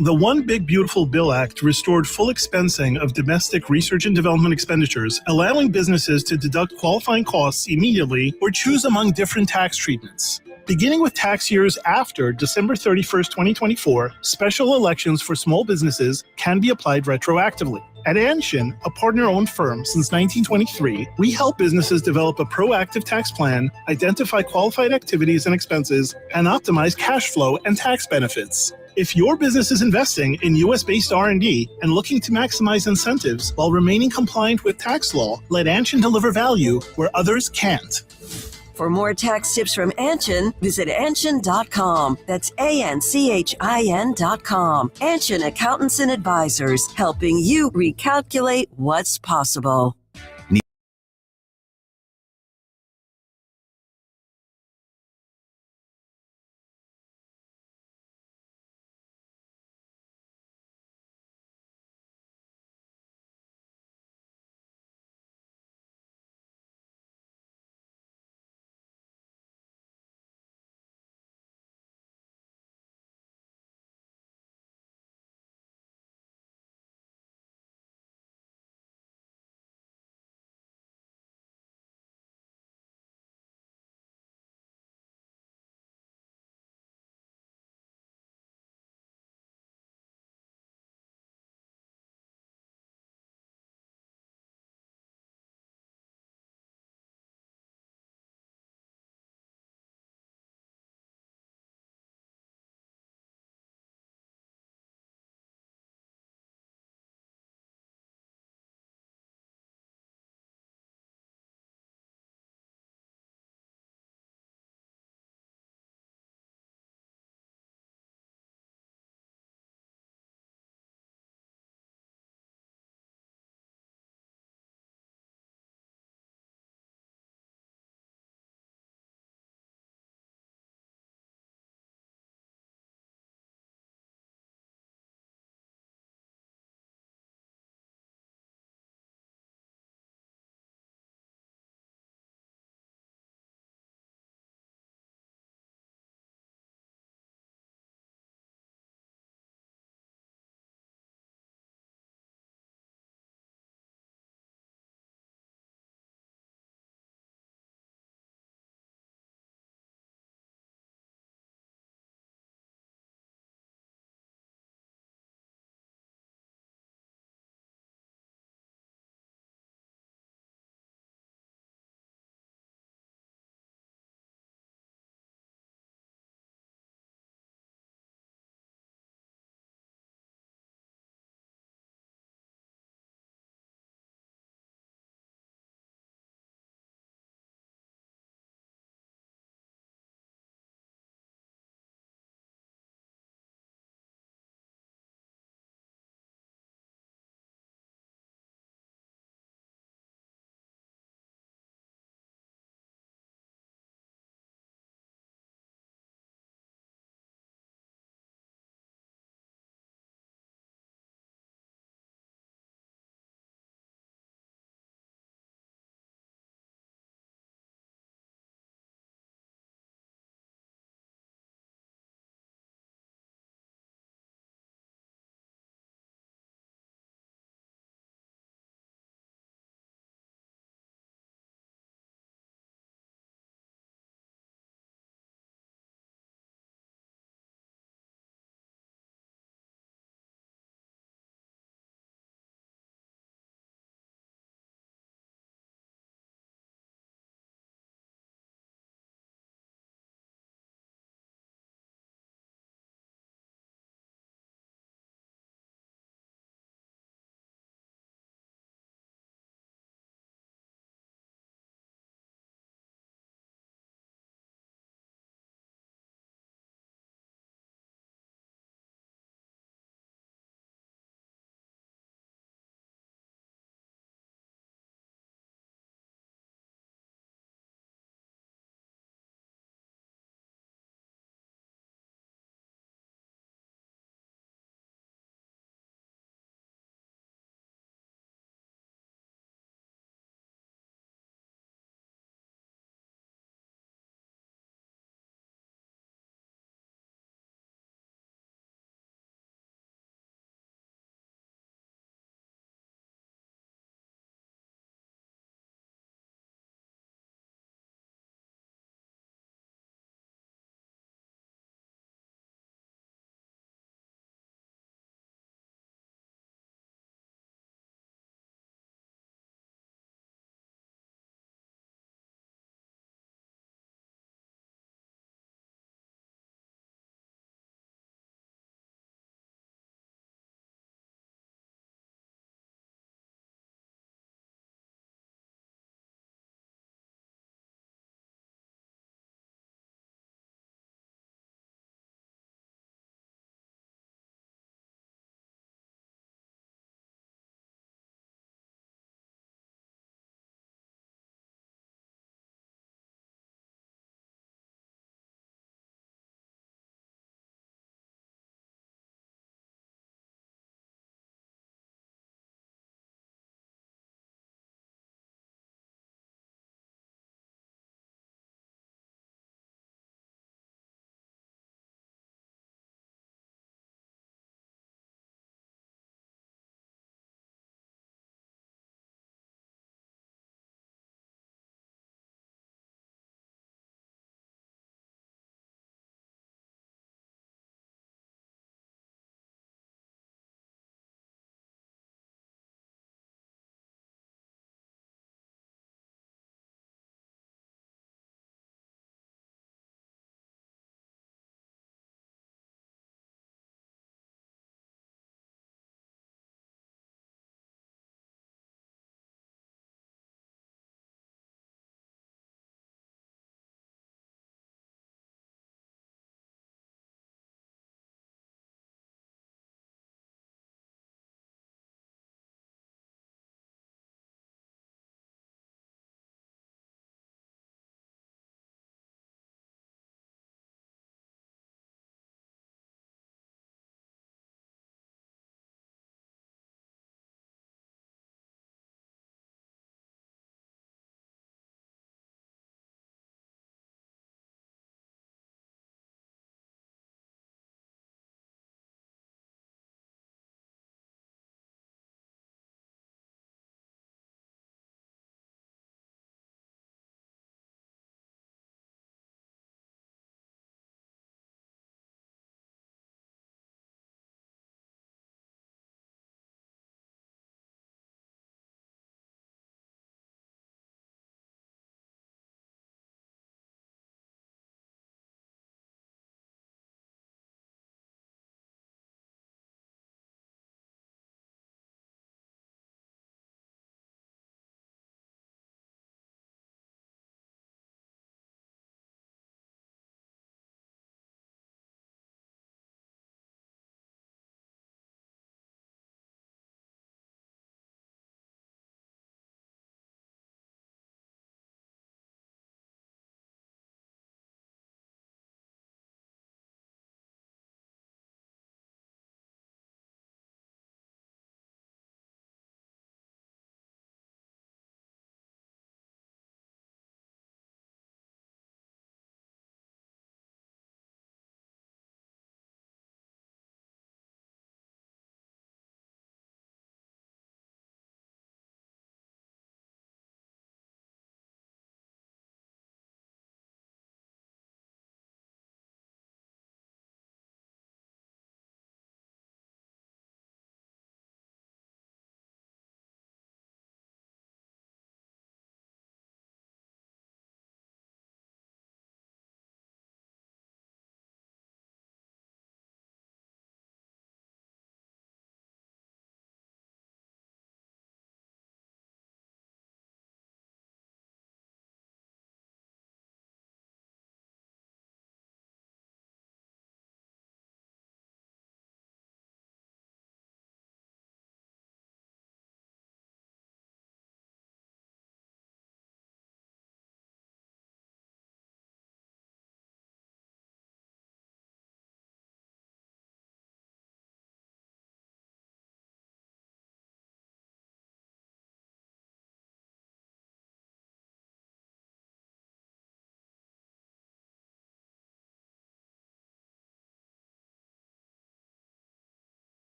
The One Big Beautiful Bill Act restored full expensing of domestic research and development expenditures, allowing businesses to deduct qualifying costs immediately or choose among different tax treatments. Beginning with tax years after December 31st, 2024, special elections for small businesses can be applied retroactively. At Anshin, a partner-owned firm since 1923, we help businesses develop a proactive tax plan, identify qualified activities and expenses, and optimize cash flow and tax benefits. If your business is investing in U.S.-based R&D and looking to maximize incentives while remaining compliant with tax law, let Anshin deliver value where others can't. For more tax tips from Anshin, visit Anshin.com. That's ANCHIN.com. Anshin Accountants and Advisors, helping you recalculate what's possible.